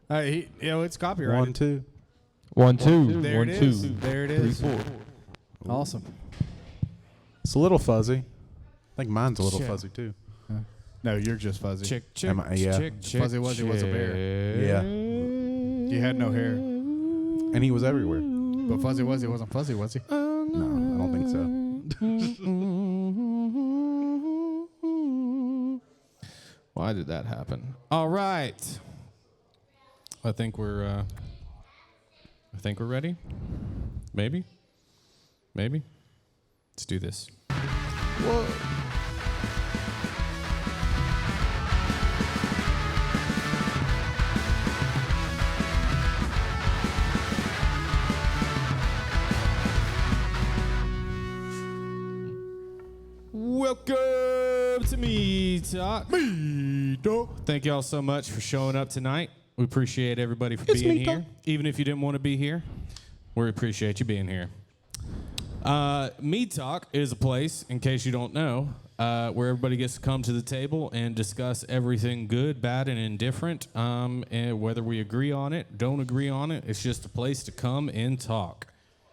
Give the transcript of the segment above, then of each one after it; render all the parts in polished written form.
It's copyrighted. 1, 2. 1, 2. There 1, it 2. is. There it is. 3, 4. Awesome. It's a little fuzzy. I think mine's a little Shit. fuzzy too. No, you're just fuzzy. Chick, Am I- yeah. chick, Fuzzy Wuzzy was a bear. Yeah. You had no hair. And he was everywhere. But Fuzzy Wuzzy wasn't fuzzy, was he? No, I don't think so. Why did that happen? All right. I think we're ready. Maybe. Let's do this. Whoa. Welcome to Mead Talk. Mead Talk. Thank y'all so much for showing up tonight. We appreciate everybody for being Mead here. Talk. Even if you didn't want to be here, we appreciate you being here. Mead Talk is a place, in case you don't know, where everybody gets to come to the table and discuss everything good, bad, and indifferent. And whether we agree on it, don't agree on it, it's just a place to come and talk.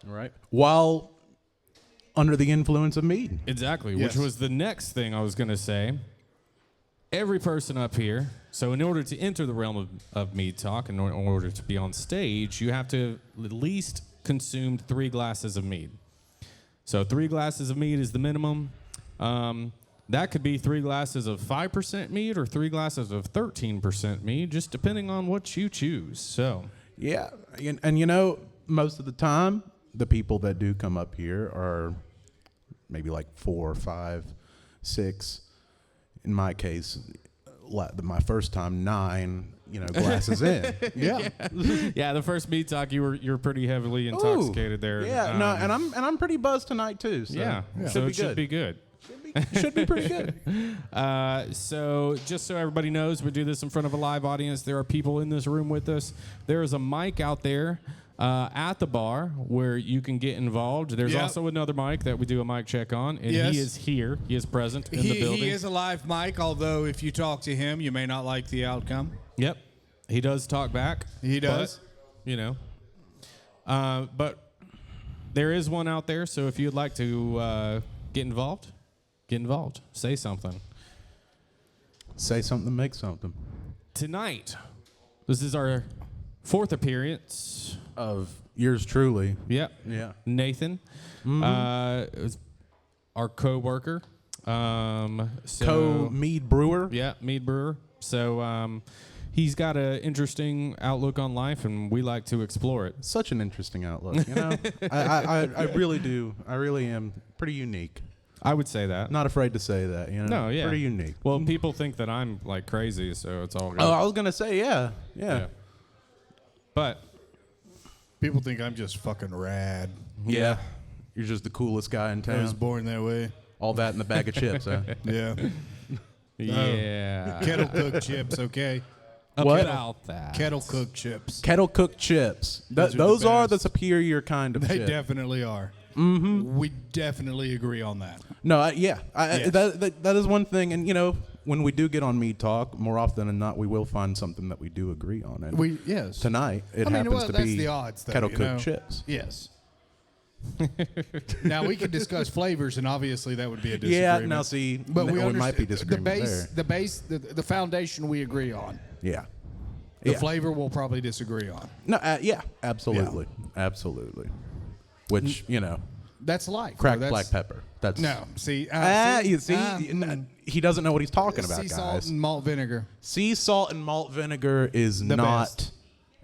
All right. While under the influence of mead. Exactly, Yes. which was the next thing I was going to say. Every person up here, so in order to enter the realm of Mead Talk, in order to be on stage, you have to at least consume 3 glasses of mead. So 3 glasses of mead is the minimum. That could be 3 glasses of 5% mead or 3 glasses of 13% mead, just depending on what you choose. So Yeah. And you know, most of the time, the people that do come up here are maybe like 4, 5, 6. In my case, my first time, 9, glasses in. Yeah. yeah, the first Mead Talk, you were pretty heavily intoxicated there. Yeah, no, and I'm pretty buzzed tonight too. So Yeah, should so be it should good. be good. Should be pretty good. So just so everybody knows, we do this in front of a live audience. There are people in this room with us. There is a mic out there at the bar where you can get involved. There's Yep. also another mic that we do a mic check on, and Yes. he is here. He is present in the building. He is a live mic, although if you talk to him, you may not like the outcome. Yep, he does talk back. He does. But there is one out there. So if you'd like to get involved, say something. Say something, make something. Tonight, this is our 4th appearance. Of yours truly. Yep. Yeah. Nathan, is our co-worker. Co-mead brewer. Yeah, mead brewer. So he's got an interesting outlook on life, and we like to explore it. Such an interesting outlook. I really do. I really am pretty unique. I would say that. Not afraid to say that. No, yeah. Pretty unique. Well, people think that I'm like crazy, so it's all good. Oh, I was gonna say yeah. But People think I'm just fucking rad. Yeah. You're just the coolest guy in I was town. born that way. All that in the bag of chips, huh? Yeah. yeah, Kettle cooked chips, okay? What? about that. Kettle cooked chips. Kettle cooked chips. Those are the Those are the best. superior kind of They chip. definitely are. Mm-hmm. We definitely agree on that. No, Yes. that is one thing. And, when we do get on Mead Talk, more often than not, we will find something that we do agree on. And Yes. tonight, it I mean, happens well, to that's be the odds, though, kettle you cooked know? chips. Yes. Now we could discuss flavors, and obviously that would be a disagreement. Yeah, now see, but we might be disagreement the foundation we agree on. there. Yeah. The flavor we'll probably disagree on. No, yeah, absolutely. Absolutely. Which, That's life. cracked That's, black pepper. That's No, see, he doesn't know what he's talking about, sea guys. salt and malt vinegar. Sea salt and malt vinegar is The not best.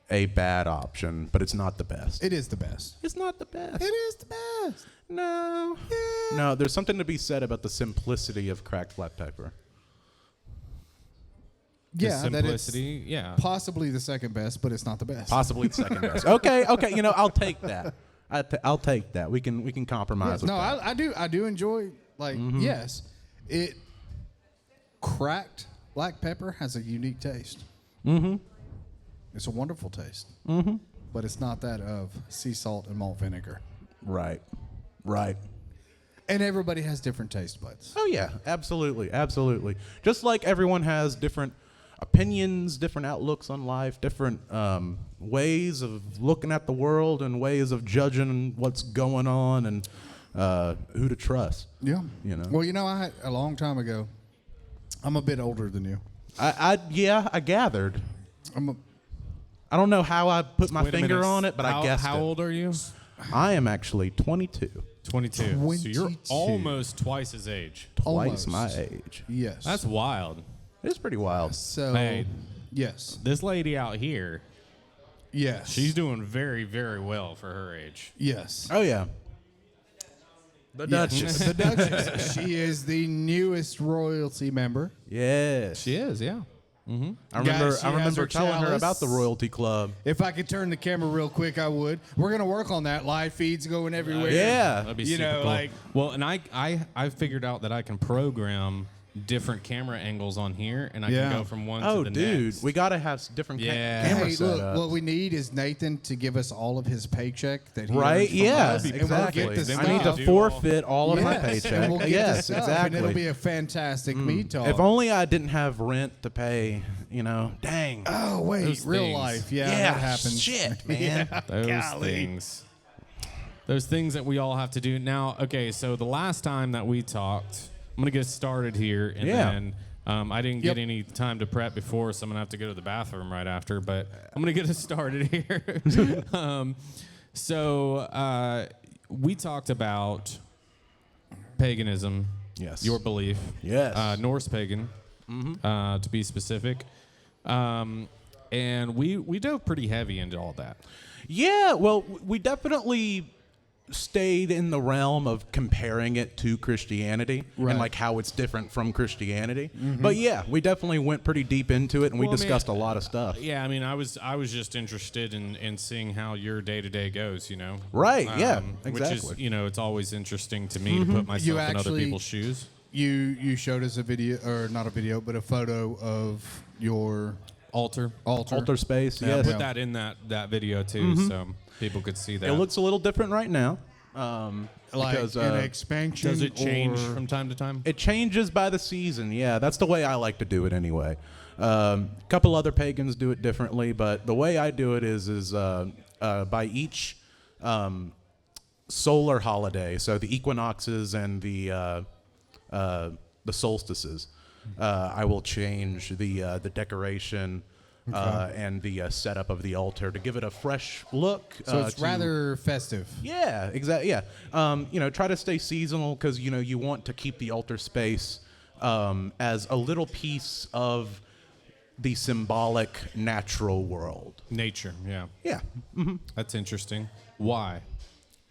a bad option, but it's not the best. It is the best. It's not the best. It is the best. No. No, there's something to be said about the simplicity of cracked black pepper. The Yeah, that it's simplicity. Yeah. possibly the second best, but it's not the best. Possibly the second best. Okay, I'll take that. I'll take that. We can compromise with No, that. I do enjoy yes, it cracked black pepper has a unique taste. Mm-hmm. It's a wonderful taste. Mm-hmm. But it's not that of sea salt and malt vinegar. Right. And everybody has different taste buds. Oh yeah, absolutely. Just like everyone has different opinions, different outlooks on life, different ways of looking at the world and ways of judging what's going on and who to trust. Yeah. You know. Well, I had a long time ago. I'm a bit older than you. I gathered. I don't know how I put my finger on it, but I guessed How it. old are you? I am actually 22. 22. So you're 22. almost twice his age. Twice Almost. my age. Yes. That's wild. It's pretty wild. so. Hey. Yes. This lady out here, Yes. she's doing very, very well for her age. Yes. Oh, yeah. The Yes. Duchess. The Duchess. She is the newest royalty member. Yes. She is, yeah. I remember, Guys, she I has remember her telling her chalice. about the royalty club. If I could turn the camera real quick, I would. We're going to work on that. Live feeds going everywhere. Yeah. That'd be You super know, cool. like- Well, and I figured out that I can program different camera angles on here, and I Yeah. can go from one Oh, to the dude. next. We got to have different Yeah. camera Hey, look, setups. what we need is Nathan to give us all of his paycheck that he Right? earns from Yeah, us, and we'll exactly. get the Then I need stuff. to do all- forfeit all of my Yes, paycheck. and we'll get the Yes, stuff, exactly. And it'll be a fantastic Mead Talk. If only I didn't have rent to pay, Dang. Oh, wait, Those real things. life. Yeah, that happens. Shit, man. Those things that we all have to do. Now, okay, so the last time that we talked, I'm going to get started here, and Yeah. then I didn't Yep. get any time to prep before, so I'm going to have to go to the bathroom right after, but I'm going to get us started here. We talked about paganism, Yes. your belief, Yes. Norse pagan, to be specific, and we dove pretty heavy into all that. Yeah, well, we definitely stayed in the realm of comparing it to Christianity Right. and like how it's different from Christianity. But yeah, we definitely went pretty deep into it and we Well, I mean, discussed a lot of stuff. Yeah, I mean, I was just interested in seeing how your day to day goes, Right, yeah, Which exactly. is, it's always interesting to me to put myself You in other actually- people's shoes. You showed us a video, or not a video, but a photo of your Altar. Altar space, Yeah, yes. put that in that video too, so people could see that. It looks a little different right now. like because, an expansion. Does it change or- from time to time? It changes by the season. Yeah, that's the way I like to do it anyway. A couple other pagans do it differently, but the way I do it is by each solar holiday, so the equinoxes and the solstices, I will change the decoration and the setup of the altar to give it a fresh look. So it's to- rather festive. Yeah, exactly. Yeah, try to stay seasonal because you want to keep the altar space as a little piece of the symbolic natural world. Nature, yeah. Yeah, That's interesting. Why?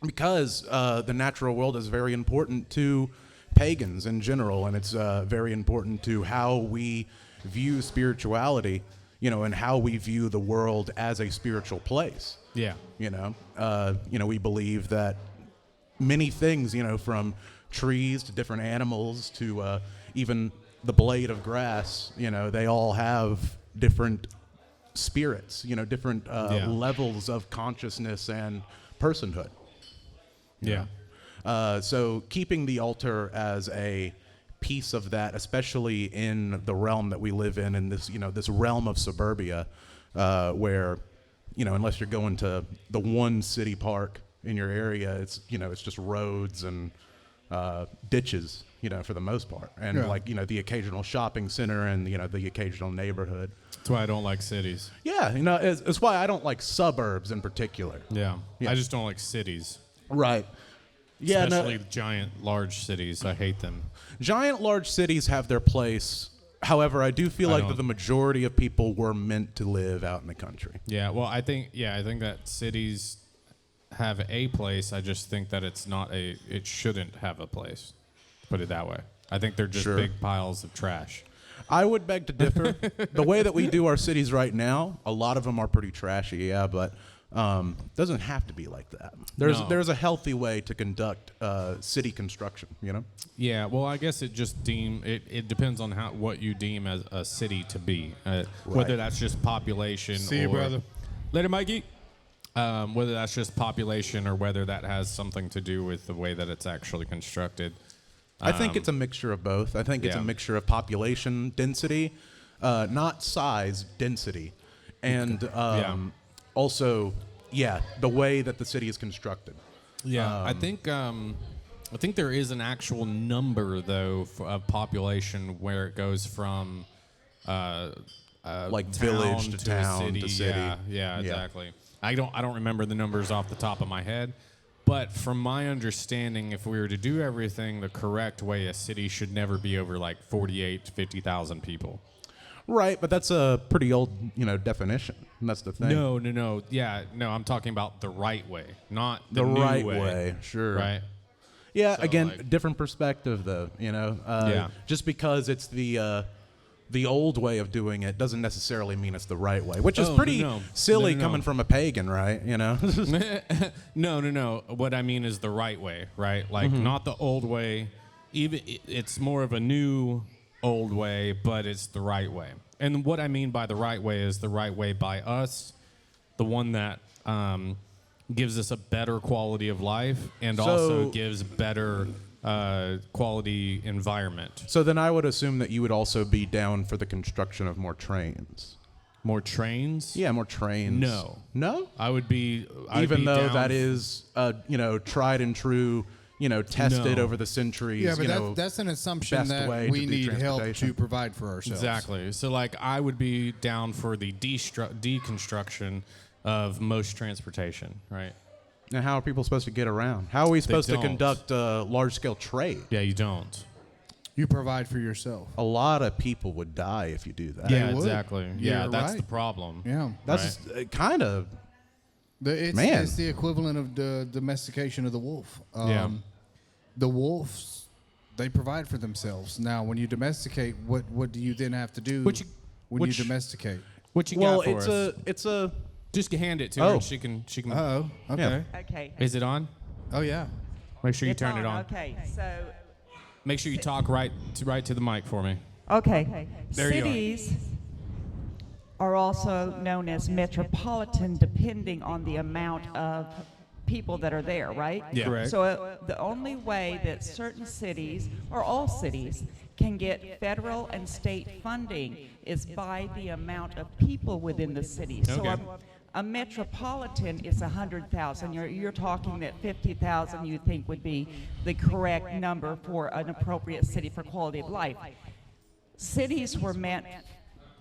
because the natural world is very important to pagans in general, and it's very important to how we view spirituality, and how we view the world as a spiritual place. Yeah. We believe that many things, from trees to different animals to even the blade of grass, they all have different spirits, different levels of consciousness and personhood. Yeah. So keeping the altar as a piece of that, especially in the realm that we live in this, this realm of suburbia, where, unless you're going to the one city park in your area, it's, it's just roads and ditches, for the most part. And Yeah. the occasional shopping center and, the occasional neighborhood. That's why I don't like cities. Yeah, it's why I don't like suburbs in particular. Yeah. Yeah. I just don't like cities. Right. Yeah, Especially giant, large cities. I hate them. Giant, large cities have their place. However, I do feel I like don't- that the majority of people were meant to live out in the country. Yeah, well, I think that cities have a place. I just think that it shouldn't have a place. Put it that way. I think they're just Sure. big piles of trash. I would beg to differ. The way that we do our cities right now, a lot of them are pretty trashy, yeah, but doesn't have to be like that. No. There's a healthy way to conduct city construction, Yeah, well, I guess it just it depends on what you deem as a city to be. Whether that's just population See or you, brother. Later, Mikey. Whether that's just population or whether that has something to do with the way that it's actually constructed. I think it's a mixture of both. I think it's a yeah. mixture of population density not size, density, and also, the way that the city is constructed. Yeah, I think there is an actual number though of population where it goes from Like town village to town city. to city. Yeah, exactly. I don't remember the numbers off the top of my head, but from my understanding, if we were to do everything the correct way, a city should never be over like 48 to 50,000 people. Right, but that's a pretty old, definition. And that's the thing. No. Yeah, no, I'm talking about the right way, not the new right way. Sure. Right. Yeah, So, again, like- different perspective, though. Just because it's the old way of doing it doesn't necessarily mean it's the right way, which is pretty silly coming from a pagan, right? No. What I mean is the right way, right? Like not the old way. Even it's more of a new old way, but it's the right way. And what I mean by the right way is the right way by us, the one that gives us a better quality of life and also gives better quality environment. So then I would assume that you would also be down for the construction of more trains. More trains? Yeah, more trains. No? I'd be Even though down that is, tried and true, tested over the centuries. Yeah, but that's an assumption best way that to we do need help transportation. to provide for ourselves. Exactly. So, like, I would be down for the deconstruction of most transportation, right? Now, how are people supposed to get around? How are we supposed to don't. conduct large-scale trade? Yeah, you don't. You provide for yourself. A lot of people would die if you do that. Yeah, would. exactly. Yeah, You're that's right. the problem. Yeah. That's kind of... It's the equivalent of the domestication of the wolf. The wolves, they provide for themselves. Now, when you domesticate, what do you then have to do when you domesticate? What you Well, got for us? it's a... Just hand it to her. And she can. Oh, okay. Okay. Is it on? Oh, yeah. Make sure you It's turn it on. Okay, so, Make sure you talk right to the mic for me. okay. There you are. Cities are also known as metropolitan, depending on the amount of people that are there, right? Yeah. Correct. So the only way that certain cities, or all cities, can get federal and state funding is by the amount of people within the city. So Okay. a metropolitan is 100,000. You're talking that 50,000 you think would be the correct number for an appropriate city for quality of life. Cities were meant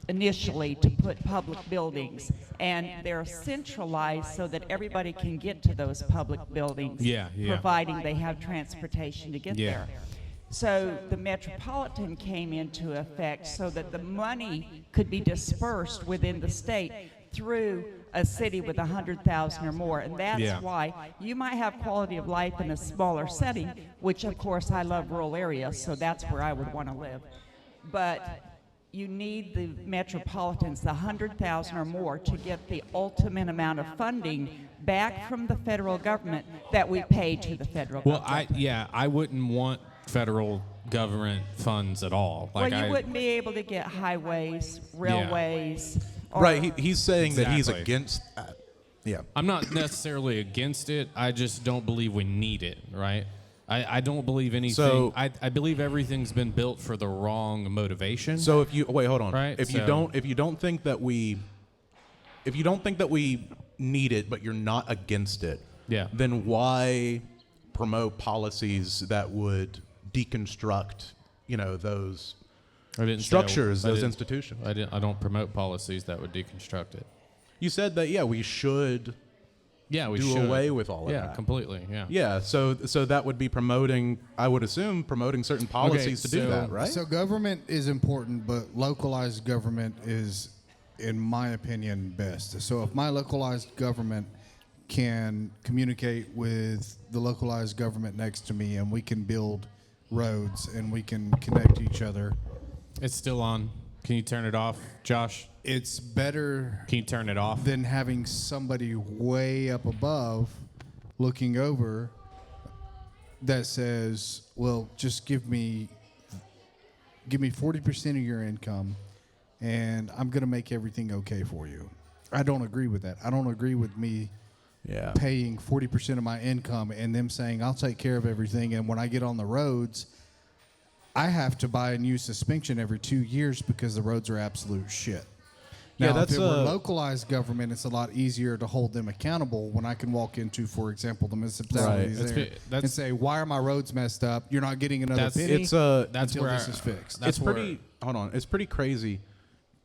initially to put public buildings, and they're centralized so that everybody can get to those public buildings, Yeah. providing they have transportation to get Yeah. there. So the metropolitan came into effect so that the money could be dispersed within the state through a city with 100,000 or more. And that's Yeah. why you might have quality of life in a smaller setting, which of course I love rural areas, so that's where I would want to live. But you need the metropolitans, the 100,000 or more, to get the ultimate amount of funding back from the federal government that we pay to the federal Well, government. I wouldn't want federal government funds at all. Well, you wouldn't be able to get highways, railways. or- Right, he's saying that he's Exactly. against that. Yeah. I'm not necessarily against it. I just don't believe we need it, right? I don't believe anything. So- I believe everything's been built for the wrong motivation. So if you wait, hold on. Right, If you don't think that we need it, but you're not against it, Yeah. then why promote policies that would deconstruct, those I didn't say structures, I those didn't- institutions? I don't promote policies that would deconstruct it. You said that we should Yeah, we do should away with all of Yeah, that. completely. Yeah. Yeah, so that would be promoting, I would assume, promoting certain policies to do so- that, right? So government is important, but localized government is, in my opinion, best. So if my localized government can communicate with the localized government next to me, and we can build roads and we can connect each other, It's still on. Can you turn it off, Josh? it's better Can you turn it off? than having somebody way up above looking over that says, well, just give me 40% of your income and I'm going to make everything okay for you. I don't agree with that. I don't agree with me Yeah. paying 40% of my income and them saying, I'll take care of everything. And when I get on the roads, I have to buy a new suspension every 2 years because the roads are absolute shit. Yeah, Now, that's if it were localized government, it's a lot easier to hold them accountable when I can walk into, for example, the municipalities Right. there and say, why are my roads messed up? You're not getting another penny It's That's until where this is fixed. That's it's pretty. Hold on, it's pretty crazy.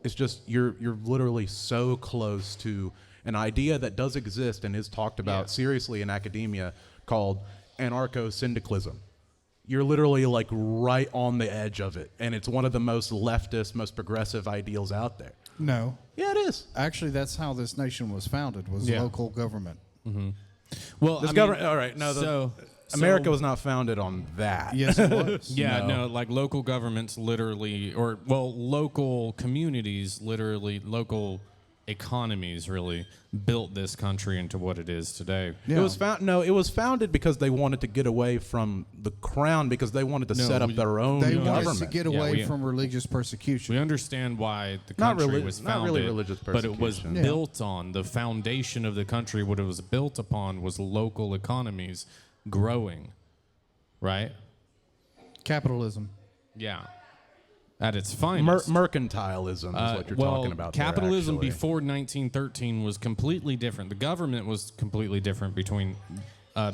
It's just you're literally so close to an idea that does exist and is talked about seriously in academia called anarcho-syndicalism. You're literally like right on the edge of it, and it's one of the most leftist, most progressive ideals out there. No. Yeah, it is. Actually, that's how this nation was founded, was local government. Well, This I government. mean, All right, no, so America was not founded on that. Yes, it was. Yeah, no, like local governments literally, or local communities literally, local economies really built this country into what it is today. Yeah. It was it was founded because they wanted to get away from the crown because they wanted to set up their own They government. wanted to get away from religious persecution. We understand why the Not country reli- was not founded, really religious but it was persecution. built on the foundation of the country. What it was built upon was local economies growing, right? Capitalism. Yeah, at its finest. Mercantilism is what you're talking about. Capitalism there, actually. before 1913 was completely different. The government was completely different between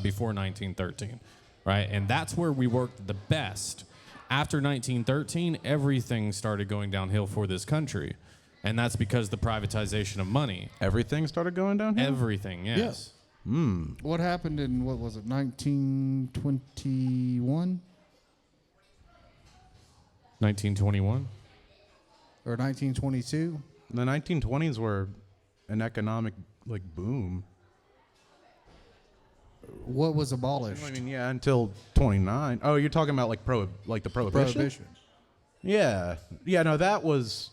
before 1913, right? And that's where we worked the best. After 1913, everything started going downhill for this country, and that's because the privatization of money. Everything started going downhill. Everything, yes. What happened in, 1921? 1921. Or 1922? The 1920s were an economic boom. What was abolished? I mean, yeah, until 29. Oh, you're talking about the prohibition? Prohibition. Yeah, no, that was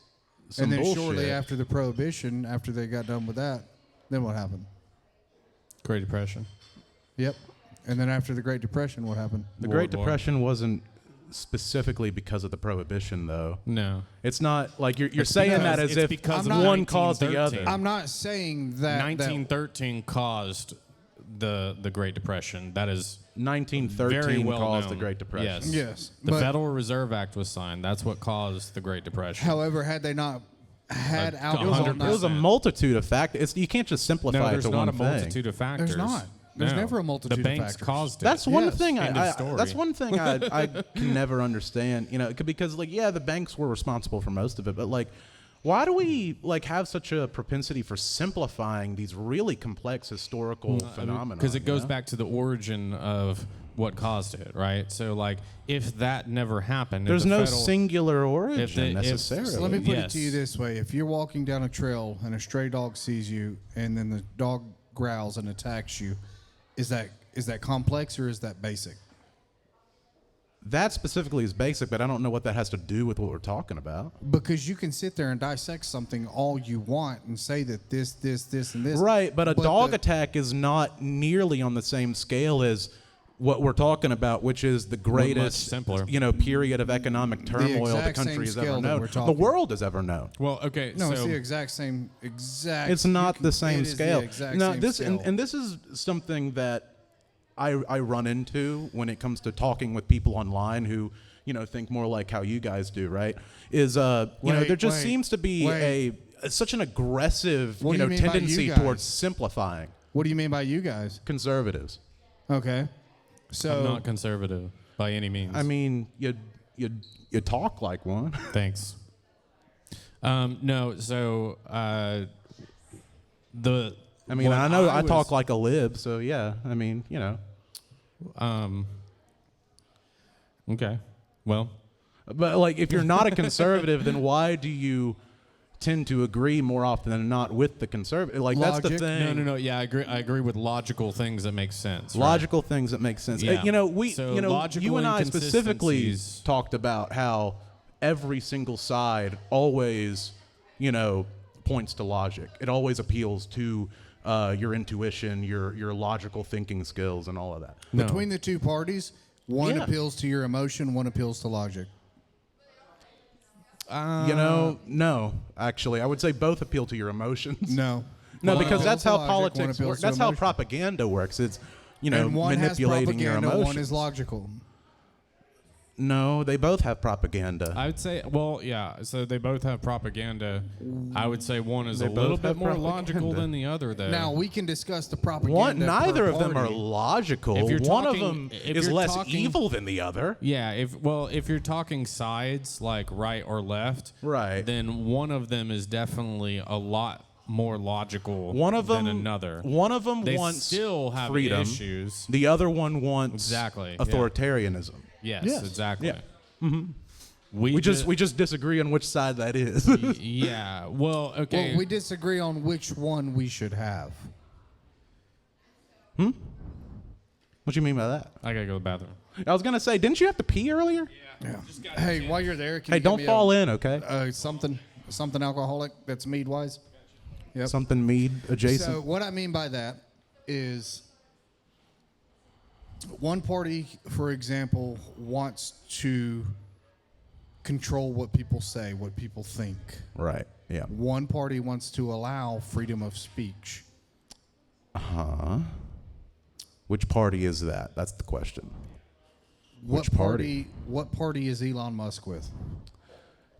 some And then bullshit. shortly after the prohibition, after they got done with that, then what happened? Great Depression. Yep. And then after the Great Depression, what happened? The World Great War. Depression wasn't specifically because of the prohibition, though. No. It's not like you're It's saying because- that as it's if because of one caused the 1913. other. I'm not saying that. 1913 caused the Great Depression. That is 1913 very well caused known. the Great Depression. Yes. Yes, The but- Federal Reserve Act was signed. That's what caused the Great Depression. However, had they not had alcohol, 100%. It was a multitude of factors. You can't just simplify no, it there's to not one a thing. multitude of factors. There's not. There's No. never a multitude The of banks factors. caused it. That's one Yes. thing. End of I story. that's one thing I can never understand. Because the banks were responsible for most of it, but why do we have such a propensity for simplifying these really complex historical phenomena? Because it goes back to the origin of what caused it, right? So, if that never happened, if There's the no federal- singular origin if- necessarily. So let me put it Yes. to you this way: if you're walking down a trail and a stray dog sees you, and then the dog growls and attacks you, is that complex or is that basic? That specifically is basic, but I don't know what that has to do with what we're talking about. Because you can sit there and dissect something all you want and say that this, and this. Right, but a dog the- attack is not nearly on the same scale as what we're talking about, which is the greatest, simpler. Period of economic turmoil the exact country same has scale ever that known. we're The talking. world has ever known. Well, okay, No, so it's the exact same. It's not the same scale. No, Same this scale. and this is something that I run into when it comes to talking with people online who think more like how you guys do, right? Is there just seems to be such an aggressive What do you mean by tendency you guys? towards simplifying. What do you mean by you guys? Conservatives. Okay, so I'm not conservative by any means. I mean, you talk like one. Thanks. No, so the. I mean, what I know I was- talk like a lib, so yeah. I mean, Okay. Well, But if you're not a conservative, then why do you tend to agree more often than not with the conservative? That's the Logic? thing. no. Yeah, I agree with logical things that make sense. right? Logical things that make sense. Yeah. So logical You and I specifically inconsistencies- talked about how every single side always, points to logic. It always appeals to your intuition, your logical thinking skills, and all of that. No. between the two parties, one Yeah. appeals to your emotion, one appeals to logic. No, actually, I would say both appeal to your emotions. No, No, One because appeals that's to how logic, one politics appeals works. to That's how emotion. propaganda works. It's and one has manipulating your propaganda, emotions. one is logical. No, they both have propaganda. I would say, well, yeah. So they both have propaganda. I would say one is They a little both bit have more propaganda. logical than the other, though. Now we can discuss the propaganda. Neither per of them are party. logical. If you're One talking- of them if is you're less talking- evil than the other. Yeah, if you're talking sides like right or left, Right. then one of them is definitely a lot more logical One of them, than another. One of them They wants still have freedom. issues. The other one wants Exactly, yeah. authoritarianism. Yes, Yes. exactly. Yeah. We We just disagree on which side that is. yeah. Well, okay. Well, we disagree on which one we should have. What do you mean by that? I gotta go to the bathroom. I was gonna say, didn't you have to pee earlier? Yeah. Hey, while you're there, can Hey, you give don't me fall in, okay? something alcoholic that's mead wise. Yep. Something mead adjacent. So what I mean by that is one party, for example, wants to control what people say, what people think. Right. Yeah. One party wants to allow freedom of speech. Which party is that? That's the question. What Which party? What party is Elon Musk with?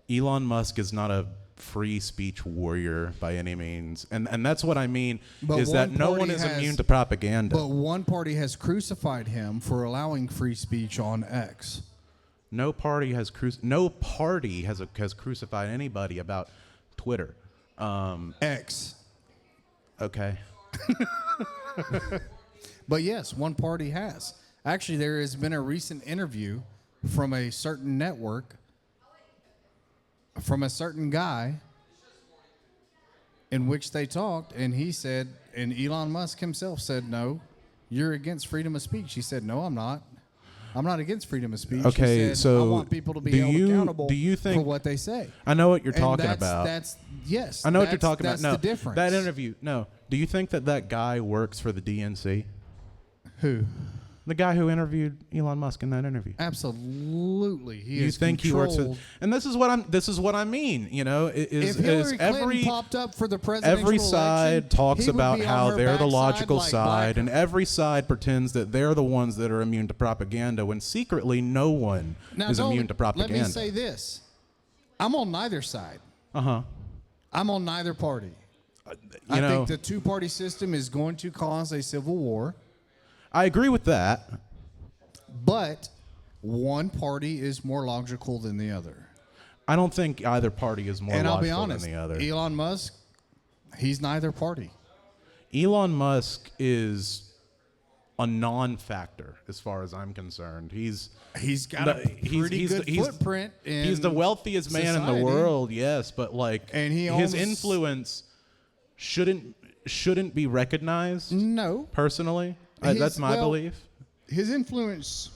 Elon Musk is not a free speech warrior by any means, and that's what I mean. But is that one no party one is has- immune to propaganda? But one party has crucified him for allowing free speech on X. No party has crucified anybody about Twitter. X. Okay. But yes, one party has. Actually, there has been a recent interview from a certain network from a certain guy in which they talked, and he said, and Elon Musk himself said, no, you're against freedom of speech. He said, no, I'm not. I'm not against freedom of speech. Okay, He said, so I want people to be do held you- accountable do you think- for what they say. I know what you're And talking that's, about. Yes. I know what you're talking that's about. No, the difference. that interview. No. Do you think that guy works for the DNC? Who? The guy who interviewed Elon Musk in that interview. Absolutely. He You is think he works controlled. for? And this is what I mean. You know, If Hillary Clinton popped up for the presidential every side election, talks he would about be on how her they're the backside logical like side, Black- and every side pretends that they're the ones that are immune to propaganda, when secretly no one Now, is don't- immune to propaganda. Let me say this: I'm on neither side. I'm on neither party. I know, think the two-party system is going to cause a civil war, I agree with that. but one party is more logical than the other. I don't think either party is more And I'll be logical honest, than the other. Elon Musk, he's neither party. Elon Musk is a non-factor as far as I'm concerned. He's got a pretty good footprint in he's the wealthiest man in society. the world, yes, but like And he his owns- influence shouldn't be recognized No, personally. His- That's my well, belief. his influence.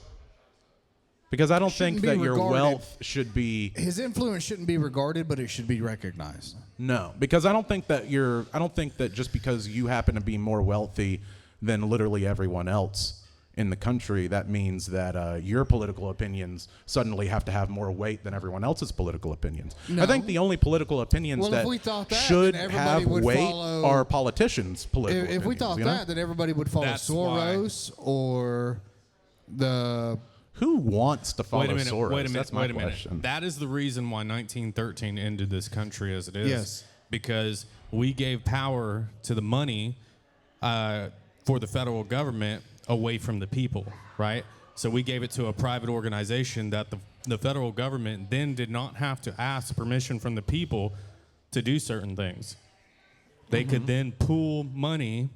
Because I don't shouldn't think be that your regarded- wealth should be His influence shouldn't be regarded, but it should be recognized. no. Because I don't think that just because you happen to be more wealthy than literally everyone else in the country, that means that your political opinions suddenly have to have more weight than everyone else's political opinions. No. I think the only political opinions Well, if that we thought that, should then everybody have would weight follow- are politicians' political If we opinions, thought you know? that, then everybody would follow That's why- Soros or the. Who wants to follow Wait a minute. Soros? Wait a minute. That's my Wait a minute. question. That is the reason why 1913 ended this country as it is. Yes. Because we gave power to the money for the federal government away from the people, right? So we gave it to a private organization that the federal government then did not have to ask permission from the people to do certain things. They could then pool money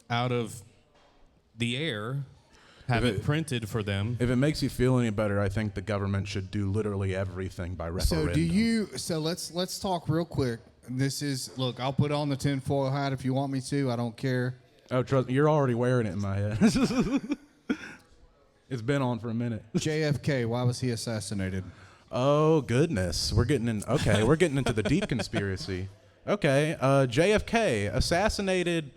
out of the air, have it printed for them. If it makes you feel any better, I think the government should do literally everything by referendum. So do you? So let's talk real quick. This is look. I'll put on the tinfoil hat if you want me to. I don't care. Oh, trust me, you're already wearing it in my head. It's been on for a minute. JFK. Why was he assassinated? Oh goodness, we're getting into the deep conspiracy. Okay, JFK assassinated.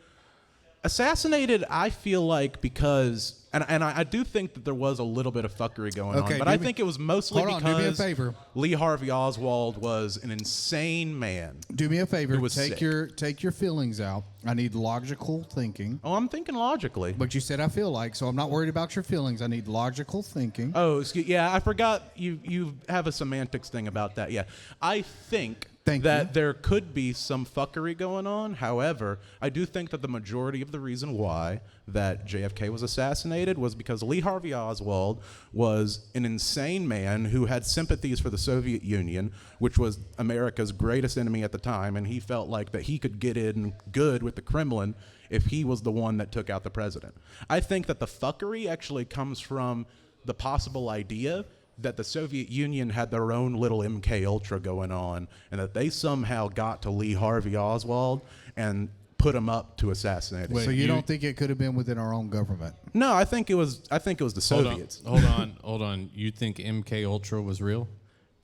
I feel like because And I do think that there was a little bit of fuckery going on, but I think it was mostly Hold on, do me a because favor. Lee Harvey Oswald was an insane man. Do me a favor. Who was Take sick. your feelings out. I need logical thinking. Oh, I'm thinking logically. But you said I feel like, so I'm not worried about your feelings. I need logical thinking. Oh, yeah, I forgot you have a semantics thing about that. Yeah, I think that there could be some fuckery going on. However, I do think that the majority of the reason why that JFK was assassinated was because Lee Harvey Oswald was an insane man who had sympathies for the Soviet Union, which was America's greatest enemy at the time, and he felt like that he could get in good with the Kremlin if he was the one that took out the president. I think that the fuckery actually comes from the possible idea that the Soviet Union had their own little MK Ultra going on, and that they somehow got to Lee Harvey Oswald and put him up to assassinate him. Wait, so you don't think it could have been within our own government? No, I think it was the Soviets. Hold on. You think MK Ultra was real?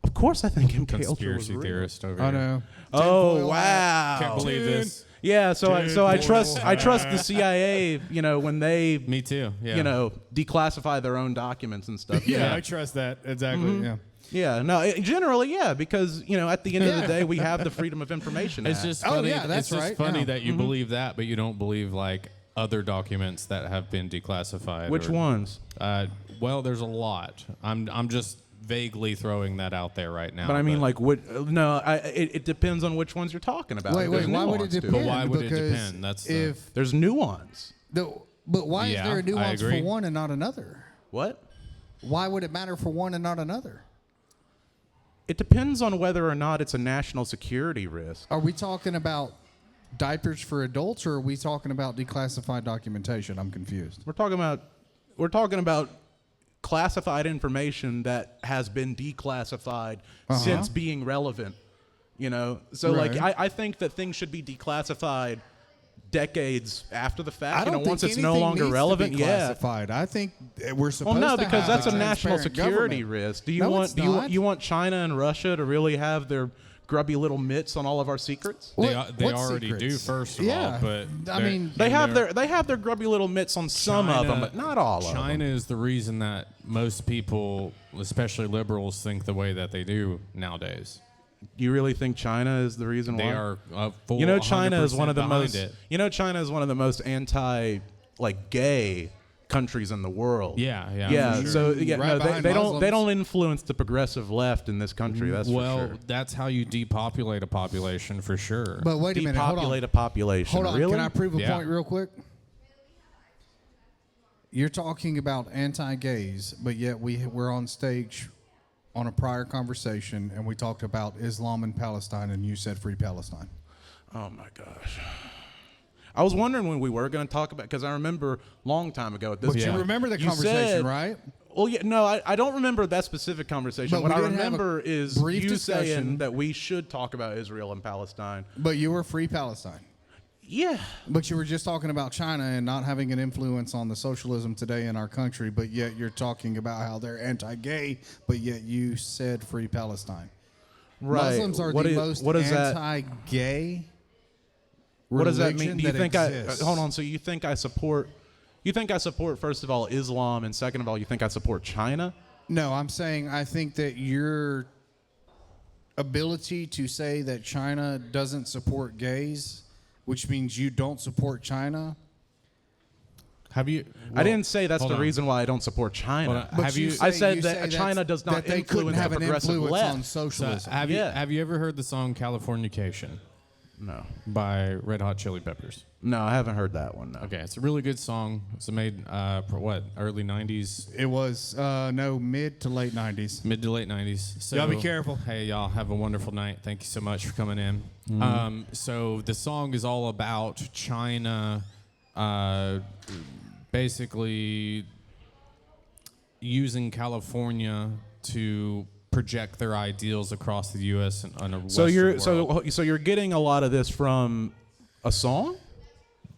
Of course, I think MK Ultra was Conspiracy real. theorist over I here. know. Oh wow! Can't believe this. Yeah, so I trust the CIA. You know, when they Me too. Yeah. you know declassify their own documents and stuff. Yeah, I trust that. Exactly. Yeah. Yeah, no, generally, yeah, because, you know, at the end of the day, we have the Freedom of Information It's Act. just Oh, funny. yeah, that's it's just right, funny yeah. that you believe that, but you don't believe like other documents that have been declassified. Which ones? Well, there's a lot. I'm just vaguely throwing that out there right now. But I mean, like, it depends on which ones you're talking about. Wait, There's why would it nuance to depend? But why would it Because depend? That's the- if There's nuance. but why Yeah, is there a I nuance for agree. one and not another? What? Why would it matter for one and not another? It depends on whether or not it's a national security risk. Are we talking about diapers for adults, or are we talking about declassified documentation? I'm confused. We're talking about classified information that has been declassified since being relevant. You know, so Right. like I think that things should be declassified decades after the fact. I don't think once it's no anything longer needs to relevant. be Yeah. classified. I think we're supposed Well, no, to because have that's a national transparent security government. risk. Do you No, want it's do you, not. you want China and Russia to really have their grubby little mitts on all of our secrets? They What already do, secrets? first of Yeah, all. But I mean, They have their grubby little mitts on some of them, but not all of them. China is the reason that most people, especially liberals, think the way that they do nowadays. You really think China is the reason They why? are full. You know, China is one of the 100% behind most. it. You know, China is one of the most gay countries in the world. Yeah. Yeah. for sure. So Right no, behind they Muslims. don't influence the progressive left in this country. That's Well, for sure. that's how you depopulate a population for sure. but wait a minute. Hold on. Depopulate a population. Hold on. Really? Can I prove a Yeah. point real quick? You're talking about anti-gays, but yet we're on stage on a prior conversation, and we talked about Islam and Palestine, and you said free Palestine. Oh my gosh. I was wondering when we were going to talk about, because I remember a long time ago at this But point. you remember the you conversation, said- right? Well, yeah, no, I don't remember that specific conversation. But What we I did have a remember is brief you discussion. saying that we should talk about Israel and Palestine. But you were free Palestine. Yeah. But you were just talking about China and not having an influence on the socialism today in our country, but yet you're talking about how they're anti-gay, but yet you said free Palestine. Right. Muslims are the most what is that? anti-gay What does that religion mean? Do you think exists. hold on, so you think I support first of all Islam, and second of all you think I support China? No, I'm saying I think that your ability to say that China doesn't support gays, which means you don't support China. have you? I didn't say that's hold the on. reason why I don't support China. Hold on. But Have you- I say- said you that say China that's- does not that they couldn't influence have the an progressive influence left. on So socialism. have you ever heard the song "Californication" No. by Red Hot Chili Peppers? No, I haven't heard that one. No. Okay, it's a really good song. It's made for what, early '90s, It was mid to late 90s. mid to late '90s. So, Y'all be careful. Hey, y'all have a wonderful night. Thank you so much for coming in. So the song is all about China, basically using California to project their ideals across the U.S. and on a So Western world. so you're getting a lot of this from a song?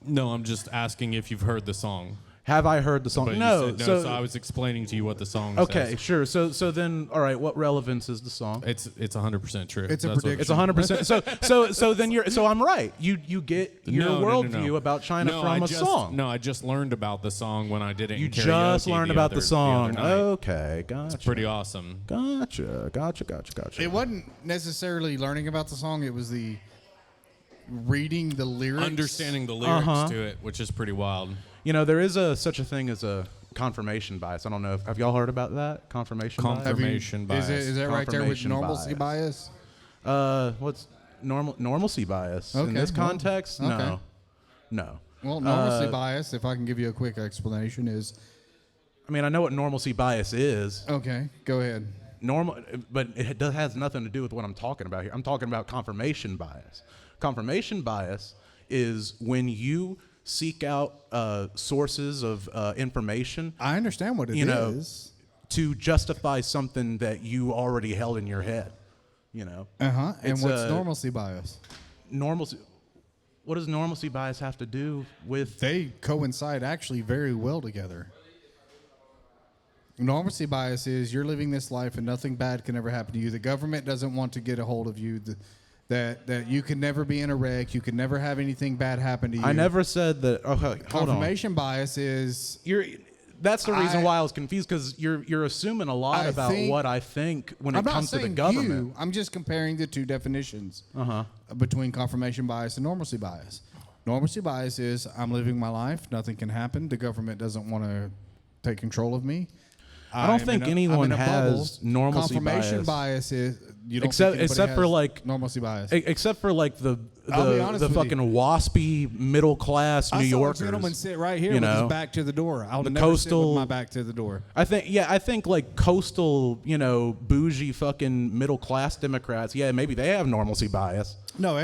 No, I'm just asking if you've heard the song. Have I heard the song? But you No. said no, so I was explaining to you what the song Okay, says. sure. So then, all right. What relevance is the song? It's 100% true. It's a That's what- prediction. It's 100%. So then I'm right. You get your No, worldview about China from a song. No, I just learned about the song when I did it. You in karaoke just learned about the song. other night. Okay, gotcha. It's pretty awesome. Gotcha. It wasn't necessarily learning about the song. It was the reading the lyrics. Understanding the lyrics to it, which is pretty wild. You know, there is such a thing as a confirmation bias. I don't know. Have y'all heard about that? Confirmation bias? Confirmation bias. Is that right there with Confirmation normalcy bias? What's normalcy bias in Okay, this well, context? okay. No. Well, normalcy bias, if I can give you a quick explanation, is... I mean, I know what normalcy bias is. Okay, go ahead. But it has nothing to do with what I'm talking about here. I'm talking about confirmation bias. Confirmation bias is when you seek out sources of information. I understand what it is. To justify something that you already held in your head. You know. And It's, what's normalcy bias? Normalcy. What does normalcy bias have to do with? They coincide actually very well together. Normalcy bias is you're living this life and nothing bad can ever happen to you. The government doesn't want to get a hold of you. That you can never be in a wreck. You can never have anything bad happen to you. I never said that. Okay, hold on. Confirmation bias is That's the reason why I was confused, because you're assuming a lot about what I think when it comes to the government. I'm just comparing the two definitions between confirmation bias and normalcy bias. Normalcy bias is I'm living my life. Nothing can happen. The government doesn't want to take control of me. I don't think anyone has normalcy confirmation bias is you don't think except for like normalcy bias. Except for like the I'll be honest with fucking waspy middle class New Yorkers. I saw a gentleman sit right here you with know, his back to the door. I'll the never coastal, sit with my back to the door. I think like coastal, bougie fucking middle class Democrats. Yeah, maybe they have normalcy bias. No,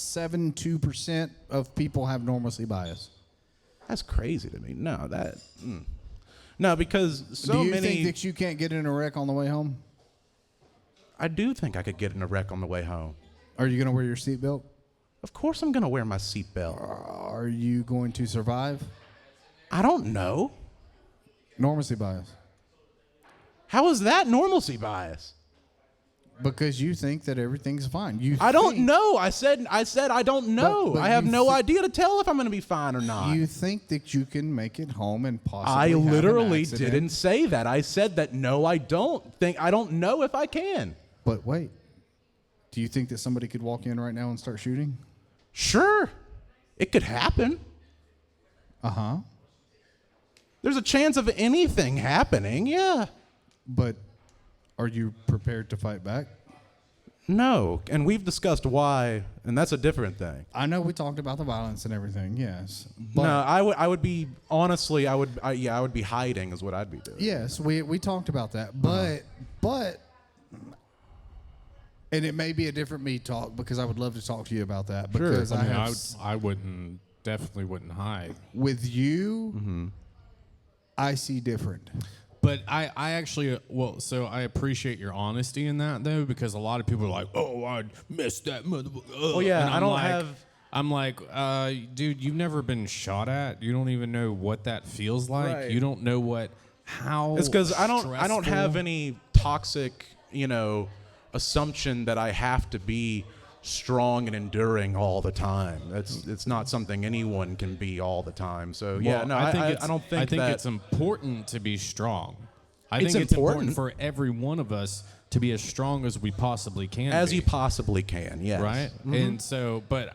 93.72% of people have normalcy bias. That's crazy to me. No, no, because Do you think that you can't get in a wreck on the way home? I do think I could get in a wreck on the way home. Are you going to wear your seatbelt? Of course I'm going to wear my seatbelt. Are you going to survive? I don't know. Normalcy bias. How is that normalcy bias? Because you think that everything's fine. I don't know. I said I don't know. But I have no idea to tell if I'm going to be fine or not. You think that you can make it home and possibly I have literally an accident. didn't say that. I said that no, I don't know if I can. But wait. Do you think that somebody could walk in right now and start shooting? Sure. It could happen. Uh-huh. There's a chance of anything happening. Yeah. But are you prepared to fight back? No, and we've discussed why, and that's a different thing. I know we talked about the violence and everything, yes. But No, I would be honestly, I would be hiding is what I'd be doing. yes, we talked about that. But and it may be a different Mead Talk because I would love to talk to you about that. Sure. Because I definitely wouldn't hide. with you, I see different. But I actually, so I appreciate your honesty in that, though, because a lot of people are like, oh, I missed that motherfucker. Well, yeah, And I don't have... I'm like, dude, you've never been shot at. You don't even know what that feels like. Right. You don't know how It's because I don't have stressful- any toxic, assumption that I have to be strong and enduring all the time. It's not something anyone can be all the time. So yeah, Well, no, I I don't think I think that it's important to be strong. I It's think it's important important. for every one of us to be as strong as we possibly can. as be. you possibly can. Yes. Right? And so, but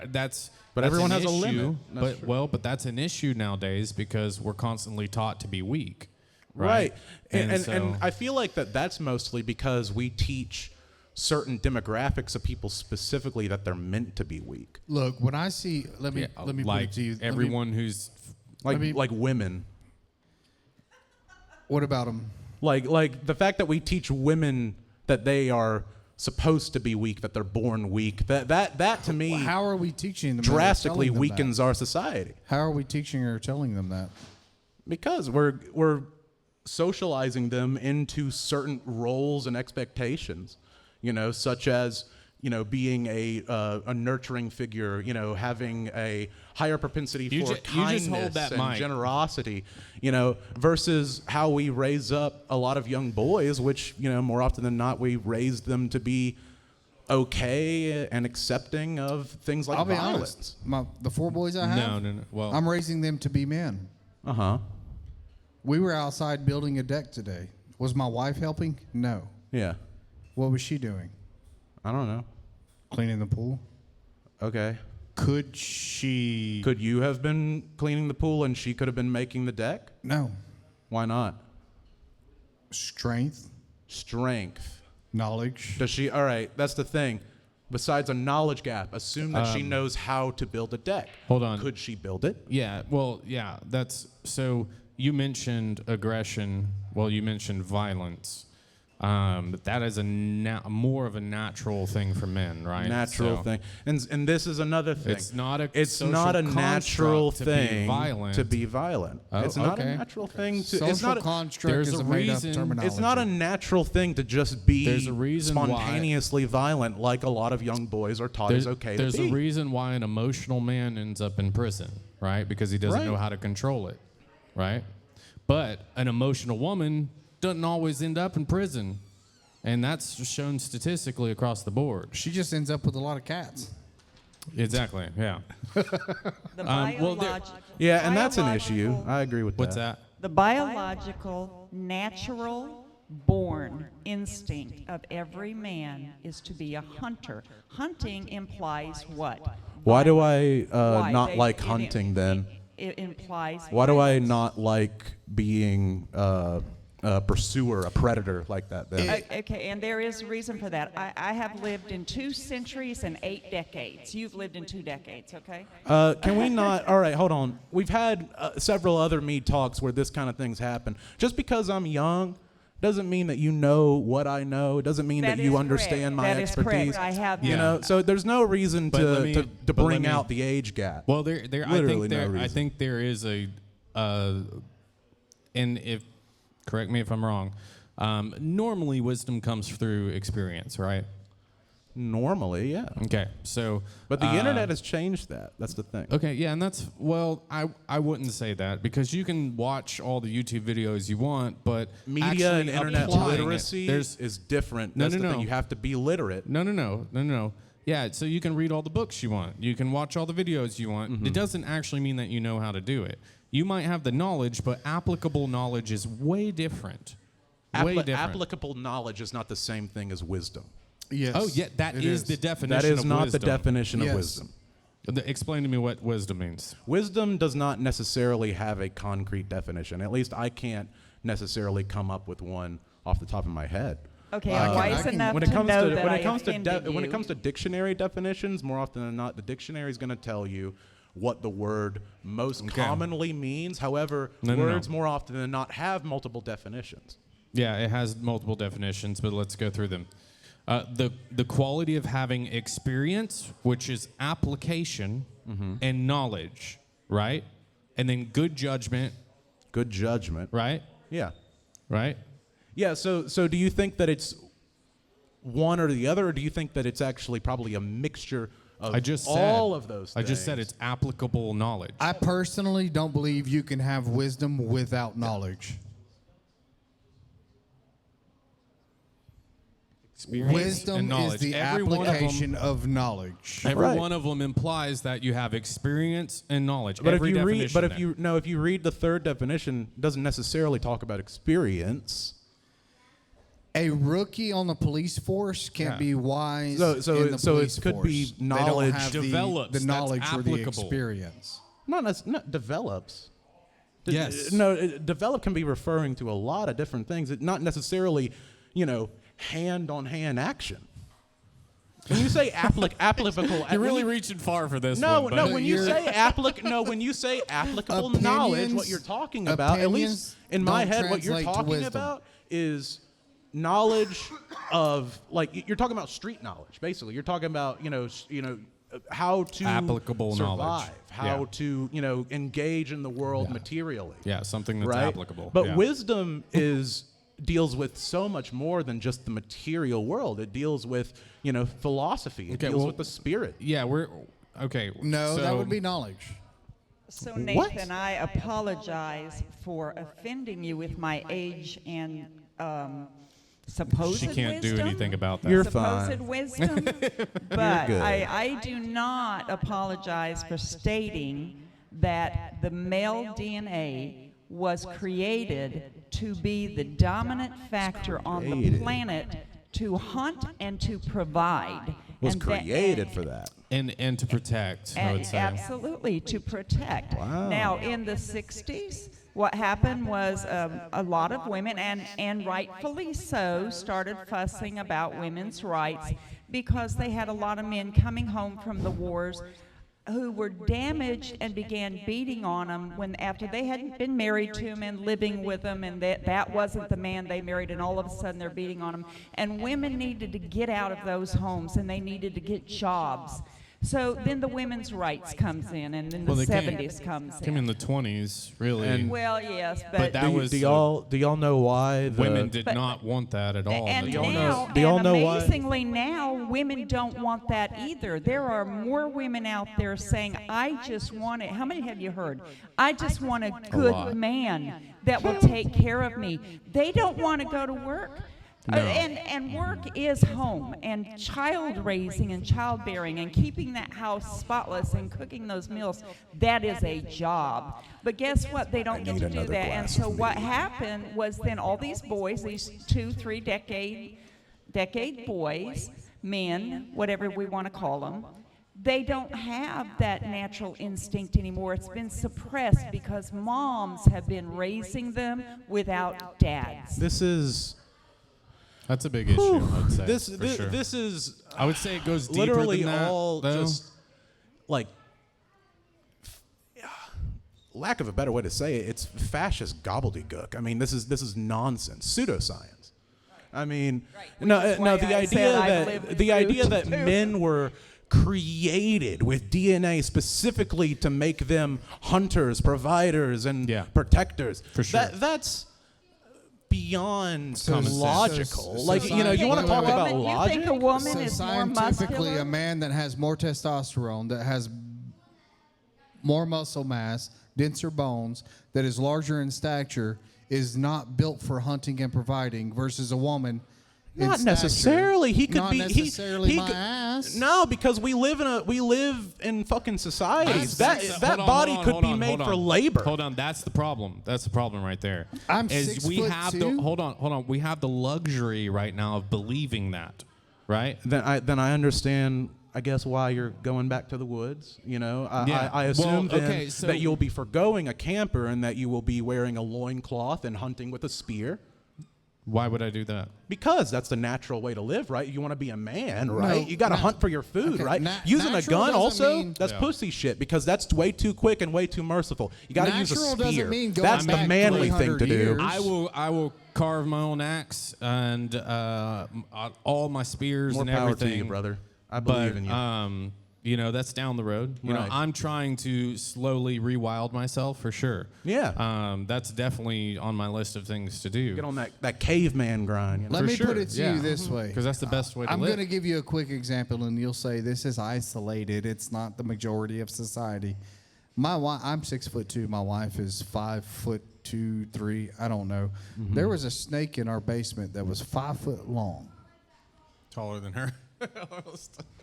everyone an has a issue, limit. That's But that's an issue nowadays because we're constantly taught to be weak. Right. And so, I feel like that's mostly because we teach certain demographics of people specifically that they're meant to be weak. Look, when I see, let me put like it to you. everyone who's Like women. What about them? Like the fact that we teach women that they are supposed to be weak, that they're born weak, that to me How are we teaching them? that or drastically telling them weakens our society. That? How are we teaching or telling them that? Because we're socializing them into certain roles and expectations, such as being a nurturing figure, having a higher propensity for You just kindness hold that and mic. generosity, versus how we raise up a lot of young boys, which, more often than not, we raise them to be okay and accepting of things like I'll be violence. honest. The 4 boys I have, No. Well, I'm raising them to be men. Uh-huh. We were outside building a deck today. Was my wife helping? No. Yeah. What was she doing? I don't know. Cleaning the pool. Okay. Could she? Could you have been cleaning the pool and she could have been making the deck? No. Why not? Strength, Strength. knowledge. Does she? All right, that's the thing. Besides a knowledge gap, assume that she knows how to build a deck. Hold on. Could she build it? yeah. Well, yeah. That's so. You mentioned aggression. Well, you mentioned violence. But that is more of a natural thing for men, right? Natural So thing. And this is another thing. It's not a It's social not a natural construct to be thing violent. to be violent. Oh, It's not okay. a natural thing to. Social It's not. construct there's is a a made-up reason- terminology. It's not a natural thing to just be There's a reason why- spontaneously violent, like a lot of young boys are taught is okay There's to be. a reason why an emotional man ends up in prison, right? Because he doesn't Right. know how to control it, right? But an emotional woman doesn't always end up in prison. And that's shown statistically across the board. She just ends up with a lot of cats. Exactly, yeah. The well, there- Yeah, and that's an issue. biological- I agree with What's that. that? The biological, natural, born instinct of every man is to be a hunter. Hunting implies what? Why do I Why? not They- like it- hunting then? It implies. Why do I violence. not like being a pursuer, a predator like that then? Okay, and there is a reason for that. I have lived in 2 centuries and 8 decades. You've lived in 2 decades, okay? Can we not? All right, hold on. We've had several other Mead Talks where this kind of things happen. Just because I'm young doesn't mean that you know what I know. It doesn't mean that, That you is understand correct. my That is expertise. correct. I have You that. know, so there's no reason But let me- to but let bring me- out the age gap. Well, I Literally think no I reason. think there is and if, correct me if I'm wrong, normally wisdom comes through experience, right? Normally, yeah. Okay, so. But the internet has changed that. That's the thing. Okay, yeah, and that's, well, I wouldn't say that because you can watch all the YouTube videos you want, but Media and actually internet applying it, literacy there's is different. No, That's no, the no. thing. You have to be literate. No. Yeah, so you can read all the books you want. You can watch all the videos you want. Mm-hmm. It doesn't actually mean that you know how to do it. You might have the knowledge, but applicable knowledge is way different. Way different. Applicable knowledge is not the same thing as wisdom. Yes. Oh, yeah, that it is the definition That is of not wisdom. the definition Yes. of wisdom. Explain to me what wisdom means. Wisdom does not necessarily have a concrete definition. At least I can't necessarily come up with one off the top of my head. Okay, I I'm can- wise I can- enough When to it comes know to that when I it comes to offended when it you. comes to dictionary definitions, more often than not, the dictionary is going to tell you what the word most commonly means. However, No. words more often than not have multiple definitions. Yeah, it has multiple definitions, but let's go through them. The quality of having experience, which is application, and knowledge, right? And then good judgment, Good judgment. right? Yeah. Right? Yeah, so do you think that it's one or the other, or do you think that it's actually probably a mixture of I just all said, of those I things? just said it's applicable knowledge. I personally don't believe you can have wisdom without knowledge. Experience Wisdom and is knowledge. the Every one of them- application of knowledge. Every Right. one of them implies that you have experience and knowledge. But Every if you read, definition but if there. if you read the third definition, it doesn't necessarily talk about experience. A rookie on the police force can't Yeah. be wise So- in the so it police could force. be They don't knowledge have develops, the that's knowledge or the applicable. experience. Not develops. Yes. Develop can be referring to a lot of different things. It not necessarily, hand-on-hand action. When you say applicable, You're really reaching far for this No, one. no. but- When you say applicable knowledge, what you're talking about, at least in my Opinions head, what you're don't translate to talking wisdom. about is knowledge of, like, you're talking about street knowledge. Basically, you're talking about how to Applicable survive, knowledge. how Yeah. to engage in the world Yeah. materially. Yeah, something that's right? applicable. But yeah. wisdom is deals with so much more than just the material world. It deals with, philosophy. It deals with the spirit. Yeah, we're okay. No, so, that would be knowledge. So Nathan, I apologize for offending you with my age and supposed She can't wisdom. do anything about that. You're supposed fine. wisdom, but good. I do not apologize for stating that the male DNA was created to be the dominant factor on the Created. planet to hunt and to provide. Was And created for that. and to protect, I would and say. absolutely, to protect. Wow. Now, in the 60s, what happened was a lot of women, and rightfully so, started fussing about women's rights because they had a lot of men coming home from the wars who were damaged and began beating on them after they had been married to him and living with them, and that wasn't the man they married, and all of a sudden they're beating on them. And women needed to get out of those homes, and they needed to get jobs. So then the women's rights comes in, and then the Well, they 70s comes Came in in. the 20s, really. And- Well, yes, But that was Do y'all know why the women did But- not want that at all. And Do y'all now, know- do y'all and know why? amazingly now, women don't want that either. There are more women out there saying, I just want it. How many have you heard? I just want a lot. good man that will take care of me. They don't want to go to work. No. And work is home, and child raising and childbearing and keeping that house spotless and cooking those meals, that is a job. But guess what? They don't get to do that. And so what happened was then all these boys, these 2-3 decade boys, men, whatever we want to call them, they don't have that natural instinct anymore. It's been suppressed because moms have been raising them without dads. That's a big issue, I would say. This for this, sure. this is I would say it goes deeper literally than that, all though. just like, lack of a better way to say it, it's fascist gobbledygook. I mean, this is nonsense, pseudoscience. I mean, no, Which is why the I said I believe in the idea Brew, that too. men were created with DNA specifically to make them hunters, providers, and Yeah. protectors. For sure. That's beyond Common sense. logical. So- like, you want to talk about You logic? think a woman So is more scientifically, muscular? a man that has more testosterone, that has more muscle mass, denser bones, that is larger in stature, is not built for hunting and providing, versus a woman. in Not stature. necessarily. He could Not be. necessarily he my could, ass. No, because we live in fucking societies. That Hold on, body hold on, could hold be on, made hold for on. labor. Hold on, that's the problem. That's the problem right there. I'm Is 6 we foot have two. the hold on. We have the luxury right now of believing that, right? Then I understand. I guess why you're going back to the woods. Yeah. I assume Well, then okay, so- that you'll be forgoing a camper and that you will be wearing a loincloth and hunting with a spear. Why would I do that? Because that's the natural way to live, right? You want to be a man, right? You got to na- hunt for your food, okay, right? na- Using a natural gun doesn't also, mean- that's Yeah. pussy shit because that's way too quick and way too merciful. You got to use a Natural doesn't spear. mean going That's the back manly thing 300 to do. years. I will carve my own axe and all my spears More and power everything. to you, brother. I believe in you. That's down the road. Right. I'm trying to slowly rewild myself for sure. Yeah. That's definitely on my list of things to do. Get on that caveman grind. Let For me sure, put it to yeah. you this way. Because that's the best way to I'm live. going to give you a quick example, and you'll say this is isolated. It's not the majority of society. My wife, I'm 6'2". My wife is 5'2", 3". I don't know. Mm-hmm. There was a snake in our basement that was 5 foot long. Taller than her.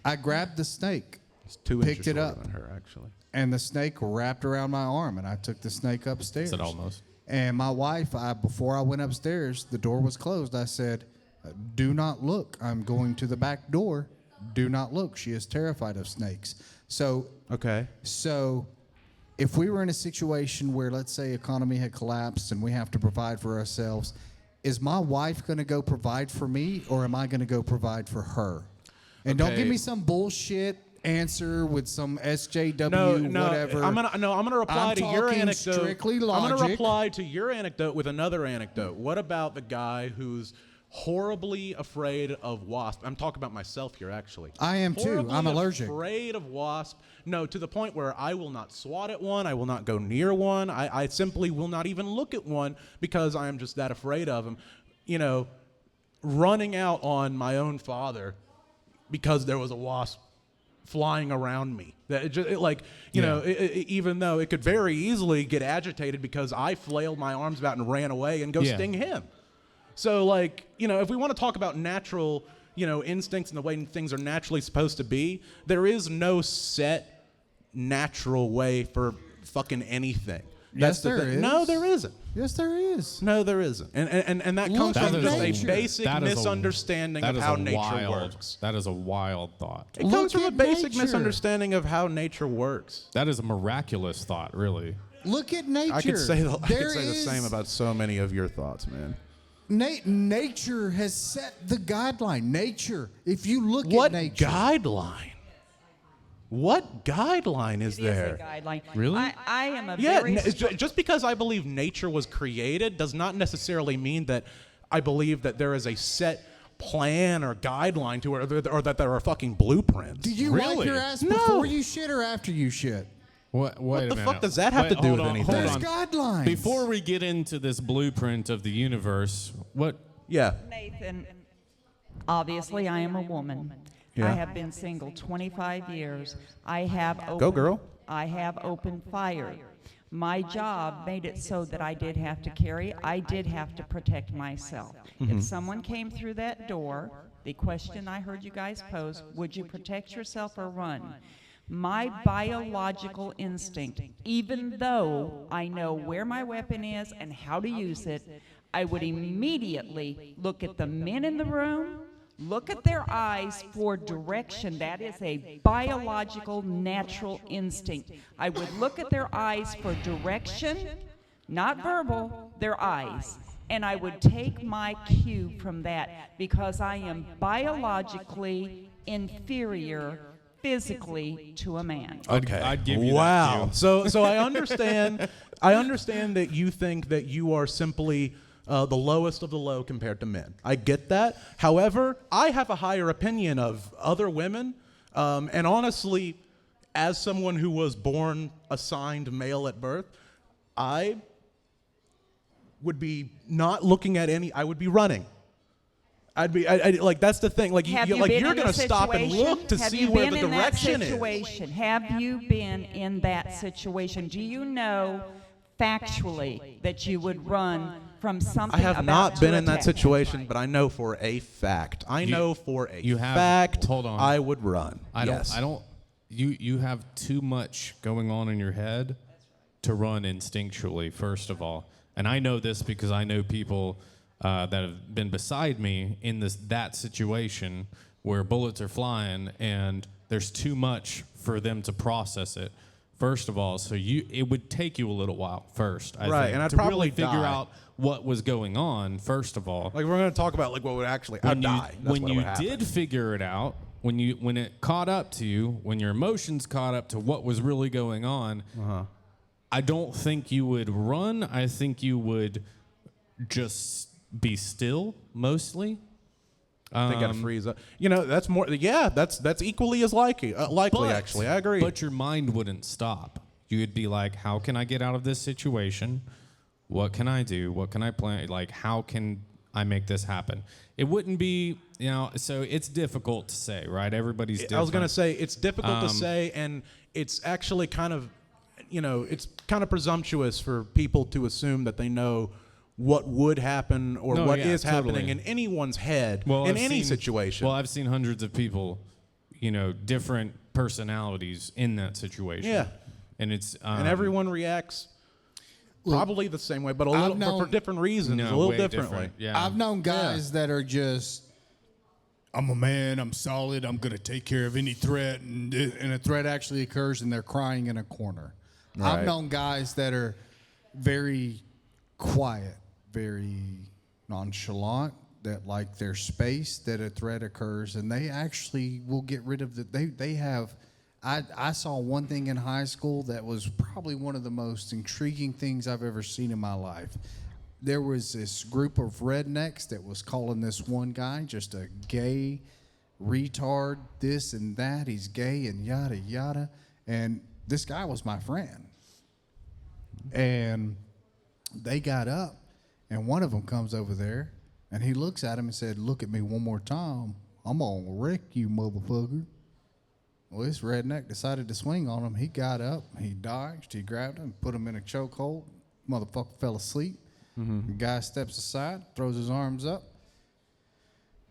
I grabbed the snake, It's 2 picked inches it shorter up. than her, actually. and the snake wrapped around my arm, and I took the snake upstairs. Said almost. And my wife, before I went upstairs, the door was closed. I said, "Do not look. I'm going to the back door. Do not look." She is terrified of snakes. So if we were in a situation where, let's say, economy had collapsed and we have to provide for ourselves, is my wife going to go provide for me, or am I going to go provide for her? And don't give me some bullshit answer with some SJW whatever. I'm gonna reply I'm to your talking anecdote. strictly I'm gonna logic. reply to your anecdote with another anecdote. What about the guy who's horribly afraid of wasp? I'm talking about myself here, actually. I am too. Horribly I'm allergic. Afraid of wasp. No, to the point where I will not swat at one. I will not go near one. I simply will not even look at one because I am just that afraid of them. running out on my own father because there was a wasp flying around me. Even though it could very easily get agitated because I flailed my arms about and ran away and go sting him. So, if we want to talk about natural, instincts and the way things are naturally supposed to be, there is no set natural way for fucking anything. Yes, there is. No, there isn't. Yes, there is. No, there isn't. And that comes from just a basic misunderstanding of how nature works. That is a wild thought. It comes from a basic misunderstanding of how nature works. That is a miraculous thought, really. Look at nature. I could say the same about so many of your thoughts, man. Nature has set the guideline. Nature. If you look at nature. What guideline is there? It is a guideline. Really? I am a very... Just because I believe nature was created does not necessarily mean that I believe that there is a set plan or guideline to it, or that there are fucking blueprints. Do you wipe your ass before you shit or after you shit? Wait what the a fuck does that have to do with anything? There's guidelines. Before we get into this blueprint of the universe, Yeah. Nathan, obviously I am a woman. Yeah. I have been single 25 years. I have Go, girl. I have opened fire. My job made it so that I did have to protect myself. If someone came through that door, the question I heard you guys pose, would you protect yourself or run? My biological instinct, even though I know where my weapon is and how to use it, I would immediately look at the men in the room, look at their eyes for direction. That is a biological, natural instinct. I would look at their eyes for direction, not verbal, their eyes. And I would take my cue from that because I am biologically inferior physically to a man. Okay. I'd give you wow. that So I understand. I understand that you think that you are simply the lowest of the low compared to men. I get that. However, I have a higher opinion of other women, and honestly, as someone who was born assigned male at birth, I would be not looking at any. I would be running. I'd like that's the thing. Like you're going to stop and look to see where the direction is. Have you been in that situation? Do you know factually that you would run from something? I have not been in that situation, but I know for a fact. I would run. You have too much going on in your head to run instinctually, first of all. And I know this because I know people that have been beside me in that situation where bullets are flying and there's too much for them to process it. First of all, so it would take you a little while first, I think, and I'd to probably really figure die. out what was going on. First of all, Like we're going to talk about like what would actually I'd die. That's when what you would happen. did figure it out, when it caught up to you, when your emotions caught up to what was really going on, I don't think you would run. I think you would just be still, mostly. They got to freeze up. That's more. Yeah, that's equally as likely. Actually, I agree. But your mind wouldn't stop. You would be like, how can I get out of this situation? What can I do? What can I plan? Like, how can I make this happen? It wouldn't be, so it's difficult to say, right? Everybody's different. I was going to say, it's difficult to say, and it's actually kind of, it's kind of presumptuous for people to assume that they know what would happen or what is happening in anyone's head in any situation. Well, I've seen hundreds of people, different personalities in that situation. Yeah. And it's... and everyone reacts probably the same way, but for different reasons, a little differently. Yeah. I've known guys that are just, I'm a man, I'm solid, I'm going to take care of any threat, and a threat actually occurs and they're crying in a corner. Right. I've known guys that are very quiet, very nonchalant, that like their space, that a threat occurs, and they actually will get rid of they have. I saw one thing in high school that was probably one of the most intriguing things I've ever seen in my life. There was this group of rednecks that was calling this one guy just a gay retard, this and that, he's gay and yada yada, and this guy was my friend. And they got up, and one of them comes over there, And he looks at him and said, "Look at me one more time. I'm going to wreck you, motherfucker." Well, this redneck decided to swing on him. He got up, he dodged, he grabbed him, put him in a chokehold. Motherfucker fell asleep. The guy steps aside, throws his arms up,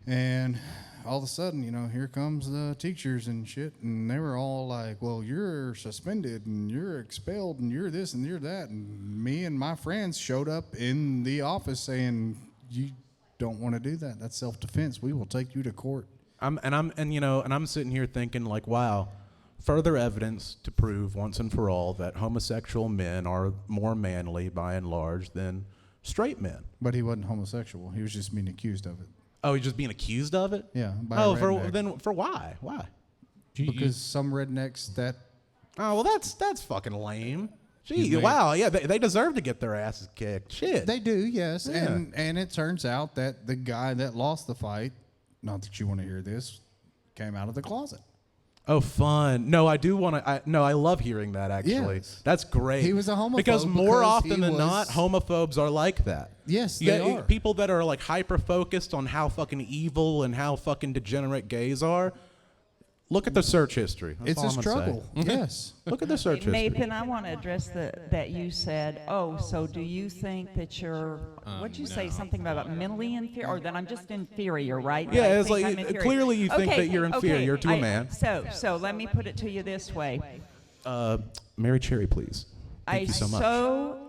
and all of a sudden, here comes the teachers and shit, and they were all like, "Well, you're suspended, and you're expelled, and you're this, and you're that." And me and my friends showed up in the office saying, "You don't want to do that. That's self-defense. We will take you to court." I'm sitting here thinking like, wow, further evidence to prove once and for all that homosexual men are more manly by and large than straight men. But he wasn't homosexual. He was just being accused of it. Oh, he's just being accused of it? Yeah. By a redneck. For why? Why? Because some rednecks that... Oh, well, that's fucking lame. Gee, wow, yeah, they deserve to get their asses kicked. Shit. They do, yes. Yeah. And it turns out that the guy that lost the fight, not that you want to hear this, came out of the closet. Oh, fun. No, I do want to. I love hearing that, actually. Yes. That's great. He was a homophobe. Because more because often than not, homophobes are like that. Yes, they are. People that are like hyper-focused on how fucking evil and how fucking degenerate gays are, look at the search history. That's It's all a I'm gonna struggle. say. Yes. Look at the search history. Nathan, I want to address that you said, so do you think that you're, what'd you say, something about mentally inferior, or that I'm just inferior, right? Yeah, I it's think like, I'm inferior. clearly you think that you're inferior to a man. So let me put it to you this way. Mary Cherry, please. Thank you so much. I so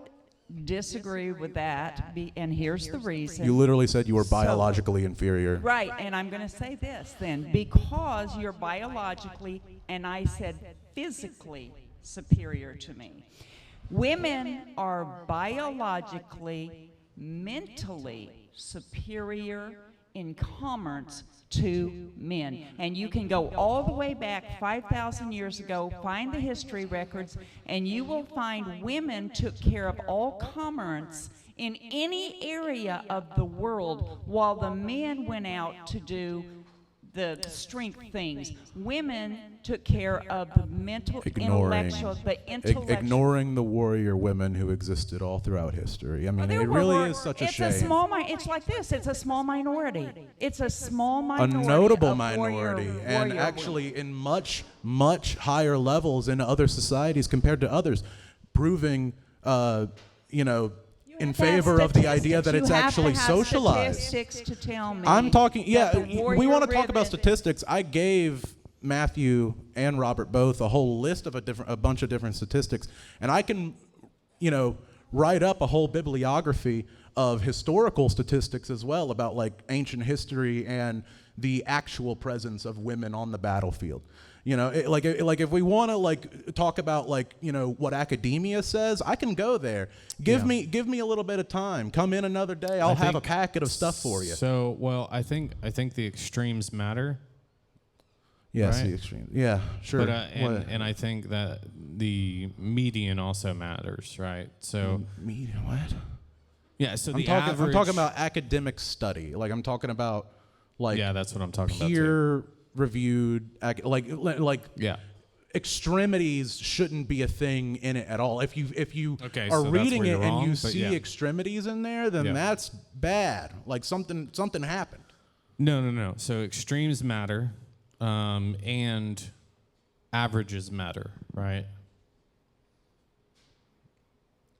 disagree with that, and here's the reason. You literally said you were biologically inferior. Right, and I'm going to say this then. Because you're biologically, and I said physically, superior to me. Women are biologically, mentally superior in commerce to men. And you can go all the way back 5,000 years ago, find the history records, and you will find women took care of all commerce in any area of the world, while the men went out to do the strength things. Women took care of the mental, intellectual. Ignoring the warrior women who existed all throughout history. I mean, it really is such a shame. It's like this. It's a small minority. It's a small minority. A notable of minority, warrior and actually in much, much higher levels in other societies compared to others, proving, in favor of the idea that it's actually socialized. Statistics to tell me. I'm talking, we want to talk about ribbon- statistics. I gave Matthew and Robert both a whole list of a bunch of different statistics, and I can, write up a whole bibliography of historical statistics as well about like ancient history and the actual presence of women on the battlefield. Like if we want to talk about what academia says, I can go there. Give me a little bit of time. Come in another day. I'll have a packet of stuff for you. So, well, I think the extremes matter. Yes, right? the extreme. Yeah, sure. But and I think that the median also matters, right? So median what? Yeah. So I'm talking about academic study. Like I'm talking about yeah, that's what I'm talking about. Peer reviewed, yeah. Extremities shouldn't be a thing in it at all. If you Okay, are so reading it wrong, and you but see yeah. extremities in there, then that's bad. Like something happened. No. So extremes matter, and averages matter, right?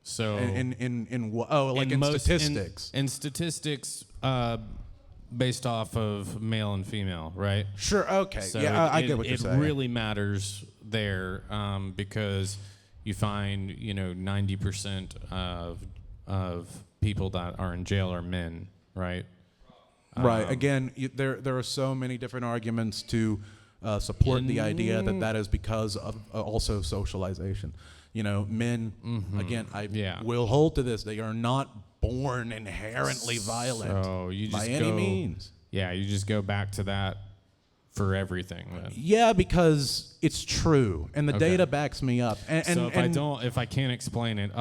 So in what? Oh, like in statistics. In statistics, based off of male and female, right? Sure. Okay. So yeah, I get what you're saying. It really matters there because you find 90% of people that are in jail are men, right? Right. Again, there are so many different arguments to support the idea that is because of also socialization. Men. Again, I will hold to this. They are not born inherently violent so you just by any means. Yeah, you just go back to that for everything then. Yeah, because it's true, and the data backs me up. And so if I can't explain it,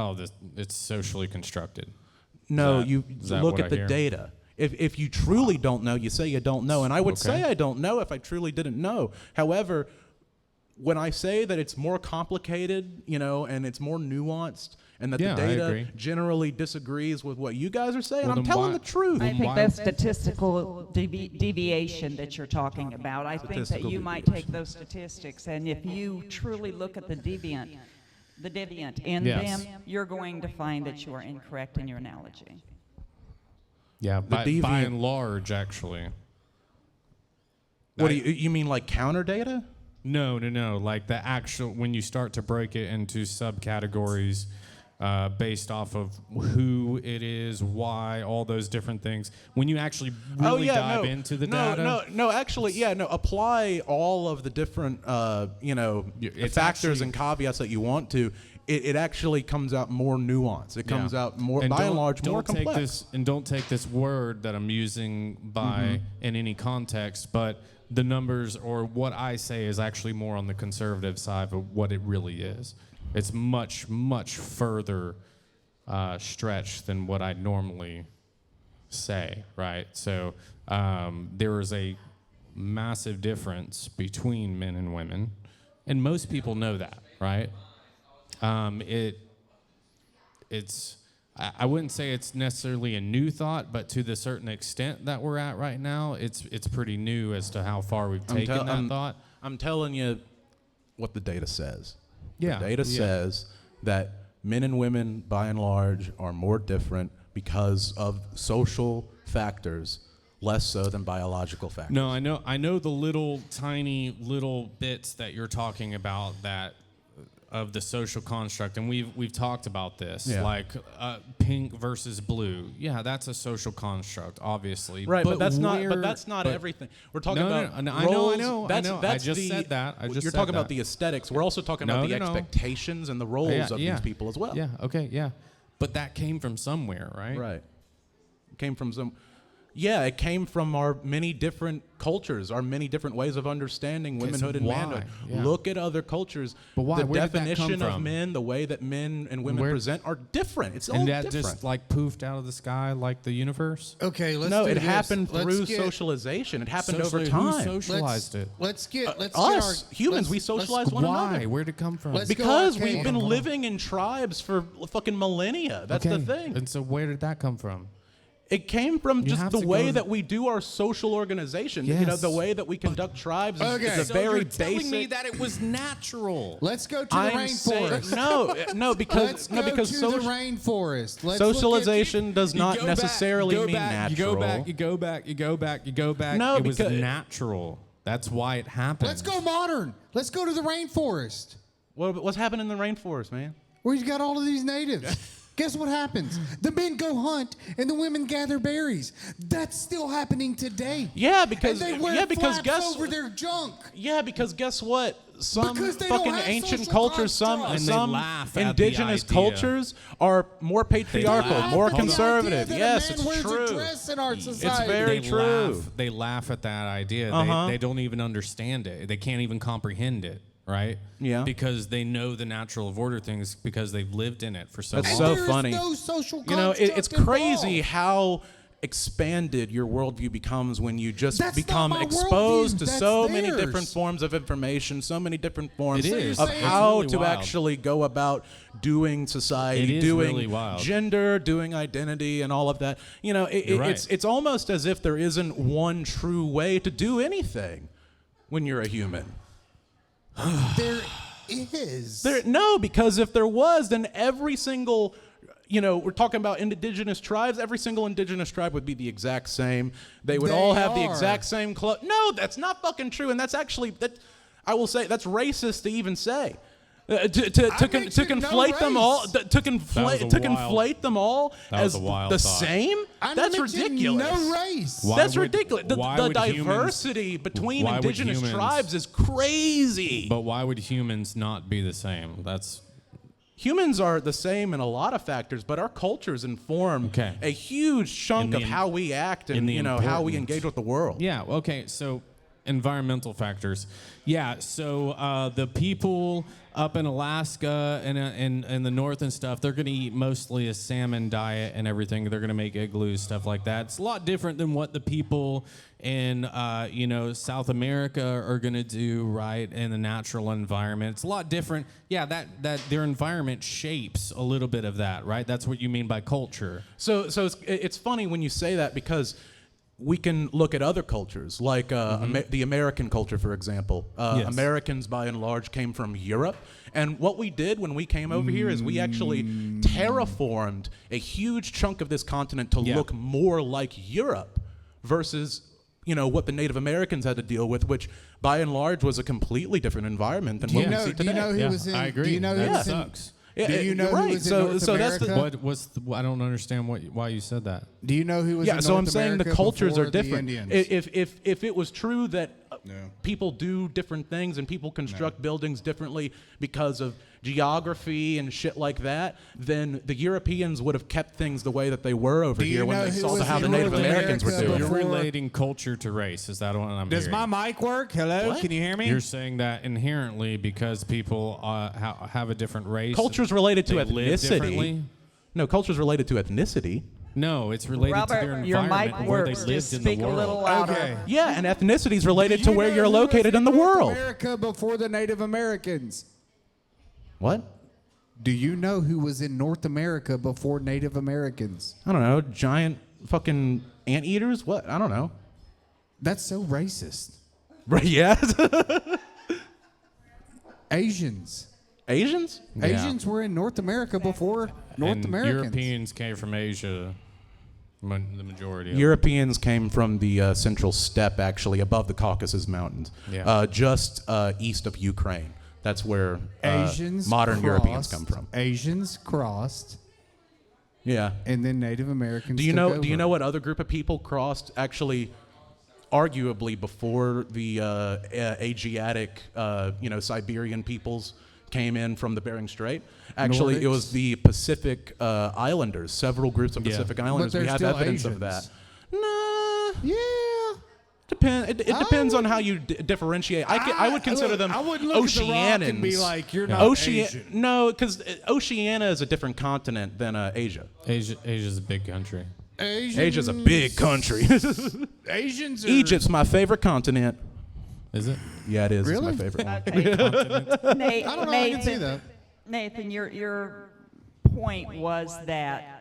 it's socially constructed. No, is that look what at the data. If you truly don't know, you say you don't know, and I would say I don't know if I truly didn't know. However, when I say that it's more complicated, and it's more nuanced, and that Yeah, the I data agree. generally disagrees with what you guys are saying, Well, I'm then telling why- the truth. I think why- that's statistical deviation that you're talking about. I think that Statistical you might deviation. take those statistics, and if you truly look at the deviant in Yes. them, you're going to find that you are incorrect in your analogy. Yeah, by deviant- and large, actually. What do you mean, like counter data? No. Like the actual, when you start to break it into subcategories based off of who it is, why, all those different things. When you actually really dive into the data. Apply all of the different, It's factors actually- and caveats that you want to. It actually comes out more nuanced. It comes out more, by and don't- large, more don't take complex. don't take this word that I'm using by in any context, but the numbers or what I say is actually more on the conservative side of what it really is. It's much, much further stretched than what I normally say, right? So there is a massive difference between men and women, and most people know that, right? I wouldn't say it's necessarily a new thought, but to the certain extent that we're at right now, it's pretty new as to how far we've taken that thought. I'm telling you what the data says. Yeah, The data yeah. says that men and women, by and large, are more different because of social factors, less so than biological factors. No, I know the little tiny little bits that you're talking about that of the social construct, and we've talked about this, Yeah. like pink versus blue. Yeah, that's a social construct, obviously. Right, but that's not but- everything. We're talking No, about no, roles. I know. I just said that. You're talking about the aesthetics. We're also talking about the No. expectations and the roles of these people as well. Yeah, okay, yeah. But that came from somewhere, right? Right. It came from some. Yeah, it came from our many different cultures, our many different ways of understanding womanhood and why? manhood. Yeah. Look at other cultures. But why? The Where did that come definition of from? men, the way that men and women Where- present are different. It's all And that different. just like poofed out of the sky like the universe? Okay, let's no, do it this. happened Let's through get- socialization. It happened over Socially, time. Who socialized it? Let's get Us, our, humans, we socialize one Why? another. Where'd it come from? Let's go Because arcade. we've been Hold on. living in tribes for fucking millennia. That's the thing. And so where did that come from? It came from You just have the to way go- that we do our social organization. Yes. The way that we conduct tribes Okay. is a So very you're basic. telling me that it was natural. Let's go to the I'm saying rainforest. no, Let's because go to the social rainforest. Let's socialization does You not go necessarily back, mean natural. You go back. No, it was because- natural. That's why it happened. Let's go modern. Let's go to the rainforest What's happening in the rainforest, man? where you've got all of these natives. Guess what happens? The men go hunt and the women gather berries. That's still happening today. Yeah, And because they wear flaps guess over their junk. yeah, because guess what? Some Because they don't fucking have ancient social cultures, constructs. And they some laugh at the indigenous idea. cultures are more patriarchal, laugh. more Hold on. conservative. The idea Yes, that a it's man wears true. a dress in our It's society. very true. They laugh at that idea. Uh-huh. They don't even understand it. They can't even comprehend it, right? Yeah. Because they know the natural order things because they've lived in it for so That's long. so There is funny. no social You know, it's construct crazy involved. how expanded your worldview becomes when you just That's not become my exposed worldview. to That's so many theirs. different forms of information, so many different forms It is. of It's how really to wild. actually go about doing society, It is doing really wild. gender, doing identity, and all of that. You know, You're right. it's almost as if there isn't one true way to do anything when you're a human. There is. No, because if there was, then every single, we're talking about indigenous tribes. Every single indigenous tribe would be the exact same. They would They all have the are. exact same clothes. No, that's not fucking true. And that's actually, I will say, that's racist to even say. To mentioned conflate no them all, race. to conflate them all That was as a wild the thought. same. I That's mentioned ridiculous. No race. Why That's would- ridiculous. The why would diversity between why would indigenous humans- tribes is crazy. But why would humans not be the same? That's Humans are the same in a lot of factors, but our cultures inform Okay. a huge chunk In the of how we act and in the how we importance. engage with the world. yeah. Okay. So environmental factors. Yeah. So the people up in Alaska and in the north and stuff, they're going to eat mostly a salmon diet and everything. They're going to make igloos, stuff like that. It's a lot different than what the people in South America are going to do, right, in the natural environment. It's a lot different. Yeah, that their environment shapes a little bit of that, right? That's what you mean by culture. So it's funny when you say that, because we can look at other cultures, like the American culture, for example. Yes. Americans, by and large, came from Europe. And what we did when we came over here is we actually terraformed a huge chunk of this continent to look more like Europe versus what the Native Americans had to deal with, which by and large was a completely different environment than what we see today. Do you know who was in? I agree. Do you know that who was sucks. Do you know you're who was in North that's America? I don't understand why you said that. Do you know who was in North so I'm saying America the cultures are before the different. Indians? If it was true that people do different things and people construct buildings differently because of geography and shit like that, then the Europeans would have kept things the way that they were over here when they saw how the Native Americans were doing. You're relating culture to race. Is that what I'm Does hearing? my mic work? Hello? What? Can you hear me? You're saying that inherently because people have a different race. Culture's related to they live ethnicity. differently? No, culture's related to ethnicity. No, it's related to their Robert, your environment mic and where they works. lived Just in the speak a world. little louder. Okay. Yeah, and ethnicity's related Do to you where know you're who was located in the North world. America before the Native Americans. What? Do you know who was in North America before Native Americans? I don't know. Giant fucking anteaters? What? I don't know. That's so racist. Right? Yeah. Asians. Asians? Yeah. Asians were in North America before North And Americans. Europeans came from Asia, the majority of them. Europeans came from the central steppe, actually, above the Caucasus Mountains, Yeah. just east of Ukraine. That's where Asians modern Europeans crossed- come from. Asians crossed, Yeah. and then Native Americans. Do you took know? over. Do you know what other group of people crossed? Actually, arguably before the Asiatic, Siberian peoples came in from the Bering Strait. Actually, it was Nordics? the Pacific Islanders. Several groups of Yeah. Pacific Islanders. they're We have still evidence of Asians. that. Nah. Yeah. It depends on how you differentiate. I would consider them I wouldn't look Oceanians. at the rock and be like, you're not Asian. No, because Oceania is a different continent than Asia. Asia's a big country. Asia's a big country. Asians are... Egypt's my favorite continent. Is it? Yeah, it is. Really? It's my favorite one. Nate, I don't know, I can see that. Nathan, your point was that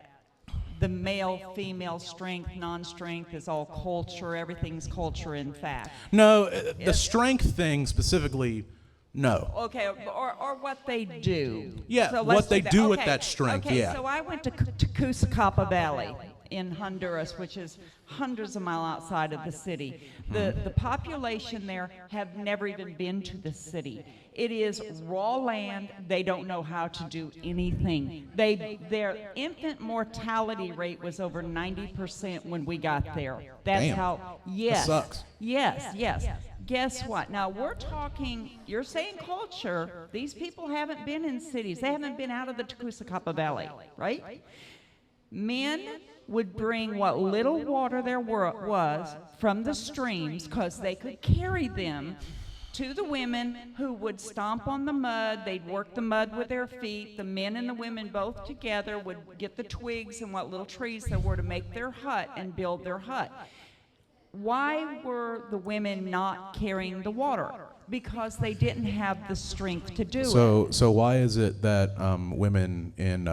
the male-female strength, non-strength is all culture. Everything's culture, in fact. No, the strength thing specifically, no. Okay, or what they do. Yeah, So what let's they that. do with Okay, that strength, okay, yeah. so I went to Cusacapa Valley in Honduras, which is hundreds of miles outside of the city. The population there have never even been to the city. It is raw land. They don't know how to do anything. Their infant mortality rate was over 90% when we got there. That's Damn. how. Yes. sucks. Yes. Guess what? Now we're talking. You're saying culture. These people haven't been in cities. They haven't been out of the Cusacapa Valley, right? Men would bring what little water there was from the streams because they could carry them to the women, who would stomp on the mud. They'd work the mud with their feet. The men and the women both together would get the twigs and what little trees there were to make their hut and build their hut. Why were the women not carrying the water? Because they didn't have the strength to do it. So why is it that women in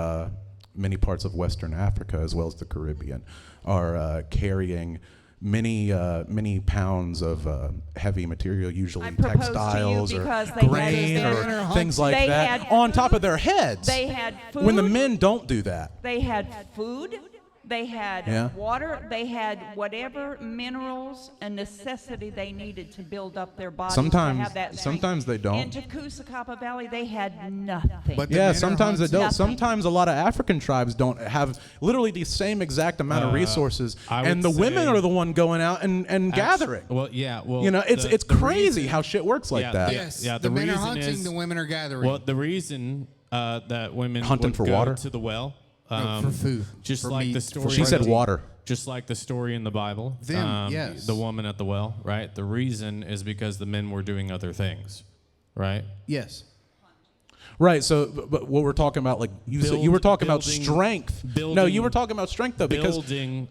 many parts of Western Africa, as well as the Caribbean, are carrying many pounds of heavy material, usually I propose to you textiles or because they grain had- or things like They that had on food. top of their heads? They had food. When the men don't do that. They had food, they had Yeah. water, they had whatever minerals and necessity they needed to build up their bodies Sometimes- to have that strength. sometimes they don't. In Cusacapa Valley, they had nothing. But the Yeah, men are sometimes they hunting- don't. Nothing. Sometimes a lot of African tribes don't have literally the same exact amount of resources, I would and the women say- are the one going out and gathering. Well, yeah. Well, It's the crazy reason- how shit works like Yeah, that. Yes, Yeah, the the men are reason hunting, is- the women are gathering. Well, the reason that women Hunting would for go water? to the well, for food, just for like meat, the for story. She said protein. water. Just like the story in the Bible. Them, yes. The woman at the well, right? The reason is because the men were doing other things, right? Yes. Right. So, but what we're talking about, like you were talking about strength. No, you were talking about strength though, because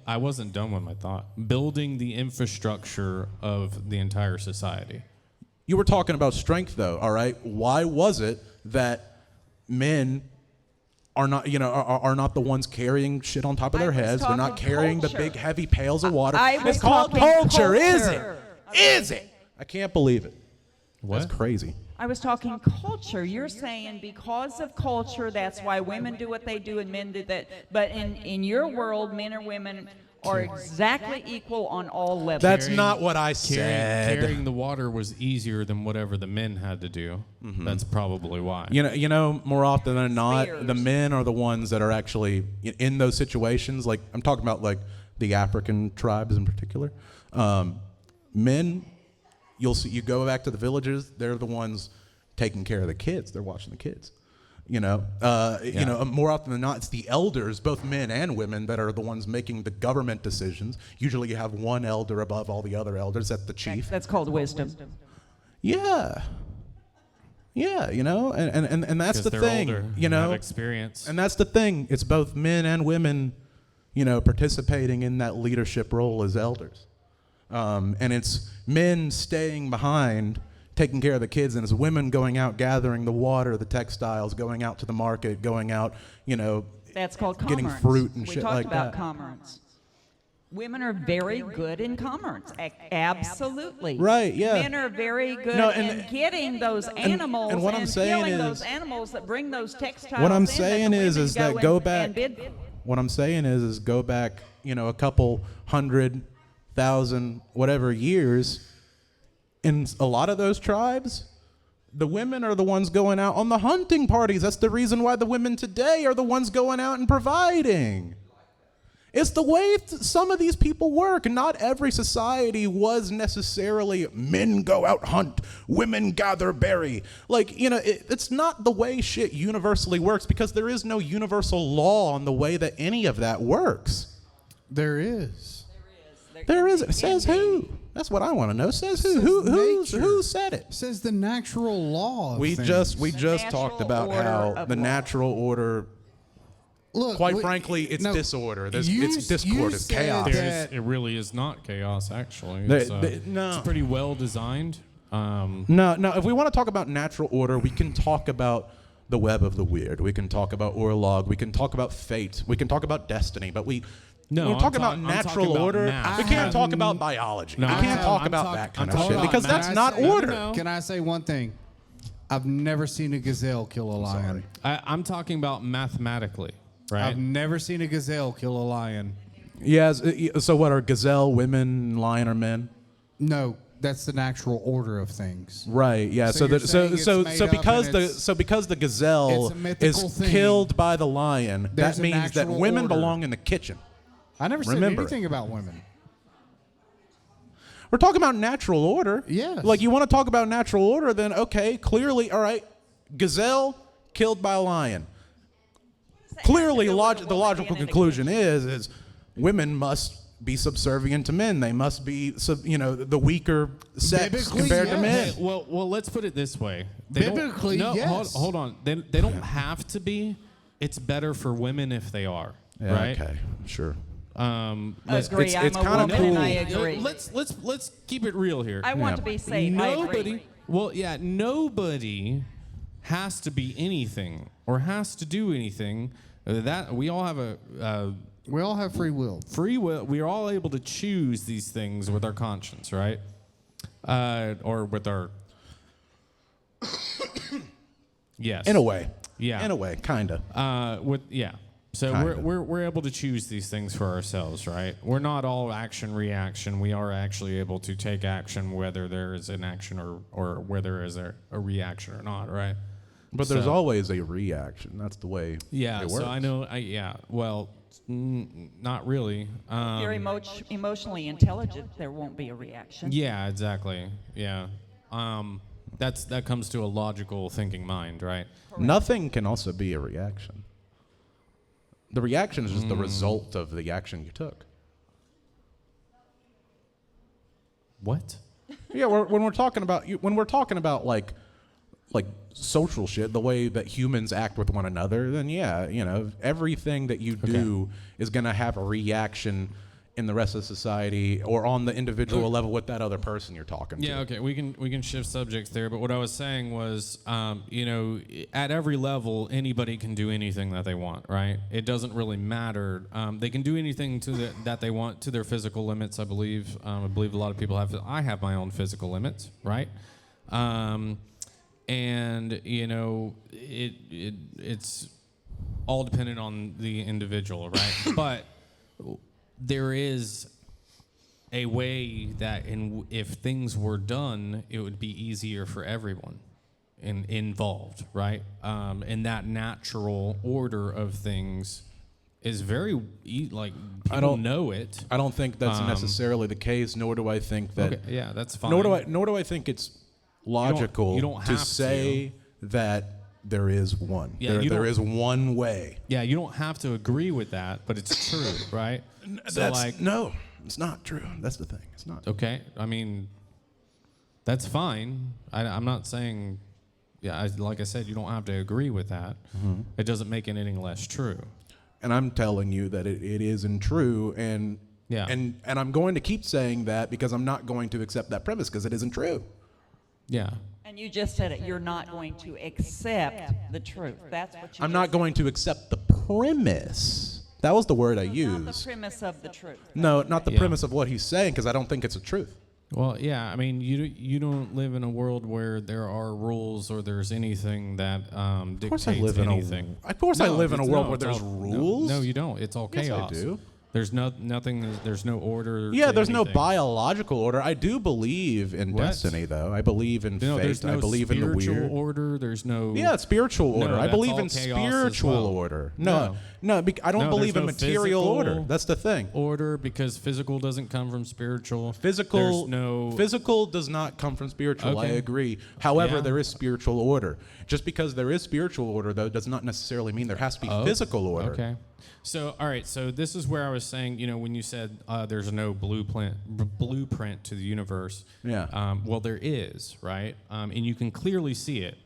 I wasn't done with my thought. Building the infrastructure of the entire society. You were talking about strength though. All right. Why was it that men are not, are not the ones carrying shit on top of their heads? They're not carrying the big heavy pails of water. It's called culture, is it? Is it? I can't believe it. What? That's crazy. I was talking culture. You're saying because of culture, that's why women do what they do and men do that. But in your world, men or women are exactly equal on all levels. That's not what I said. Carrying the water was easier than whatever the men had to do. Mm-hmm. That's probably why. You know, more often than not, Spears. the men are the ones that are actually in those situations. Like I'm talking about, like the African tribes in particular. Men, you'll see. You go back to the villages; they're the ones taking care of the kids. They're watching the kids. You know, more often than not, it's the elders, both men and women, that are the ones making the government decisions. Usually you have one elder above all the other elders. That's the chief. That's called wisdom. Yeah. Yeah, and that's the thing, older, have experience. And that's the thing. It's both men and women, participating in that leadership role as elders. And it's men staying behind, taking care of the kids, and it's women going out gathering the water, the textiles, going out to the market, going out, That's called commerce. getting fruit and shit like We talked about that. commerce. Women are very good in commerce. Absolutely. Right, yeah. Men are very good and- in getting those animals and what I'm saying killing is- those animals that bring those textiles What I'm in saying that the is women that go go and- back. and bid. What I'm saying is go back, a couple 100,000 whatever years. In a lot of those tribes, the women are the ones going out on the hunting parties. That's the reason why the women today are the ones going out and providing. It's the way some of these people work. Not every society was necessarily men go out hunt, women gather berry. Like, it's not the way shit universally works, because there is no universal law on the way that any of that works. There is. There is. Says who? That's what I want to know. Says who? Who said it? It says the natural law of We things. just natural talked about order how of the law. natural order. Look, Quite frankly, it's disorder. It's discord. It's said chaos. that- It really is not chaos, actually. No. It's pretty well designed. No. If we want to talk about natural order, we can talk about the web of the weird. We can talk about Orlog. We can talk about fate. We can talk about destiny. But we're talking about natural order. math. We can't talk about biology. No, we can't talk about that kind of shit, because that's not order. Can I say one thing? I've never seen a gazelle kill a lion. I'm talking about mathematically, right? I've never seen a gazelle kill a lion. Yes. So what are gazelle women, lion, or men? No, that's the natural order of things. Right. Yeah. So you're saying it's made up Because and it's- because the gazelle it's a mythical is thing. killed by the lion, There's that a means that natural women order. belong in the kitchen. I never said Remember it. anything about women. We're talking about natural order. Yes. Like, you want to talk about natural order, then okay, clearly, all right, gazelle killed by a lion. Clearly, the logical conclusion is women must be subservient to men. They must be, the weaker sex Biblically, compared to men. yes. Well, let's put it this way. Biblically, yes. yes. Hold on. They don't have to be. It's better for women if they are. Yeah, right? Okay, sure. Agree. it's I'm a kinda woman and I cool. agree. Let's keep it real here. I want Yeah. to be safe. I agree. Nobody has to be anything or has to do anything. That we all have We all have free will. free will. We are all able to choose these things with our conscience, right? Or with our yes. In a way. Yeah. In a way, kind of. So Kinda. we're able to choose these things for ourselves, right? We're not all action reaction. We are actually able to take action whether there is an action or whether there is a reaction or not, right? But there's So- always a reaction. That's the way Yeah. it works. So I know. Well, not really. If you're emotionally intelligent, there won't be a reaction. Yeah. Exactly. Yeah. That comes to a logical thinking mind, right? Nothing can also be a reaction. The reaction is just the result of the action you took. What? Yeah, when we're talking about like like social shit, the way that humans act with one another, then yeah, you know, everything that you do is going to have a reaction in the rest of society or on the individual level with that other person you're talking to. Yeah, okay, we can shift subjects there, but what I was saying was, you know, at every level, anybody can do anything that they want, right? It doesn't really matter. They can do anything that they want to their physical limits, I believe. I believe a lot of people have. I have my own physical limits, right? And you know, it's all dependent on the individual, right? But there is a way that if things were done, it would be easier for everyone involved, right? And that natural order of things is very, like, people know it. I don't think that's necessarily the case, nor do I think that... Okay, yeah, that's fine. Nor do I think it's logical you don't to have say that there is one. Yeah, there is one way. Yeah, you don't have to agree with that, but it's true, right? No, it's not true. That's the thing. It's not. Okay, I mean, that's fine. I'm not saying, like I said, you don't have to agree with that. Mm-hmm. It doesn't make it any less true. And I'm telling you that it isn't true, and I'm going to keep saying that because I'm not going to accept that premise because it isn't true. Yeah. And you just said it. You're not going to accept the truth. That's what you. I'm not going to accept the premise. That was the word I used. Not the premise of the truth. No, not the premise of what he's saying, because I don't think it's a truth. Well, yeah, I mean, you don't live in a world where there are rules or there's anything that dictates anything. Of course I live in a world where there's rules. No, you don't. It's all chaos. Yes, I do. There's nothing. There's no order. Yeah, there's anything. no biological order. I do believe in destiny, though. I believe in fate. There's no I believe in the weird. Spiritual order. There's no. Yeah, spiritual order. I believe in chaos spiritual order. No, I don't believe in material order. That's the thing. Order, because physical doesn't come from spiritual. Physical does not come from spiritual. Okay. I agree. However, there is spiritual order. Just because there is spiritual order, though, does not necessarily mean there has to be physical order. Okay. So, all right. So this is where I was saying, you know, when you said there's no blueprint to the universe. Yeah. Well, there is, right? And you can clearly see it.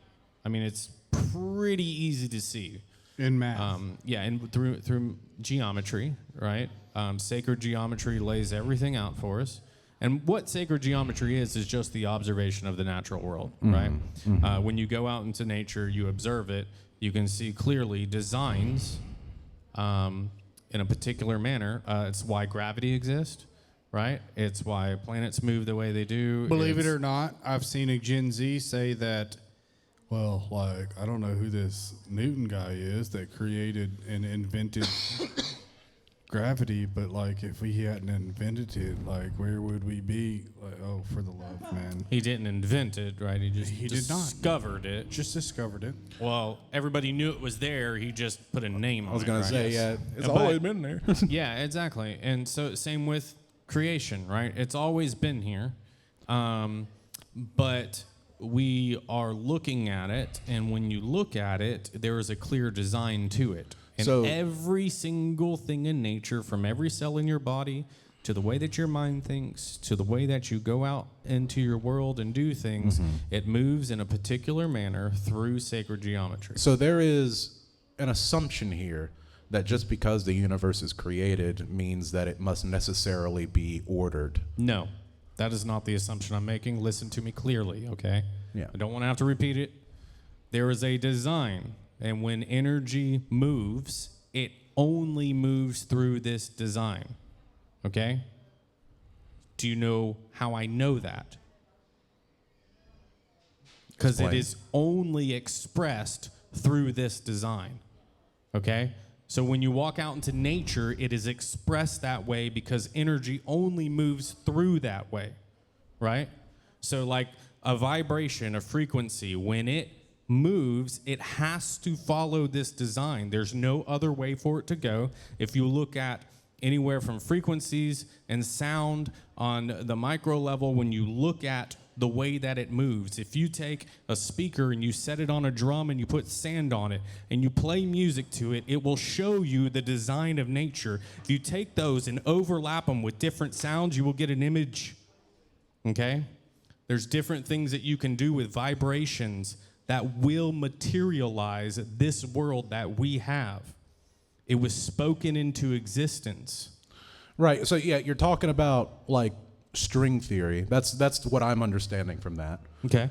I mean, it's pretty easy to see. In math. And through geometry, right? Sacred geometry lays everything out for us. And what sacred geometry is just the observation of the natural world, right? Mm-hmm. When you go out into nature, you observe it. You can see clearly designs in a particular manner. It's why gravity exists, right? It's why planets move the way they do. Believe it or not, I've seen a Gen Z say that, well, like, I don't know who this Newton guy is that created and invented gravity, but, like, if we hadn't invented it, like, where would we be? Like, oh, for the love, man. He didn't invent it, right? He did not. Discovered it. Just discovered it. Well, everybody knew it was there. He just put a name on it. I was going to say, yeah, it's always been there. Yeah, exactly. And so same with creation, right? It's always been here. But we are looking at it, and when you look at it, there is a clear design to it. And so every single thing in nature, from every cell in your body to the way that your mind thinks, to the way that you go out into your world and do things, it moves in a particular manner through sacred geometry. So there is an assumption here that just because the universe is created means that it must necessarily be ordered. No, that is not the assumption I'm making. Listen to me clearly, okay? Yeah. I don't want to have to repeat it. There is a design, and when energy moves, it only moves through this design. Okay? Do you know how I know that? Because it is only expressed through this design. Okay? So when you walk out into nature, it is expressed that way because energy only moves through that way. Right? So like a vibration, a frequency, when it moves, it has to follow this design. There's no other way for it to go. If you look at anywhere from frequencies and sound on the micro level, when you look at the way that it moves, if you take a speaker and you set it on a drum and you put sand on it and you play music to it, it will show you the design of nature. If you take those and overlap them with different sounds, you will get an image. Okay? There's different things that you can do with vibrations that will materialize this world that we have. It was spoken into existence. Right. So yeah, you're talking about like string theory. That's what I'm understanding from that. Okay.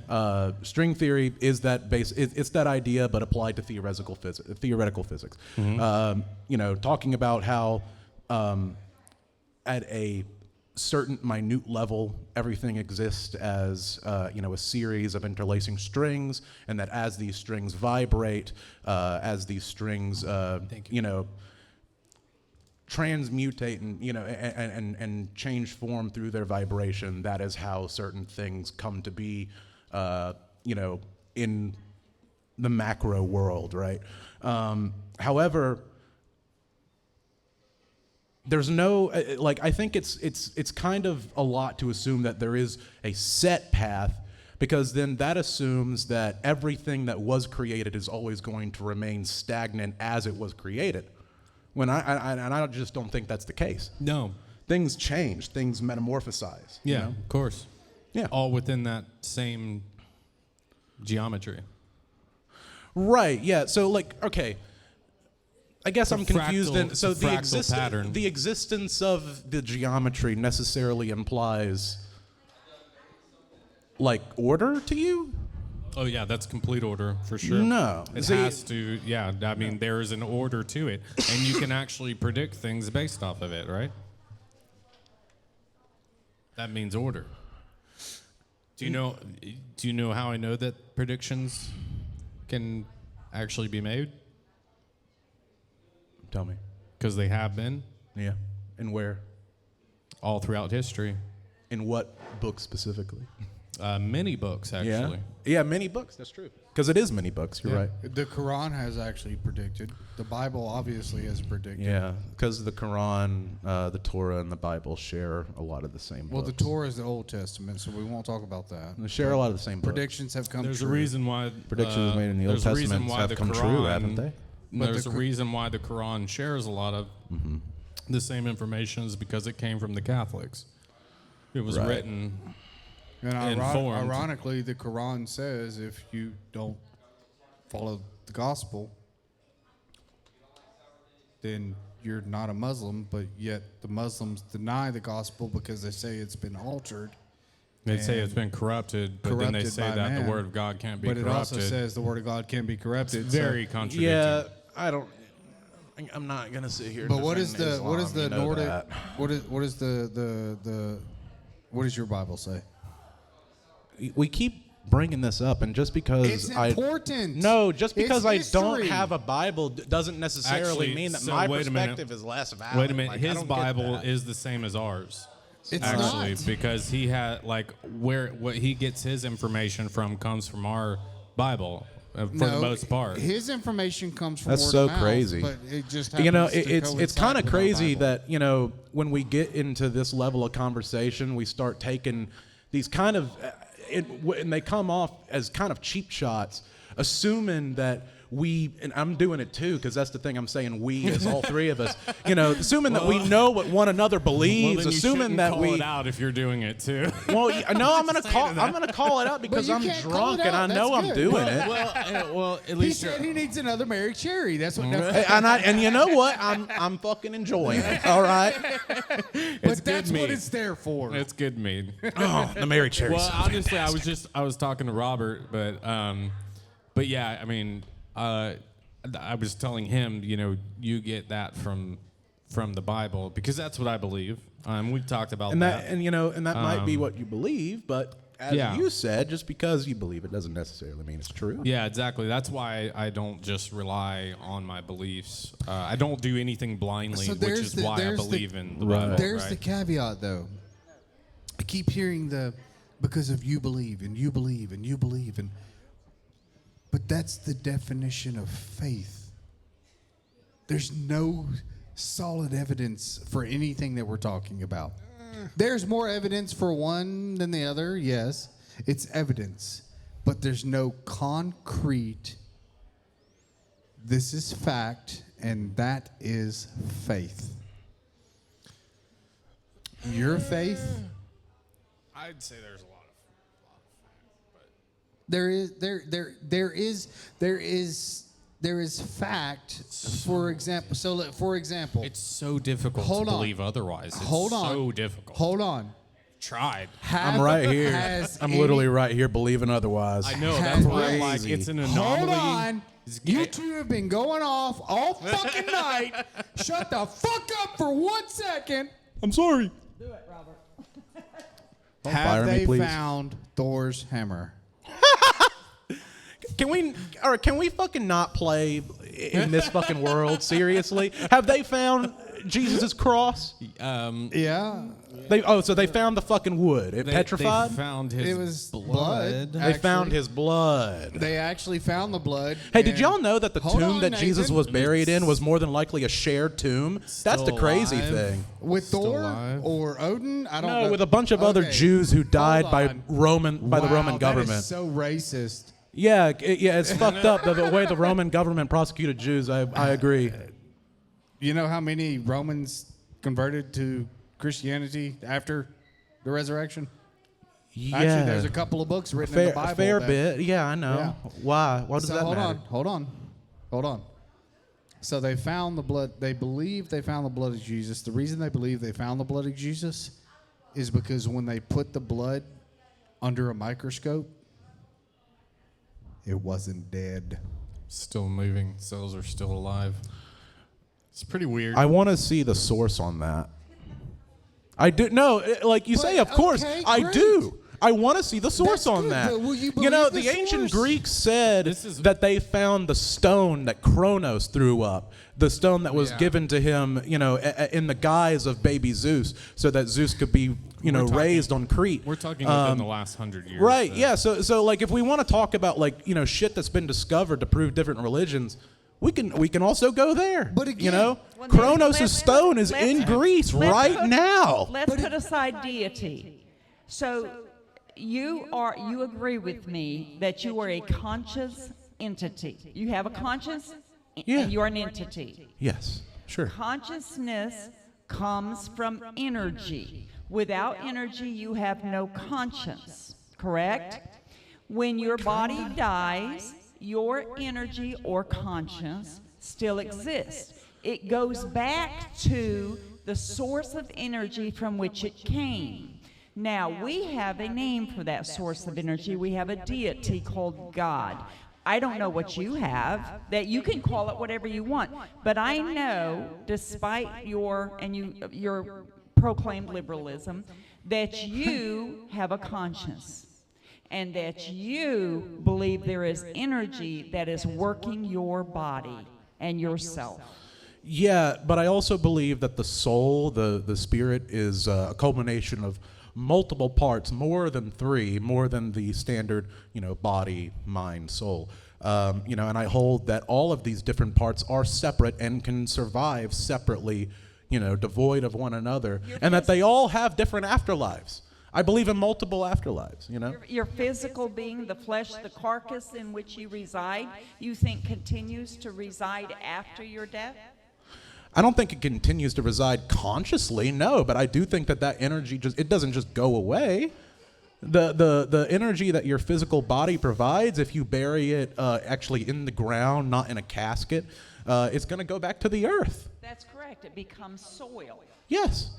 String theory is that it's that idea, but applied to theoretical physics. Talking about how at a certain minute level, everything exists as a series of interlacing strings, and that as these strings vibrate, as these strings transmutate and change form through their vibration, that is how certain things come to be, in the macro world, right? However, there's no I think it's kind of a lot to assume that there is a set path, because then that assumes that everything that was created is always going to remain stagnant as it was created. When I just don't think that's the case. No. Things change, things metamorphosize. Yeah, of course. Yeah. All within that same geometry. Right, yeah. So okay. I guess I'm confused then. So pattern. The existence of the geometry necessarily implies like order to you? Oh yeah, that's complete order for sure. No. It has to, yeah. I mean, there is an order to it, and you can actually predict things based off of it, right? That means order. Do you know how I know that predictions can actually be made? Tell me. Because they have been. Yeah. And where? All throughout history. In what book specifically? Many books, actually. Yeah, many books. That's true. Because it is many books. You're right. The Quran has actually predicted. The Bible obviously has predicted. Yeah, because the Quran, the Torah, and the Bible share a lot of the same Well, books. the Torah is the Old Testament, so we won't talk about that. They share a lot of the same books. Predictions have come There's true. a reason why Predictions made in the Old Testament have come true, haven't they? There's a reason why the Quran shares a lot of the same information, is because it came from the Catholics. It was written. And informed. ironically, the Quran says if you don't follow the gospel, then you're not a Muslim, but yet the Muslims deny the gospel because they say it's been altered. They say it's been corrupted, but then they corrupted say by that man. the word of God can't be But corrupted. it also says the word of God can be corrupted. It's very contradicting. Yeah, I'm not gonna sit here. But what is defend the what is Islam, the you know Nordic? that. What does your Bible say? We keep bringing this up, and just because It's important. just because It's I don't history. have a Bible doesn't necessarily Actually, mean that so my wait a minute. perspective is less valid. Wait a minute. Like, I His don't get Bible that. is the same as ours. It's actually, not. because he had what he gets his information from comes from our Bible for the most part. His information comes from That's word so of mouth, crazy. But it just it's kind of crazy that. that when we get into this level of conversation, we start taking these kind of and they come off as kind of cheap shots, assuming that and I'm doing it too, because that's the thing I'm saying, we as all three of us, assuming that we know what one another believes, then you assuming shouldn't that call we it out if you're doing it too. Well, no, I'm gonna call it out because you I'm can't call drunk it and I out. know That's I'm good. doing it. well, at He least said he needs another Mary Cherry. That's what. And you know what? I'm fucking enjoying it. All right. But that's what mead. it's there for. It's good mead. Oh, the Mary Cherry. Well, honestly, I was talking to Robert, but yeah, I mean, I was telling him, you get that from the Bible, because that's what I believe. We've talked about that. And that might be what you believe, but as Yeah. you said, just because you believe it doesn't necessarily mean it's true. Yeah, exactly. That's why I don't just rely on my beliefs. I don't do anything blindly, So which is why I believe in the Bible. There's right? the caveat, though. I keep hearing because of you believe and you believe and you believe but that's the definition of faith. There's no solid evidence for anything that we're talking about. There's more evidence for one than the other, yes. It's evidence. But there's no concrete, this is fact, and that is faith. Your faith? I'd say there's a lot of fact, There is fact. For example, for example, It's so difficult to believe otherwise. It's so difficult. Hold on. Tried. I'm right here. I'm literally right here believing otherwise. I know. That's why I'm like, it's an anomaly. Hold on. You two have been going off all fucking night. Shut the fuck up for 1 second. I'm sorry. Do it, Robert. Have me, they please. found Thor's hammer? Can we fucking not play in this fucking world? Seriously? Have they found Jesus' cross? Yeah. So they found the fucking wood. It petrified? They found his It was blood. blood. They found his blood. They actually found the blood. Hey, did y'all know that the Hold tomb on, that Jesus Nathan. was buried in was more than likely a shared tomb? That's the crazy alive. thing. with Still Thor alive? or Odin? I don't know. No, with a bunch of other Okay. Jews who died Hold by on. the Roman Wow, government. That is so racist. Yeah, it's fucked up the way the Roman government prosecuted Jews. I agree. You know how many Romans converted to Christianity after the resurrection? Yeah, Actually, there's a couple of books written in the Bible. fair that- bit. Yeah, I know. Yeah. Why? What does So that hold matter? on. So they found the blood. They believe they found the blood of Jesus. The reason they believe they found the blood of Jesus is because when they put the blood under a microscope, it wasn't dead. Still moving. Cells are still alive. It's pretty weird. I want to see the source on that. I do. No, like you say, of course, okay, I great. do. I want to see the source That's on good, that. but will you know, believe the the ancient source? Greeks said This is- that they found the stone that Kronos threw up, the stone that was Yeah. given to him, in the guise of baby Zeus, so that Zeus could be, We're talking- raised on Crete. We're talking within the last 100 years. Right, yeah. So like if we want to talk about shit that's been discovered to prove different religions, we can also go there. But again- Well, Kronos' stone is let's- in Greece let's right put- now. Let's put aside deity. So you agree with me that you are a conscious entity. You have a conscience, Yeah. and you're an entity. Yes, sure. Consciousness comes from energy. Without energy, you have no conscience, correct? When your body dies, your energy or conscience still exists. It goes back to the source of energy from which it came. Now, we have a name for that source of energy. We have a deity called God. I don't know what you have, that you can call it whatever you want. But I know, despite your proclaimed liberalism, that you have a conscience and that you believe there is energy that is working your body and yourself. Yeah, but I also believe that the soul, the spirit, is a culmination of multiple parts, more than three, more than the standard, body, mind, soul. And I hold that all of these different parts are separate and can survive separately, devoid of one another, and that they all have different afterlives. I believe in multiple afterlives, Your physical being, the flesh, the carcass in which you reside, you think continues to reside after your death? I don't think it continues to reside consciously, no, but I do think that energy it doesn't just go away. The energy that your physical body provides, if you bury it actually in the ground, not in a casket, it's going to go back to the earth. That's correct. It becomes soil. Yes.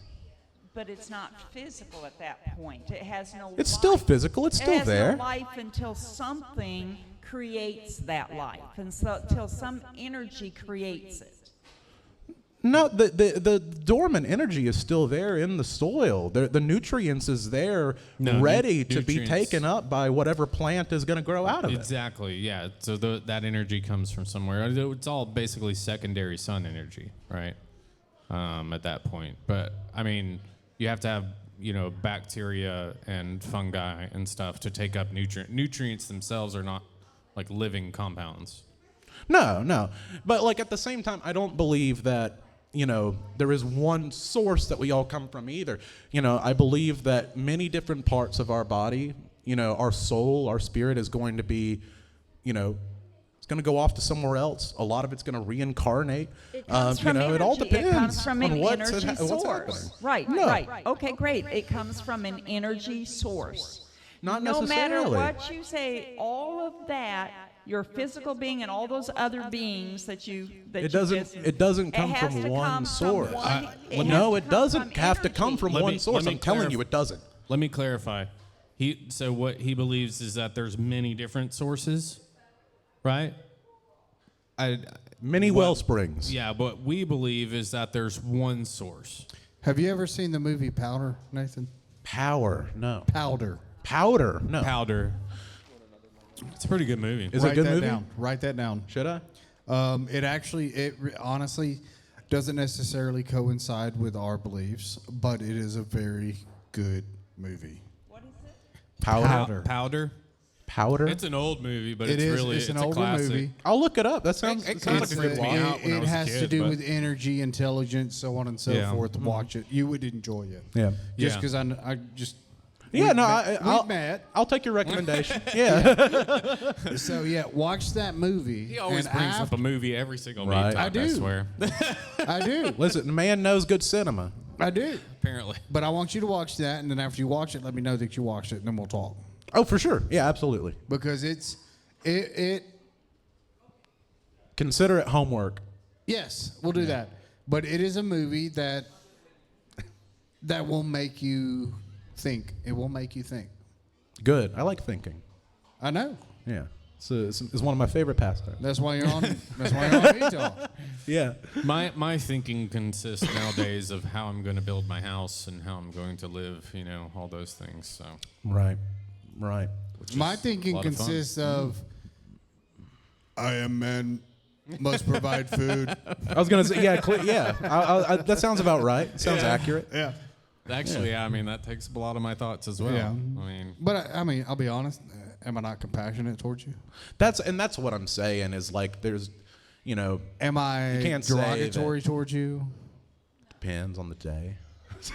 But it's not physical at that point. It has no It's life. still physical. It's still It has there. no life until something creates that life, and so until some energy creates it. No, the dormant energy is still there in the soil. The nutrients is there, ready to be nutrients. taken up by whatever plant is going to grow out of it. Exactly, yeah. So that energy comes from somewhere. It's all basically secondary sun energy, right? At that point. But, I mean, you have to have, bacteria and fungi and stuff to take up nutrients. Nutrients themselves are not, like, living compounds. No. But, like, at the same time, I don't believe that, there is one source that we all come from either. I believe that many different parts of our body, our soul, our spirit is going to be, it's going to go off to somewhere else. A lot of it's going to reincarnate. It comes from energy. It all depends It comes from an on what's energy happening. source. Right. Okay, great. It comes from an energy source. Not no necessarily. matter what you say, all of that, your physical being and all those other beings that It doesn't come has from to one come source. from one- No, has it to come doesn't from have to come energy. from Let one me- source. let me I'm telling you, clarif- it doesn't. Let me clarify. So what he believes is that there's many different sources, right? Many well springs. Yeah, what we believe is that there's one source. Have you ever seen the movie Powder, Nathan? Power, no. Powder. Powder, no. Powder. It's a pretty good movie. Is it a Write good that movie? down. Write that down. Should I? Honestly doesn't necessarily coincide with our beliefs, but it is a very good movie. What is it? Powder. Powder. Powder. It's an old movie, but It it's is. really It's an a older classic. movie. I'll look it up. That sounds It sounds kinda like a good freaked me watch. out when I It was a has to kid, do but- with energy, intelligence, so on and so Yeah. forth. Watch it. You would enjoy it. Yeah. Just Yeah. because I just. Yeah, we've no, met- I'll we've met. I'll take your recommendation. Yeah. So yeah, watch that movie. He always and brings up after- a movie every single Right. meet talk, I do. swear. I do. Listen, the man knows good cinema. I do. Apparently. But I want you to watch that, and then after you watch it, let me know that you watched it, and then we'll talk. Oh, for sure. Yeah, absolutely. Because it. Consider it homework. Yes, we'll do that. But it is a movie that will make you think. It will make you think. Good. I like thinking. I know. Yeah. It's one of my favorite pastimes. That's why you're on. That's why you're on Mead Talk. Yeah. My thinking consists nowadays of how I'm going to build my house and how I'm going to live, all those things. So Right. Right. My is a thinking lot of fun. consists of. I am man, must provide food. I was gonna say yeah. That sounds about right. Sounds accurate. Yeah. actually, I mean, that takes up a lot of my thoughts as well. Yeah. I mean, But I mean, I'll be honest. Am I not compassionate towards you? That's what I'm saying is like there's, Am I You can't say derogatory towards you? depends on the day.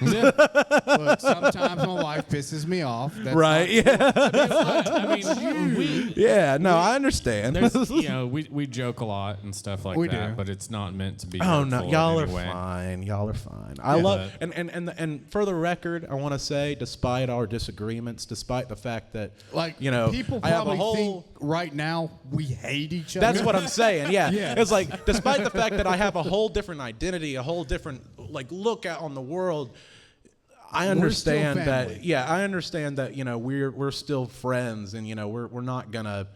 Look, sometimes my wife pisses me off. That's Right. Yeah. I mean, Yeah. No, I understand. there's, we joke a lot and stuff like We that, do. but it's not meant to be. Oh no, hurtful y'all in are any way. fine. Y'all are fine. I love but- and for the record, I want to say, despite our disagreements, despite the fact that people I have a probably whole. think right now we hate each other. That's what I'm saying. Yeah. Yeah. It's like, despite the fact that I have a whole different identity, a whole different look out on the world, I understand still that. family. Yeah, I understand that. We're still friends, and we're not gonna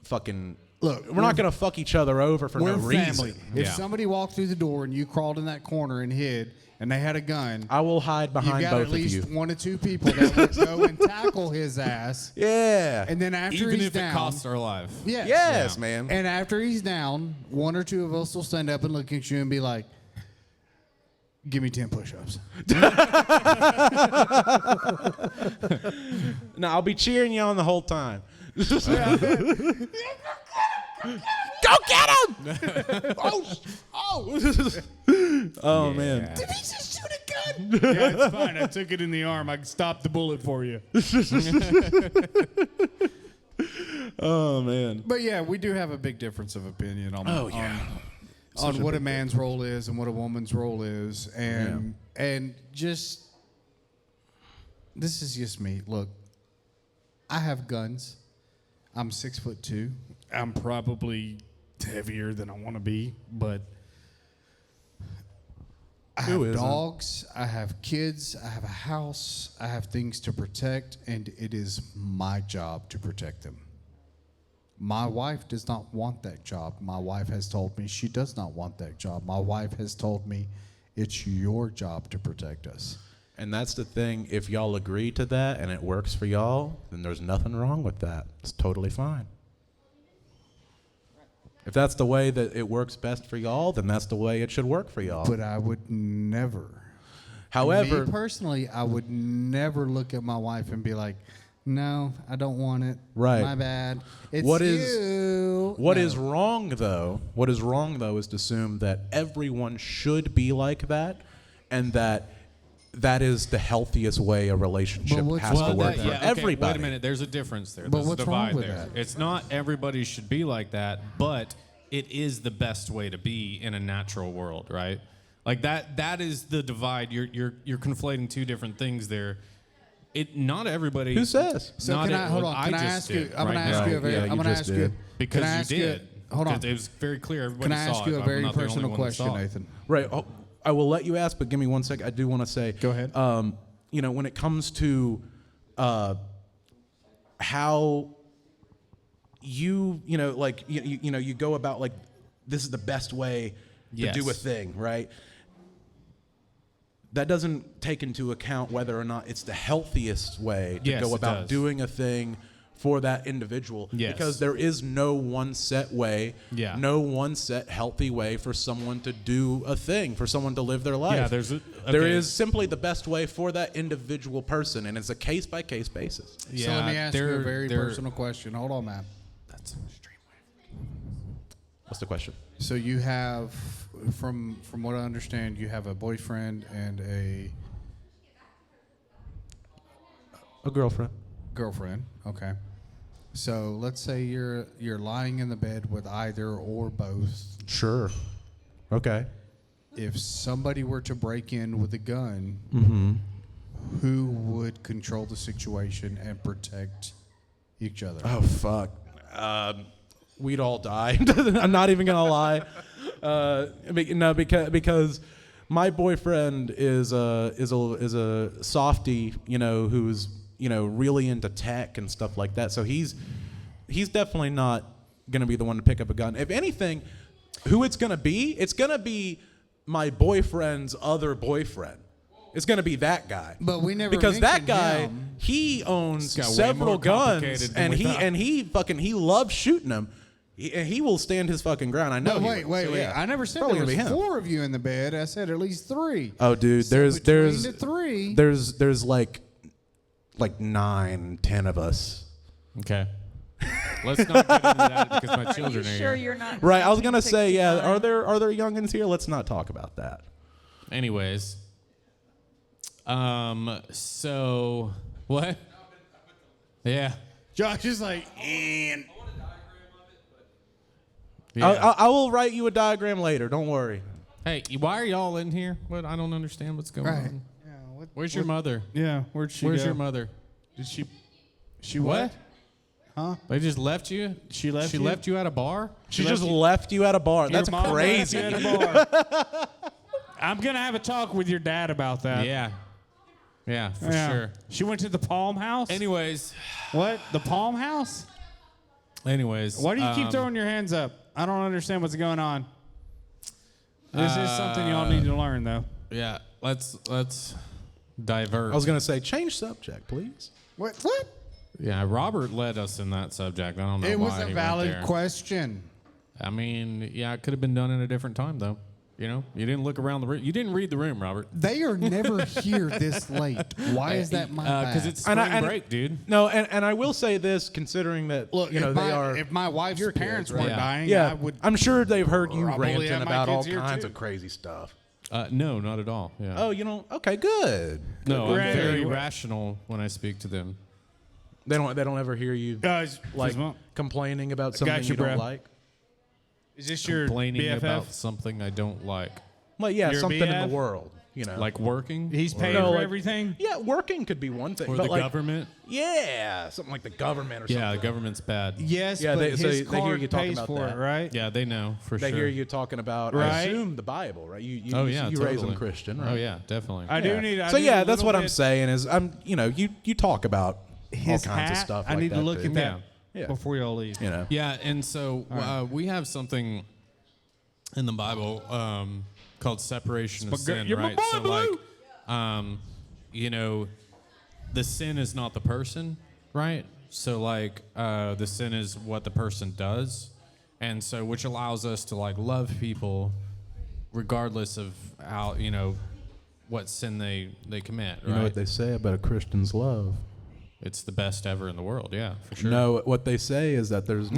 fucking Look, We're not gonna fuck each other over for We're no reason. family. If Yeah. somebody walked through the door and you crawled in that corner and hid, and they had a gun, I will hide you behind got both at least of you. 1 or 2 people that would go and tackle his ass. Yeah. And then after Even he's if down, it costs our life. yes. Yes, Yeah. man. And after he's down, 1 or 2 of us will stand up and look at you and be like, "Give me 10 push-ups." No, I'll be cheering you on the whole time. Go get him! Oh man. Did he just shoot a gun? Yeah, it's fine. I took it in the arm. I stopped the bullet for you. Oh man. But yeah, we do have a big difference of opinion on on what a man's role is and what a woman's role is, and just this is just me. Look, I have guns. I'm 6'2". I'm probably heavier than I want to be, but I Who have isn't? dogs. I have kids. I have a house. I have things to protect, and it is my job to protect them. My wife does not want that job. My wife has told me she does not want that job. My wife has told me it's your job to protect us. And that's the thing. If y'all agree to that and it works for y'all, then there's nothing wrong with that. It's totally fine. If that's the way that it works best for y'all, then that's the way it should work for y'all. But I would never. However, Me personally, I would never look at my wife and be like, "No, I don't want it. Right. My bad. It's What is- you." what No. is wrong though? What is wrong though is to assume that everyone should be like that, and that is the healthiest way a relationship But what's has to wrong work with for that? everybody. Wait a minute. There's a difference there. But There's what's a divide wrong with there. that? It's not everybody should be like that, but it is the best way to be in a natural world, right? Like that is the divide. You're conflating two different things there. Not everybody. Who says? So not can I hold well, on? Can I just ask you? did I'm going right to ask now. you a very. Yeah, I'm you going to just ask you did. can I Because ask you did. Hold on. Because it was very clear. Everybody Can I saw ask you it. a I'm very not the only personal one that question, saw it. Nathan? Right. Oh, I will let you ask, but give me 1 second. I do want to say. Go ahead. You know, when it comes to how you know, like you know, you go about like this is the best way to do a Yes. thing, right? That doesn't take into account whether or not it's the healthiest way to Yes, go it about does. doing a thing for that individual. Yes. Because there is no one set way, Yeah. no one set healthy way for someone to do a thing, for someone to live their life. Yeah, There okay. is simply the best way for that individual person, and it's a case by case basis. Yeah, So let me ask you a they're- very they're- personal question. Hold on, man. That's an extreme way. What's the question? So you have, from what I understand, you have a boyfriend and a girlfriend. girlfriend. Okay. So let's say you're lying in the bed with either or both. Sure. Okay. If somebody were to break in with a gun, who would control the situation and protect each other? Oh fuck. We'd all die. I'm not even gonna lie. No, because my boyfriend is a softie, you know, who's really into tech and stuff like that. So he's definitely not gonna be the one to pick up a gun. If anything, who it's gonna be my boyfriend's other boyfriend. It's gonna be that guy. But we never because that mentioned guy him. he owns It's got way several more guns complicated than and we thought. he loves shooting them. He will stand his fucking ground. I know. But he wait, will. wait, So, wait. yeah. I never said Probably there was gonna be him. 4 of you in the bed. I said at least 3. Oh, dude, So there's between the 3. there's like 9, 10 of us. Okay. Let's not get into that because my Are you children are sure here. you're not? Right. I was gonna say, yeah. 1969? Are there youngins here? Let's not talk about that. Anyways. So what? Yeah. Josh is like, and Yeah. I will write you a diagram later. Don't worry. Hey, why are y'all in here? What? I don't understand what's going right. on. Yeah, Where's your mother? Yeah, where'd she Where's go? your mother? Did she What? Huh? They just left you? She left She you? left you at a bar? She just left you at a bar. That's Your mom crazy. left you at a bar. I'm gonna have a talk with your dad about that. Yeah. Yeah, for Yeah. sure. She went to the Palm House. Anyways. What? The Palm House? Anyways. Why do you keep throwing your hands up? I don't understand what's going on. This is something y'all need to learn, though. Yeah, let's divert. I was gonna say change subject, please. What? Yeah, Robert led us in that subject. I don't know It why was a he went valid there. question. I mean, yeah, it could have been done at a different time, though. You know, you didn't look around the room. You didn't read the room, Robert. They are never here this late. Why is that my bad? Because it's And spring I- break, dude. No, and I will say this, considering that Look, you know if they my, are. if my wife's your parents kids, weren't right? dying, yeah, I would. I'm sure they've heard you probably ranting have my about all kids here, kinds too. of crazy stuff. No, not at all. Yeah. Oh, you know? Okay, good. no, I'm Ray, very what- rational when I speak to them. They don't ever hear you Guys, like complaining about something got you, you don't bro. like. is this your Complaining BFF? about something I don't like, Like yeah, Your something in BF? the world, you know. like working. He's or- paying No, for like- everything? yeah, working could be one thing, or but the like government. yeah, something like the government or something. Yeah, the government's bad. Yes, Yeah, but they- so his they hear card you talking pays about for that. it, right? Yeah, they know for They sure. hear you talking about, I Right. assume, the Bible, right? You Oh yeah, you totally. raise them Christian, right? Oh yeah, definitely. I do need. So need yeah, a that's little what I'm bit- saying is you talk about all His kinds hat, of stuff. I like need that to look too. at that Yeah. before y'all leave. You know. Yeah, and so we have something in the Bible called separation of sin, you're my right? boy, So Blue. like, you know, the sin is not the person, right? So like, the sin is what the person does, and so which allows us to like love people, regardless of how what sin they commit. Right? You know what they say about a Christian's love? It's the best ever in the world. Yeah, for sure. No, what they say is that there's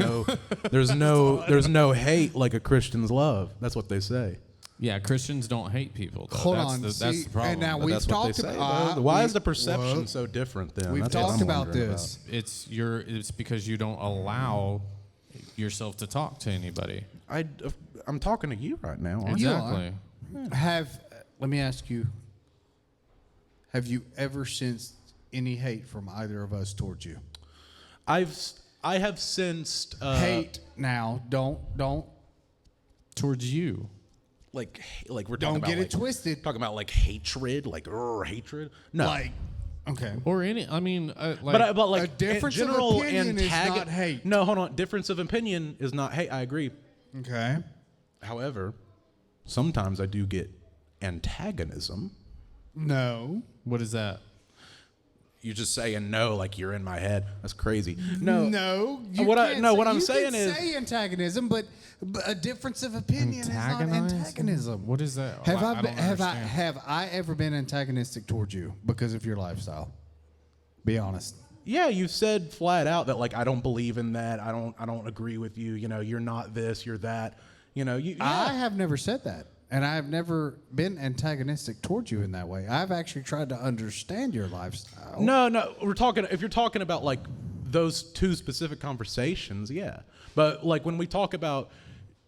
no hate like a Christian's love. That's what they say. Yeah, Christians don't hate people. Though. Hold that's on, that's see, the problem. and now But we've that's what they talked say. about. Why is the perception well, so different then? We've That's what talked I'm about wondering this. It's because you don't allow yourself to talk to anybody. I'm talking to you right now. Aren't You you? Exactly. Let me ask you. Have you ever sensed any hate from either of us towards you. I have sensed Hate now. Don't Towards you. like we're talking don't about get like, it twisted. talking about like hatred, like hatred. No, Like, okay. Or any, I mean, but like a difference of general opinion is not hate. No, hold on. Difference of opinion is not hate. I agree. Okay. However, sometimes I do get antagonism. No. what is that? You just saying no like you're in my head. That's crazy. No. No. You What can't what I'm you saying can is say antagonism, but a difference of opinion is not antagonism. What is that? Have I, don't been, understand. have I ever been antagonistic towards you because of your lifestyle? Be honest. Yeah, you said flat out that like I don't believe in that. I don't agree with you. You know, you're not this, you're that. You know, I have never said that. And I have never been antagonistic towards you in that way. I've actually tried to understand your lifestyle. No, we're talking if you're talking about like those two specific conversations, yeah. But like when we talk about,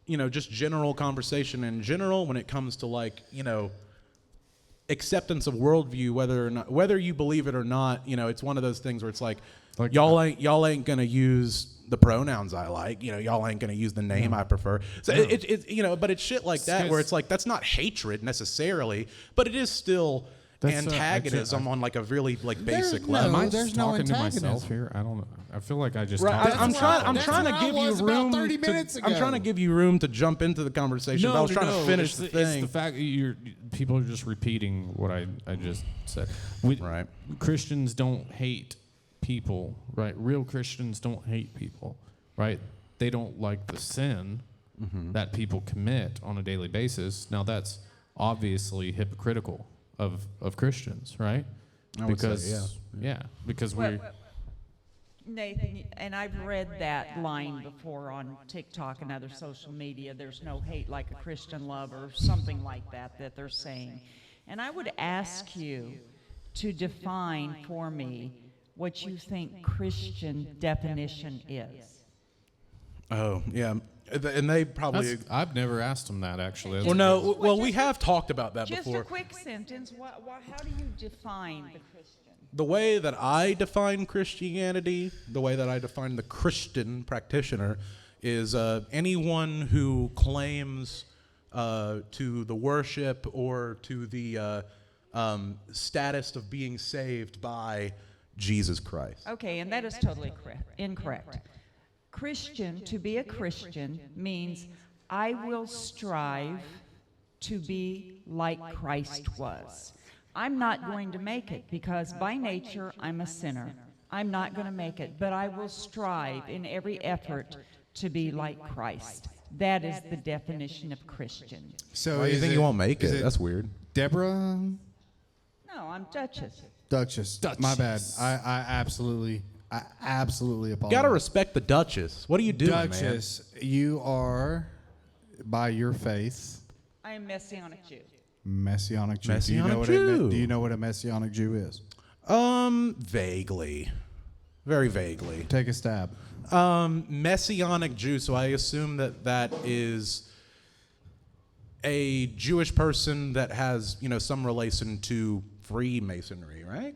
you know, just general conversation in general, when it comes to like, you know, acceptance of worldview, whether you believe it or not, you know, it's one of those things where it's like y'all ain't gonna use the pronouns I like, you know, y'all ain't gonna use the name I prefer. So it you know, but it's shit like that where it's like that's not hatred necessarily, but it is still antagonism on like a really like basic level. Am I there's just no talking to antagonism. myself here? I don't know. I feel like I just Right, talked to I'm myself. trying to That's give where I you was room. about 30 minutes I'm ago. trying to give you room to jump into the conversation. But I was trying to finish it's the It's thing. the fact that people are just repeating what I just said. Right. Christians don't hate people, right? Real Christians don't hate people, right? They don't like the sin that people commit on a daily basis. Now that's obviously hypocritical of Christians, right? I would say, yeah, because we're Nathan, and I've read that line before on TikTok and other social media. There's no hate like a Christian love or something like that they're saying. And I would ask you to define for me what you think Christian definition is. Oh, yeah. And they probably. I've never asked them that actually. Well, no. Well, we have talked about that Just before. a quick sentence. How do you define the Christian? The way that I define Christianity, the way that I define the Christian practitioner, is anyone who claims to the worship or to the status of being saved by Jesus Christ. Okay, and that is totally incorrect. Christian, to be a Christian, means I will strive to be like Christ was. I'm not going to make it because by nature I'm a sinner. I'm not going to make it, but I will strive in every effort to be like Christ. That is the definition of Christian. So Why do you think you won't make is it? That's weird. Deborah? No, I'm Duchess. Duchess. My bad. I absolutely apologize. Gotta respect the Duchess. What are you doing, Duchess, you are, by your faith, I am Messianic Jew. Messianic Jew. Messianic Jew. Do you know what a Messianic Jew is? man? Vaguely. Very vaguely. Take a stab. Messianic Jew, so I assume that is a Jewish person that has, you know, some relation to Freemasonry, right?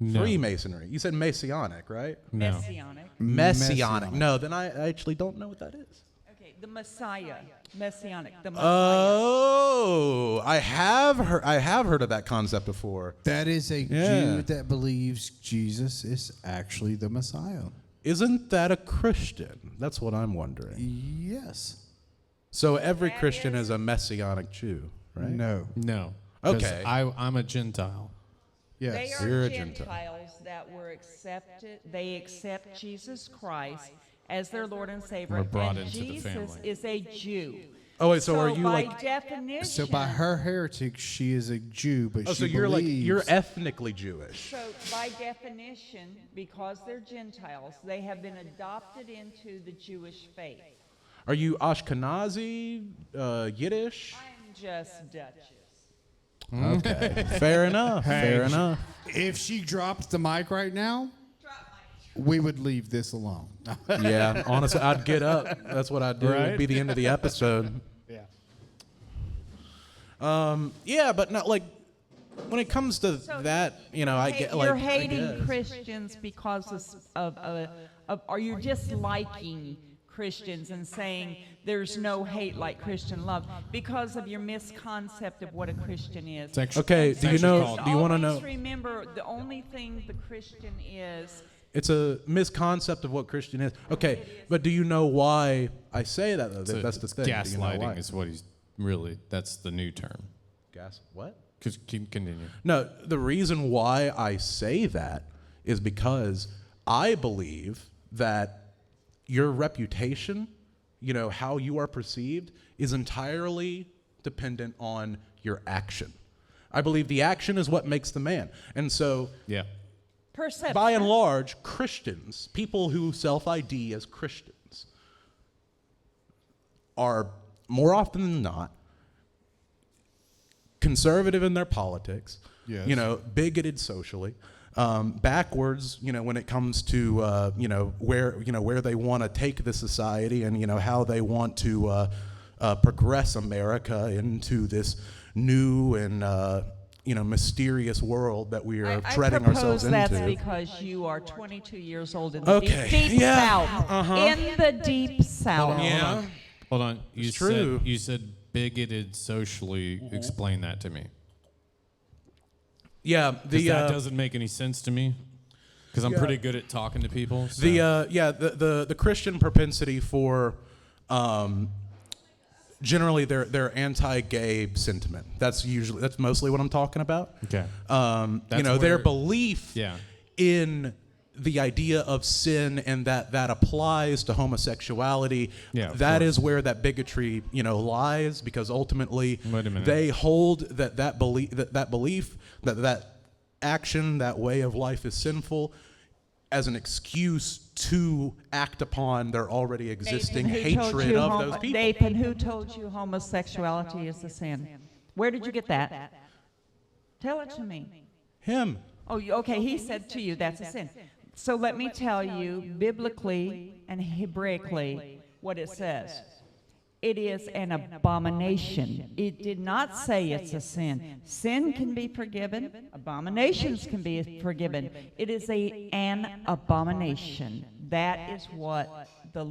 No. Freemasonry. You said Messianic, right? No. Messianic. Messianic. No, then I actually don't know what that is. Okay, the Messiah. Messianic. The Messiah. Oh, I have heard of that concept before. That is a Yeah. Jew that believes Jesus is actually the Messiah. Isn't that a Christian? That's what I'm wondering. Yes. So every Christian is a Messianic Jew, right? No. No. 'Cause Okay. I'm a Gentile. Yes. They are You're a Gentiles that were accepted. They accept Jesus Christ as their Lord and Savior. Were brought and into the Jesus family. is a Jew. Oh wait, so are you by like? definition? So by her heritage, she is a Jew, but Oh, she so you're like believes you're ethnically Jewish. So by definition, because they're Gentiles, they have been adopted into the Jewish faith. Are you Ashkenazi, Yiddish? I'm just Duchess. Okay, fair enough. Fair enough. If she dropped the mic right now, we would leave this alone. Yeah, honestly, I'd get up. That's what I'd do. It'd be the end of the episode. Yeah. Yeah, but not like when it comes to that, I get like you're I hating guess. Christians because of or you're disliking Christians and saying there's no hate like Christian love because of your misconcept of what a Christian is. It's actually, Okay, it's do you actually know? called- Do you want to Always know? remember, the only thing the Christian is. It's a misconcept of what Christian is. Okay, but do you know why I say that though? That's the thing. Do you know Gaslighting why? is what he's really. That's the new term. Gas. What? Continue. No, the reason why I say that is because I believe that your reputation, how you are perceived, is entirely dependent on your action. I believe the action is what makes the man. And so, Yeah. Perception. by and large, Christians, people who self-ID as Christians, are more often than not conservative in their politics, Yes. bigoted socially, backwards, when it comes to where they want to take the society and how they want to progress America into this new and mysterious world that we are treading ourselves into. I suppose that's because you are 22 years old in the Okay, deep yeah, South. In the deep South. Yeah. Hold on. It's true. You said bigoted socially. Explain that to me. Yeah, 'Cause that doesn't make any sense to me. Because I'm pretty good at talking to people. So. the Christian propensity for generally their anti-gay sentiment. That's mostly what I'm talking about. Okay. Their where- belief Yeah. in the idea of sin and that applies to homosexuality. Yeah, of that course. is where that bigotry lies, because ultimately Wait a minute. they hold that belief that action, that way of life is sinful, as an excuse to act upon their already existing Nathan, who told hatred you of those people. Nathan, who told you homosexuality is a sin? Where did you get that? Tell it to me. Him. Oh, okay, he said to you that's a sin. So let me tell you biblically and Hebraically what it says. It is an abomination. It did not say it's a sin. Sin can be forgiven. Abominations can be forgiven. It is an abomination. That is what the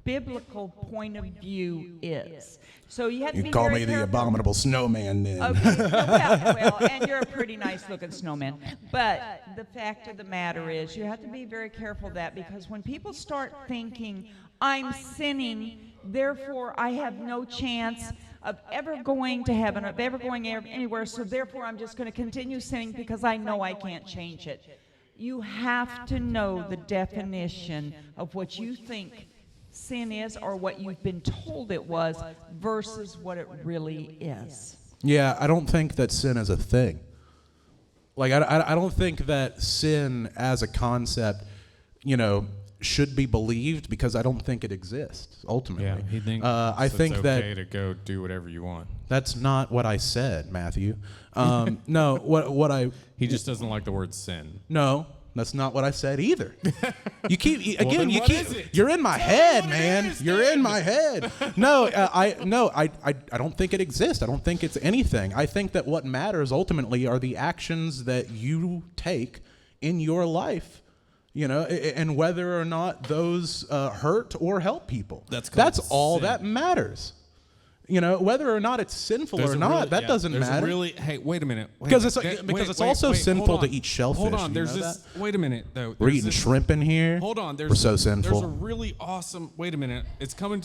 biblical point of view is. So you have to You be call very me the careful. abominable snowman then. Okay, well, and you're a pretty nice-looking snowman. But the fact of the matter is, you have to be very careful of that, because when people start thinking, I'm sinning, therefore I have no chance of ever going to heaven, of ever going anywhere, so therefore I'm just going to continue sinning because I know I can't change it. You have to know the definition of what you think sin is, or what you've been told it was, versus what it really is. Yeah, I don't think that sin is a thing. Like, I don't think that sin as a concept, should be believed, because I don't think it exists, ultimately. Yeah, he thinks I think it's that okay to go do whatever you want. that's not what I said, Matthew. No, what I... He just doesn't like the word sin. No, that's not what I said either. You keep then again. You what keep. is it? You're in my Tell me head, what it man. is, You're then. in my head. No, I don't think it exists. I don't think it's anything. I think that what matters ultimately are the actions that you take in your life, and whether or not those hurt or help people. That's all sin. that matters. Whether or not it's sinful or not, that doesn't matter. Hey, wait a minute. Because it's also sinful to eat shellfish. Hold on, you there's know this. that? Wait a minute, though. We're There's eating this- shrimp in here. Hold on, We're so sinful. There's a really awesome. Wait a minute, it's coming.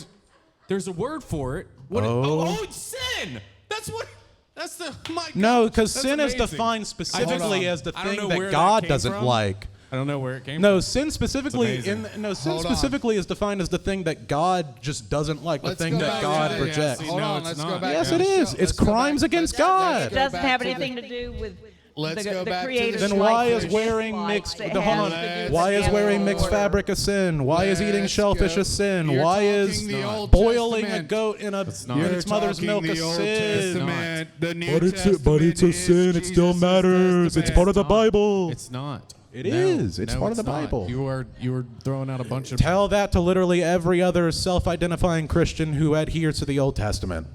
There's a word for it. What? Oh. It's sin. That's what. That's the. My God, No, because that's sin is amazing. defined specifically as the I don't thing know where that that God came doesn't from. like. I don't know where it came No, from. sin specifically It's amazing. Hold on. specifically is defined as the thing that God just doesn't like, Let's the thing go that back God to the- rejects. See, Hold no, on, it's let's not. go back. Yes, to it the is. show. It's Let's go crimes back- against let's God. It go doesn't back have to the- anything to do with Let's the, go the back to the creator's show. Then why likes is or wearing dislikes. mixed? It Hold has on. to do with Why is the wearing animal mixed order. fabric a sin? Why is eating Let's shellfish go. a sin? You're Why is talking the Old boiling a Testament. goat in It's not. its mother's milk a sin? The New But it's a sin. It still matters. It's part of the Bible. It's not. It No, is. It's no, part of the not. Bible. You are throwing out a bunch of. Tell that to literally every other self-identifying Christian who adheres to the Old Testament.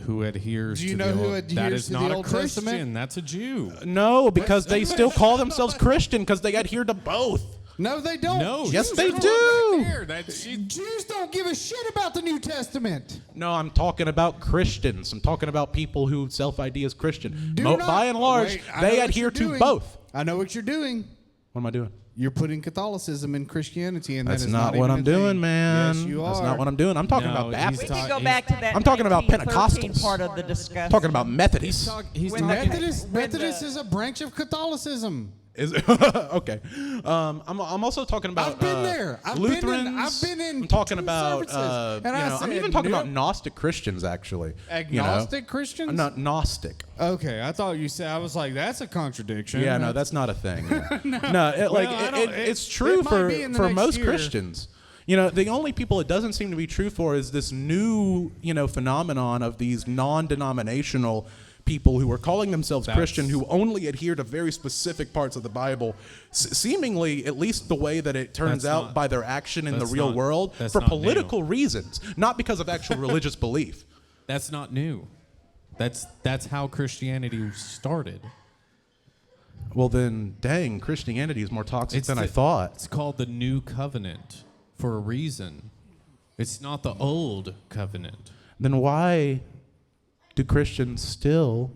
who adheres Do you to know the who Old, adheres that is to not the a Old Christian. Testament? That's a Jew. No, because they still call themselves Christian because they adhere to both. No, they don't. No, Yes, she's they right do. there. Jews don't give a shit about the New Testament. No, I'm talking about Christians. I'm talking about people who self-ID as Christian. Do not- By and large, Wait, I know they what adhere you're to doing. both. I know what you're doing. What am I doing? You're putting Catholicism in Christianity, and That's that is not not what even I'm a doing, thing. man. Yes, you are. That's not what I'm doing. I'm talking No, about he's Baptists. We talk- can go he's- back to that. I'm talking about 1913 Pentecostals. part of the discussion. Talking about Methodists. He's When talking. Methodist is a branch of Catholicism. Is okay. I'm also talking about. I've been there. I've Lutherans. been in I'm talking two about. services. And I I'm said, even talking about nope. Gnostic Christians, actually. Agnostic Christians? I'm not Gnostic. Okay, I thought you said. I was like, that's a contradiction. Yeah, no, that's not a thing. No, it's true it might be in the for next most year. Christians. The only people it doesn't seem to be true for is this new, phenomenon of these non-denominational people who are calling themselves Christian, who only adhere to very specific parts of the Bible, seemingly, at least the way that it turns That's out not- by their action in the that's real not- world, that's for not political reasons, not because of actual religious belief. That's not new. That's how Christianity started. Well, then, dang, Christianity is more toxic than I the- thought. It's called the New Covenant for a reason. It's not the Old Covenant. Then why do Christians still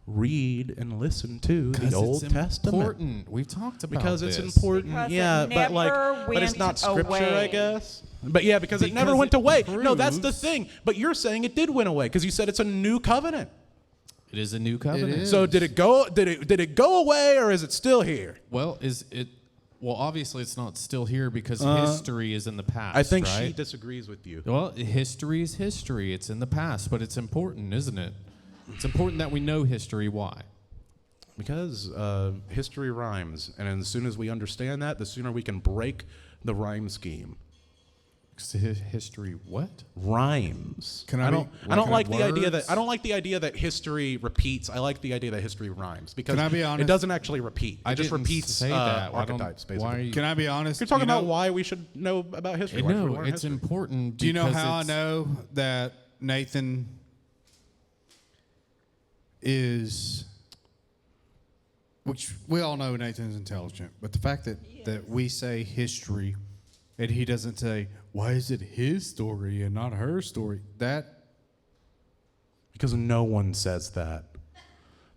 read and listen to the Old Testament? Important. We've talked about Because this. it's important, Because yeah, it but it's never not scripture, went I away. guess. But yeah, because it never Because went it away. No, that's the proves- thing. But you're saying it did went away because you said it's a new covenant. It is a new covenant. is. So did it go? Did it go away, or is it still here? Well, is it? Well, obviously it's not still here because history is in the past. I think right? she disagrees with you. Well, history is history. It's in the past, but it's important, isn't it? It's important that we know history. Why? Because history rhymes, and as soon as we understand that, the sooner we can break the rhyme scheme. History what? Rhymes. Can I I be- don't. I don't like like the idea words? that. I don't like the idea that history repeats. I like the idea that history rhymes because Can I be honest? it doesn't actually repeat. I It just didn't repeats say that. Why don't- archetypes. why Basically, are you- Can I be honest? you're talking You know- about why we should know about history. Why should we No, learn it's history? important. Do you know because how I it's- know that Nathan is? Which we all know Nathan's intelligent, but the fact that we say history, and he doesn't say why is it his story and not her story? That Because no one says that.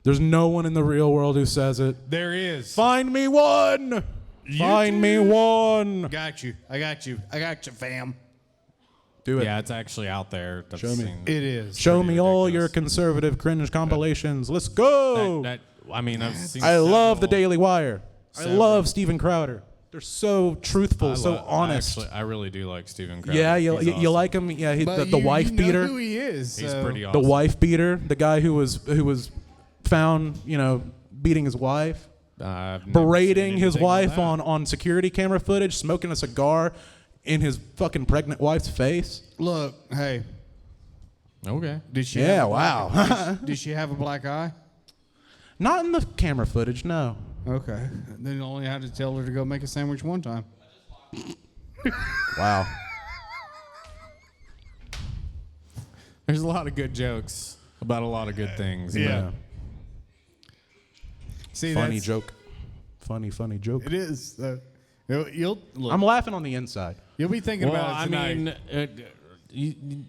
There's no one in the real world who says it. there is. Find me one. Find me one. Got you. I got you. I got you, fam. Do it. Yeah, it's actually out there. That's Show me. seen- It is. Show me pretty all ridiculous. your conservative cringe compilations. Let's go. I mean, I've seen. I love the several- Daily Wire. I Several. love Steven Crowder. They're so truthful, I so love- honest. I really do like Stephen Crowder. Yeah, He's you awesome. like him. Yeah, But the you wife know beater. who he is. He's so- pretty The awesome. wife beater. The guy who was found, beating his wife, I've never berating seen his anything wife that. on security camera footage, smoking a cigar in his fucking pregnant wife's face. Look, hey, Okay. did she? Yeah, have a black- wow. did she have a black eye? Not in the camera footage, no. Okay. Then you only had to tell her to go make a sandwich one time. Wow. There's a lot of good jokes about a lot of good things. Yeah. See, Funny that's- joke. Funny joke. It is. You'll look. I'm laughing on the inside. You'll be thinking Well, about it I tonight. mean,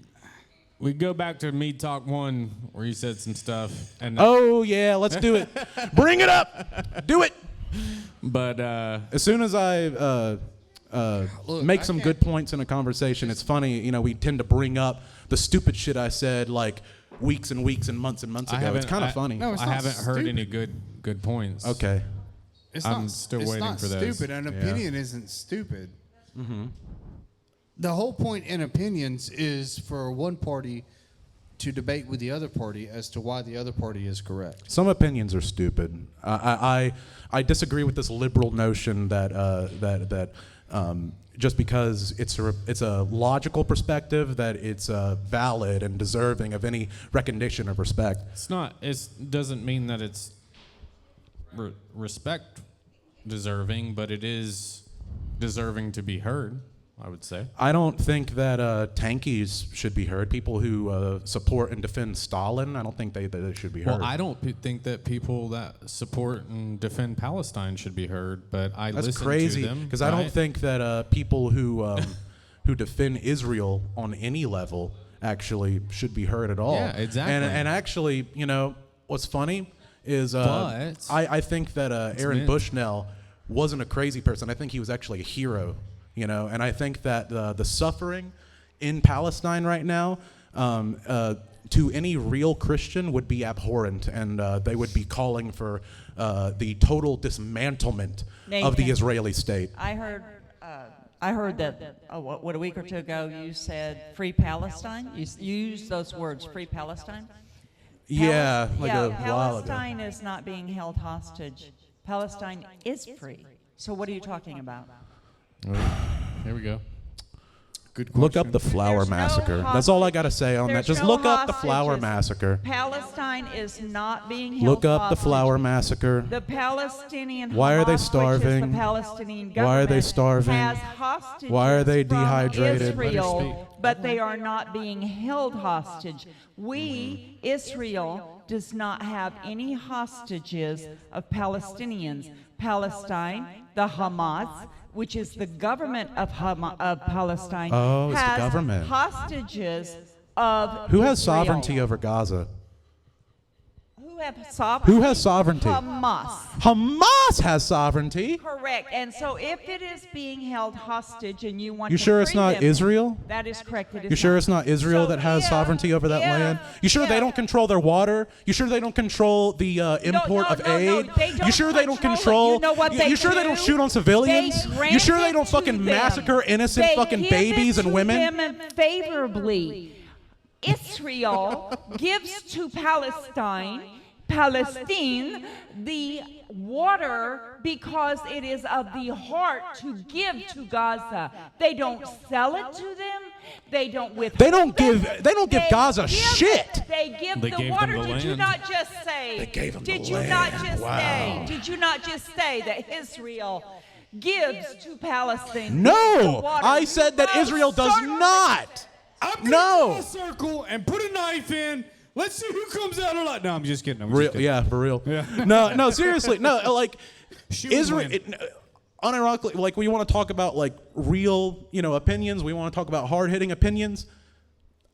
we go back to Mead Talk 1 where you said some stuff, and Oh yeah, let's do it. Bring it up. Do it. but As soon as I make I some can't- good points in a conversation, it's funny. We tend to bring up the stupid shit I said like weeks and weeks and months ago. It's kind of funny. No, it's I not haven't heard stupid. any good points. Okay. It's I'm not, still it's waiting not for those. stupid. An Yeah. opinion isn't stupid. The whole point in opinions is for one party to debate with the other party as to why the other party is correct. Some opinions are stupid. I disagree with this liberal notion that just because it's a logical perspective that it's valid and deserving of any recognition of respect. It's not. It doesn't mean that it's respect deserving, but it is deserving to be heard. I would say. I don't think that tankies should be heard. People who support and defend Stalin, I don't think they should be heard. Well, I don't think that people that support and defend Palestine should be heard, but That's listen crazy to them. because I don't think that people who who defend Israel on any level actually should be heard at all. Yeah, exactly. And actually, you know, what's funny is But I think that Aaron meant. Bushnell wasn't a crazy person. I think he was actually a hero, you know, and I think that the suffering in Palestine right now to any real Christian would be abhorrent, and they would be calling for the total dismantlement of the Nathan, Israeli state. I heard that what a week or two ago you said free Palestine. You used those words, free Palestine. Yeah, like a while ago. Palestine is not being held hostage. Palestine is free. So what are you talking about? Here we go. Good question. Look up the Flower There's no Massacre. That's all I hostage. got to say on that. There's Just no look up the Flower hostages. Massacre. Palestine is not being held Look up the hostage. Flower Massacre. The Palestinian Why are they Hamas, which is starving? the Palestinian Why are they government, starving? has hostages Why are they from dehydrated? Israel, but they are not being held hostage. We, Israel, does not have any hostages of Palestinians. Palestine, the Hamas, which is the government of Palestine, Oh, it's the has government. hostages of Who has Israel. sovereignty over Gaza? Who Who has sovereignty? Hamas. Hamas has sovereignty. Correct. And so if it is being held hostage and you want You to sure it's free not them, Israel? That is correct. It is You sure not. it's not Israel So that has if- sovereignty over that if- land? You sure they if- don't control their water? You sure they don't control the import of no, aid? they don't You sure they don't control it. control? You know what they you sure they do? don't shoot on civilians? They You sure they grant don't it fucking to them. massacre innocent They fucking give babies it and to women? them favorably. Israel gives to Palestine the water because it is of the heart to give to Gaza. They don't sell it to them. They don't withhold They don't it. give Gaza give shit. it. They give They the gave them water. the Did you land. not just say? They gave them the Did you land. not just Wow. say? Did you not just say that Israel gives to Palestine? the No, water? I said that You Israel does circled it. not. I'm gonna No. draw a circle and put a knife in. Let's see who comes out alive. No, I'm just kidding. I'm just Real, kidding. yeah, for real. Yeah. No, seriously, no. Like Shoot Israel, win. unironically, like we want to talk about like real, opinions. We want to talk about hard-hitting opinions.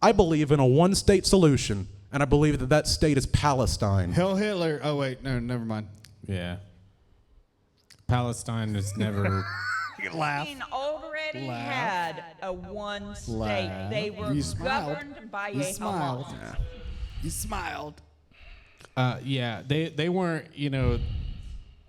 I believe in a one-state solution, and I believe that state is Palestine. Hell Hitler. Oh wait, no, never mind. Yeah. Palestine is never. Spain already had a one state. Laugh. They were You smiled. governed by You a smiled. Hamas. You smiled. Yeah, they weren't.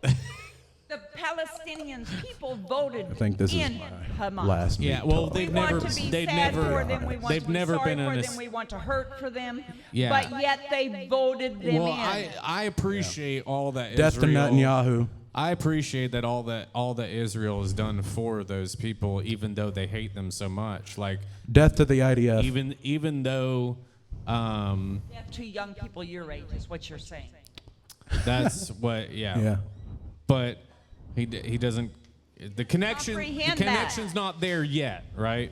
The Palestinian people voted I think this is in my Hamas. last. Yeah, Mead well, Talk. they've We want never. to be They've sad never. for them. We want They've to be never sorry been in for a. them. We want to hurt for them. Yeah. But yet they voted them Well, in. I appreciate all that Death to Israel. Netanyahu. I appreciate that all that Israel has done for those people, even though they hate them so much. Like Death to the IDF. even though They have two young people your age, is what you're saying. that's what Yeah. But he doesn't. The Comprehend that. connection's not there yet, right?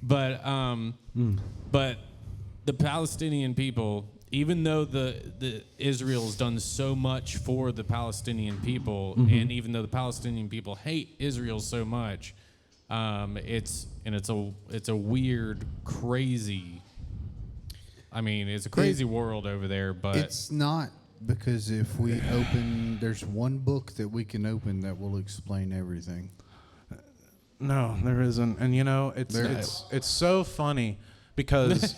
But but the Palestinian people, even though the Israel's done so much for the Palestinian people, and even though the Palestinian people hate Israel so much, it's a weird, crazy. I mean, it's a crazy world over there, but It's not, because if we open, there's one book that we can open that will explain everything. No, there isn't. And it's so funny because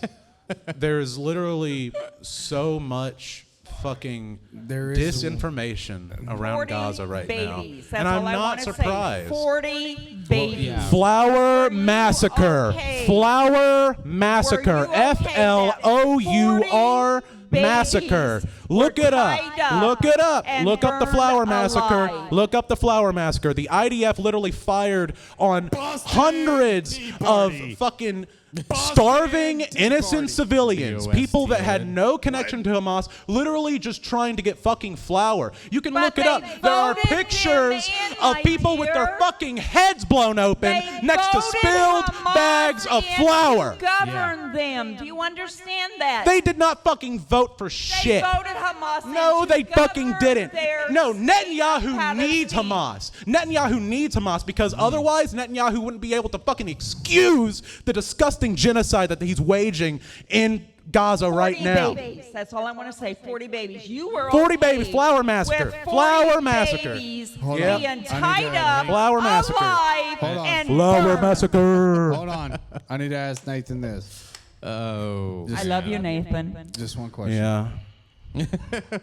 there's literally so much fucking There is disinformation around 40 Gaza right babies. now. That's And all I'm I not wanna say. surprised. 40 babies. yeah. Flower Were you massacre. okay? Flower massacre. Were you okay FLOUR that 40 massacre. babies Look were it up. tied up Look it up. and Look up the burned flower massacre. alive? Look up the flower massacre. The IDF literally fired on Boston hundreds Tea of Party. fucking starving innocent civilians, people that had BOSTN. no connection to Hamas, literally just trying to get fucking flour. You can But look it they up. There are voted pictures him in, of my people with their dear. fucking heads blown open They next to voted spilled Hamas bags of in flour. to govern them. Do you understand that? They did not fucking vote for They shit. voted Hamas in No, to they fucking govern didn't. their No, state of Netanyahu needs Palestine. Hamas. Netanyahu needs Hamas because otherwise Netanyahu wouldn't be able to fucking excuse the disgusting genocide that he's waging in Gaza right 40 now. babies. That's all I want to say. 40 babies. You were 40 okay babies. Flower massacre. with 40 Flower massacre. babies Hold on. being I tied need to- up, Flower massacre. alive, Hold on. and Flower burned. massacre. Hold on. I need to ask Nathan this. Oh. I love you, Nathan. Just one question. Yeah.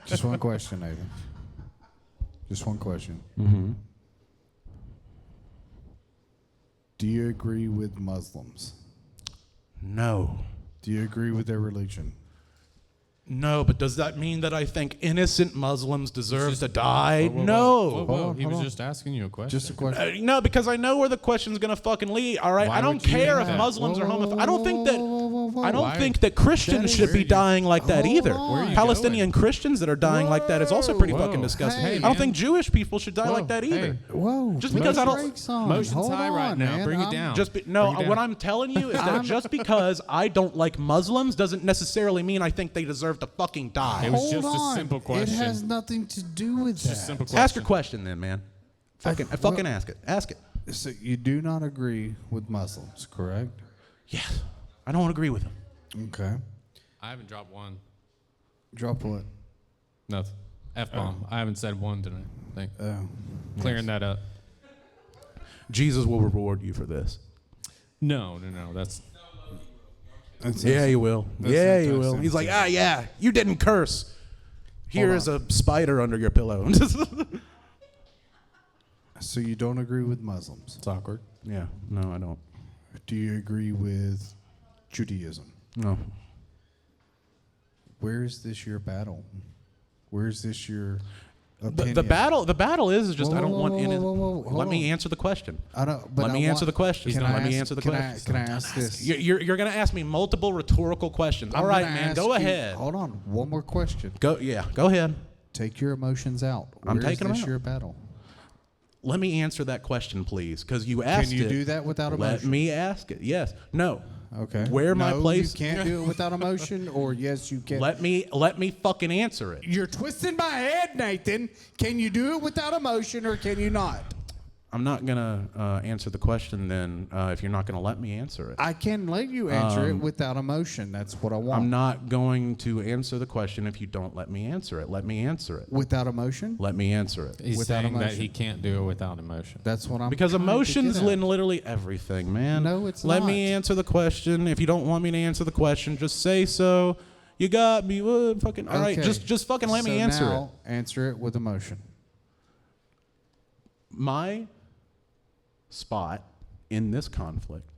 Just one question, Nathan. Just one question. Mm-hmm. Do you agree with Muslims? No. Do you agree with their religion? No, but does that mean that I think innocent Muslims deserve just- to die? Whoa, whoa, No. whoa, whoa, Hold on, he hold was on. just asking you a question. Just a question. No, because I know where the question's gonna fucking lead. All right, Why I don't would you care think if that? Muslims are Whoa, homophobes. whoa, I don't think that. whoa. I don't Why? think that Christians That should is- be dying like that Hold either. on. Where are you Palestinian going? Christians that are dying like that is also pretty Whoa. fucking disgusting. Hey, I don't man. think Jewish people should die Whoa, like that hey. either. Whoa. Just put because the I don't- brakes on. Motion's Hold high right on, now. man. Bring it I'm- down. No, Bring it what down. I'm telling you is that just because I don't like Muslims doesn't necessarily mean I think they deserve to fucking die. It was Hold just a on. simple question. It has nothing to do with Just a that. simple question. Ask your question then, man. Fucking ask it. Ask it. So you do not agree with Muslims, correct? Yeah, I don't agree with them. Okay. I haven't dropped one. Drop what? Nothing. F-bomb. I haven't said one tonight. Think. Oh. Clearing that up. Jesus will reward you for this. No. That's Yeah, he will. That's Yeah, he will. interesting. He's like, yeah, you didn't curse. Here Hold is a spider under your pillow. So you don't agree with Muslims. it's awkward. Yeah, no, I don't. Do you agree with Judaism? No. Where is this your battle? Where is this your opinion? The battle is just Whoa, I don't whoa, want whoa, any. whoa, whoa, hold Let me on. answer the question. I don't. But Let me answer the question. Can Let I me ask- answer the can question. Can I ask this? You're gonna ask me multiple rhetorical questions. All I'm right, gonna man, ask go you- ahead. Hold on. One more question. Go ahead. Take your emotions out. I'm Where is taking 'em this out. your battle? Let me answer that question, please, because you asked Can you it. do that without Let emotion? me ask it. Yes. No. Okay. Where my No, place? You can't do it without emotion, or yes, you can. Let me fucking answer it. You're twisting my head, Nathan. Can you do it without emotion, or can you not? I'm not gonna answer the question then if you're not gonna let me answer it. I can let you answer it without emotion. That's what I want. I'm not going to answer the question if you don't let me answer it. Let me answer it. Without emotion? Let me answer it. He's Without saying that emotion. he can't do it without emotion. That's what I'm Because trying to emotions get at. in literally everything, man. No, it's Let me not. answer the question. If you don't want me to answer the question, just say so. You got me. Fucking all right. Okay. Just fucking let me So answer now, answer it with emotion. it. My spot in this conflict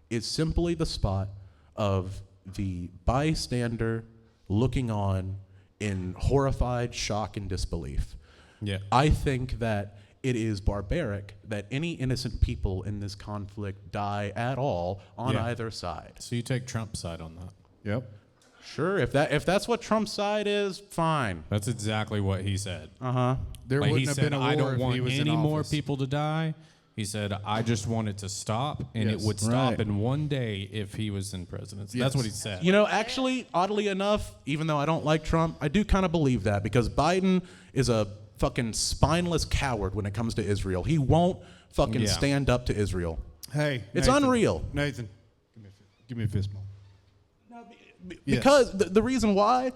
is simply the spot of the bystander looking on in horrified shock and disbelief. Yeah. I think that it is barbaric that any innocent people in this conflict die at all on Yeah. either side. So you take Trump's side on that. Yep. Sure, if that's what Trump's side is, fine. That's exactly what he said. Uh-huh. There Like, wouldn't he have said, been a war I don't if want he was any in more office. people to die. He said, I just want it to stop, and Yes. it would stop Right. in one day if he was in presidency. That's Yes. what he said. You know, actually, oddly enough, even though I don't like Trump, I do kind of believe that because Biden is a fucking spineless coward when it comes to Israel. He won't fucking Yeah. stand up to Israel. Hey, It's Nathan. unreal. Nathan, give me a fist bump. Yes. Because the reason why,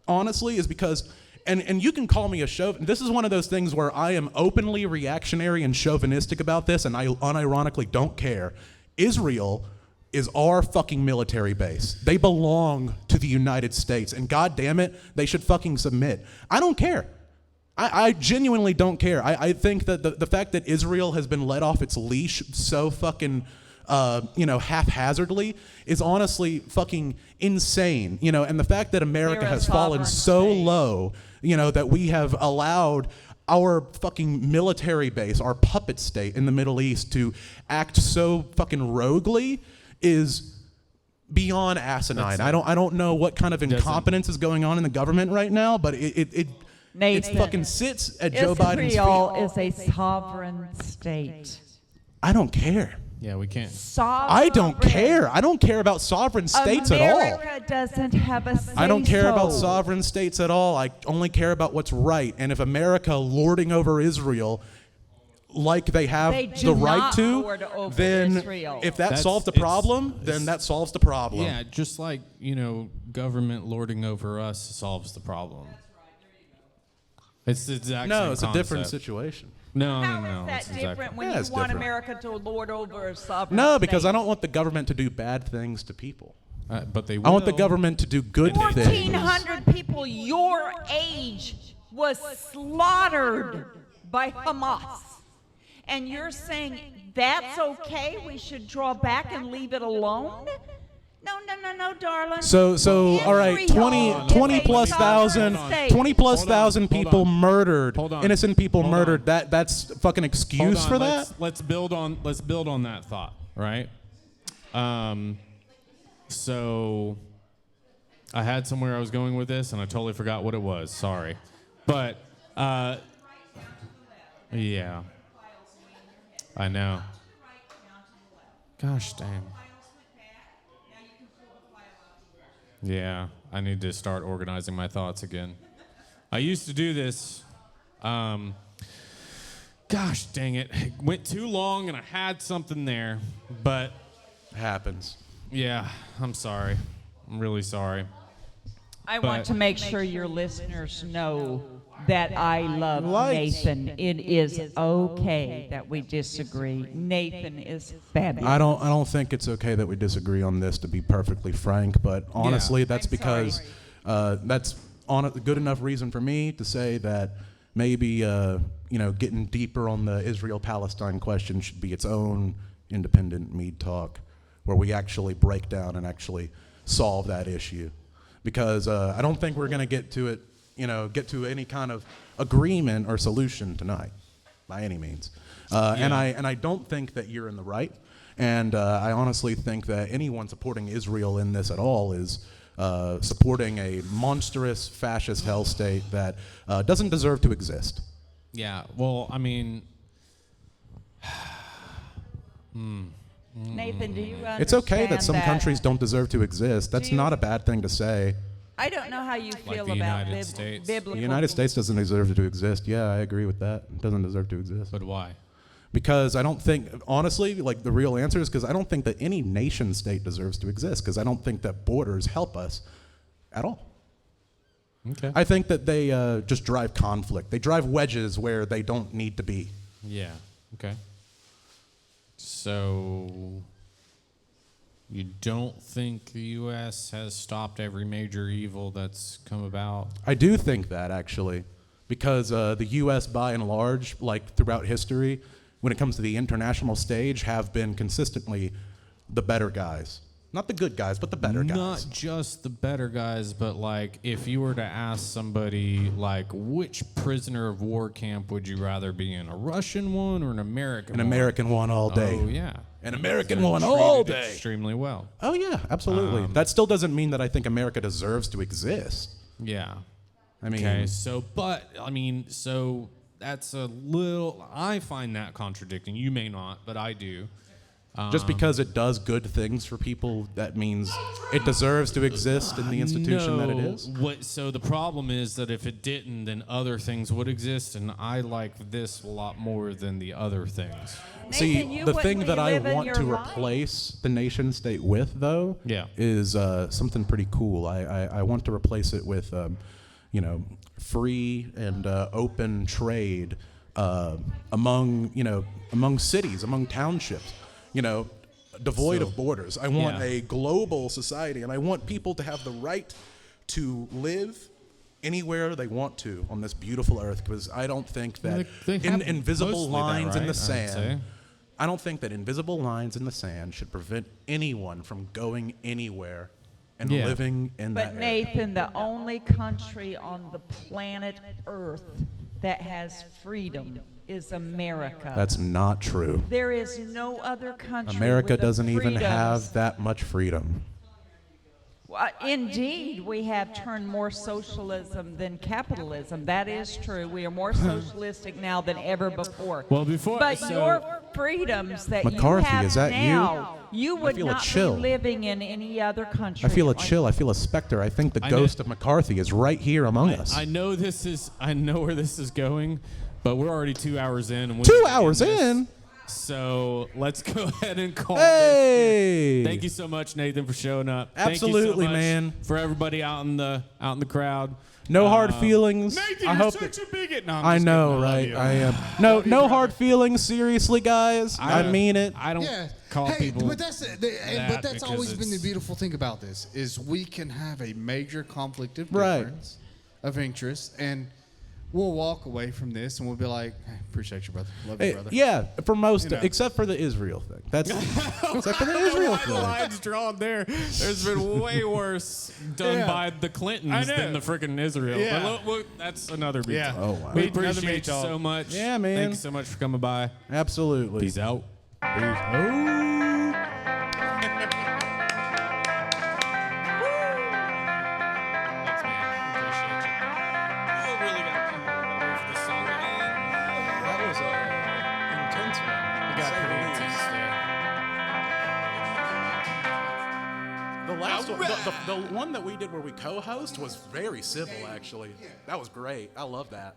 honestly, is because, and you can call me a chauvinist. This is one of those things where I am openly reactionary and chauvinistic about this, and I unironically don't care. Israel is our fucking military base. They belong to the United States, and god damn it, they should fucking submit. I don't care. I genuinely don't care. I think that the fact that Israel has been let off its leash so fucking haphazardly is honestly fucking insane, and the fact that America They're a has fallen so sovereign state. low, that we have allowed our fucking military base, our puppet state in the Middle East to act so fucking roguely is beyond asinine. I don't know what kind of incompetence is going on in the government right now, but it fucking sits at Joe Biden's Israel feet. is a sovereign state. I don't care. Yeah, we can't. I don't care. I don't care about sovereign states at all. America doesn't have a say. I don't care about sovereign states at all. I only care about what's right. And if America lording over Israel like they have They do the right not to, lord over then Israel. if that That's- solves the it's- problem, then that solves the problem. Yeah, just like, government lording over us solves the problem. It's the exact same No, it's a different concept. situation. No, How no, no. is that it's different exactly- when Yeah, you it's want different. America to lord over a sovereign No, state? because I don't want the government to do bad things to people. But they will. I want the government to do good things. 1,400 people your age was slaughtered by Hamas. And you're saying that's okay? We should draw back and leave it alone? No, darling. So all right, Israel 20 is a plus sovereign thousand, state. 20 plus Hold on, thousand hold people on. murdered, Hold on. innocent people Hold murdered. on. That's fucking Hold excuse on, for that? Let's build on that thought, right? So I had somewhere I was going with this, and I totally forgot what it was. Sorry, but yeah, I know. Gosh dang. Yeah, I need to start organizing my thoughts again. I used to do this. Gosh dang it. It went too long and I had something there. But Happens. yeah, I'm sorry. I'm really sorry. I want to make sure your listeners know that I love Nathan. It is okay that we disagree. Nathan is fabulous. I don't think it's okay that we disagree on this, to be perfectly frank. But honestly, that's I'm because that's on a good enough reason for me to say that maybe getting deeper on the Israel-Palestine question should be its own independent Mead Talk, where we actually break down and actually solve that issue. Because I don't think we're going to get to it, get to any kind of agreement or solution tonight, by any means. And I don't think that you're in the right. And I honestly think that anyone supporting Israel in this at all is supporting a monstrous fascist hell state that doesn't deserve to exist. Yeah, well, I mean, Nathan, do you understand It's okay that some countries don't deserve to exist. That's Do you- not a bad thing to say. I don't know how you feel the about United States. biblical. The United States doesn't deserve to exist. Yeah, I agree with that. It doesn't deserve to exist. but why? Because I don't think, honestly, like the real answer is because I don't think that any nation state deserves to exist, because I don't think that borders help us at all. Okay. I think that they just drive conflict. They drive wedges where they don't need to be. Yeah, okay. So, you don't think the U.S. has stopped every major evil that's come about? I do think that, actually, because the U.S., by and large, like throughout history, when it comes to the international stage, have been consistently the better guys. Not the good guys, but the better guys. Not just the better guys, but like if you were to ask somebody like which prisoner of war camp would you rather be in, a Russian one or an American one? An American one all day. Oh yeah. An American They're one all treated day. Extremely well. Oh, yeah, absolutely. That still doesn't mean that I think America deserves to exist. Yeah. I mean, Okay, so that's a little, I find that contradicting. You may not, but I do. just because it does good things for people, that means it deserves to exist in the institution that it is? So the problem is that if it didn't, then other things would exist, and I like this a lot more than the other things. Nathan, See, you the wouldn't thing that I live in want your to life. replace the nation state with, though, Yeah. is something pretty cool. I want to replace it with, free and open trade among cities, among townships, devoid of borders. I want Yeah. a global society, and I want people to have the right to live anywhere they want to on this beautiful earth, because I don't think that They have invisible mostly that lines in right, the I'd say. sand. I don't think that invisible lines in the sand should prevent anyone from going anywhere and Yeah. living in But that area. Nathan, the only country on the planet Earth that has freedom is America. That's not true. There is no other country. America with the doesn't even freedoms. have that much freedom. Indeed, we have turned more socialism than capitalism. That is true. We are more socialistic now than ever before. Well, before, But so- your freedoms that McCarthy, you have is that you? now, you would feel a not be chill. living in any other country. I feel a chill. I feel a specter. I think the I know- ghost of McCarthy is right here among us. I know where this is going, but we're already 2 hours in. And we 2 need to end hours this. in? So let's go ahead and call Hey! this. Thank you so much, Nathan, for showing up. Absolutely, Thank you so much man. For everybody out in the crowd. No hard feelings. Nathan, I you're hope such a bigot. No, I'm I just know, kidding. I love right? you. I am. No hard feelings. Seriously, guys. I mean it. I don't Yeah. call hey, people. but that's that that's because always been the it's- beautiful thing about this is we can have a major conflict of Right. difference of interest, and we'll walk away from this and we'll be like, hey, appreciate you, brother. Love you, Hey, brother. yeah, for most, You know. except for the Israel thing. That's except for the Israel The thing. line's drawn there. There's been way worse done Yeah. by the Clintons I know. than the freaking Israel. Yeah. But look, that's another Mead Yeah. Talk. Oh, wow. We Another appreciate Mead you Talk. so much. Yeah, man. Thank you so much for coming by. Absolutely. Peace out. Thanks, man. Appreciate you. You really got to keep on for this song to end. That was a intense one. We got pretty intense there. The last one, the one that we did where we co-host was very civil, actually. That was great. I love that.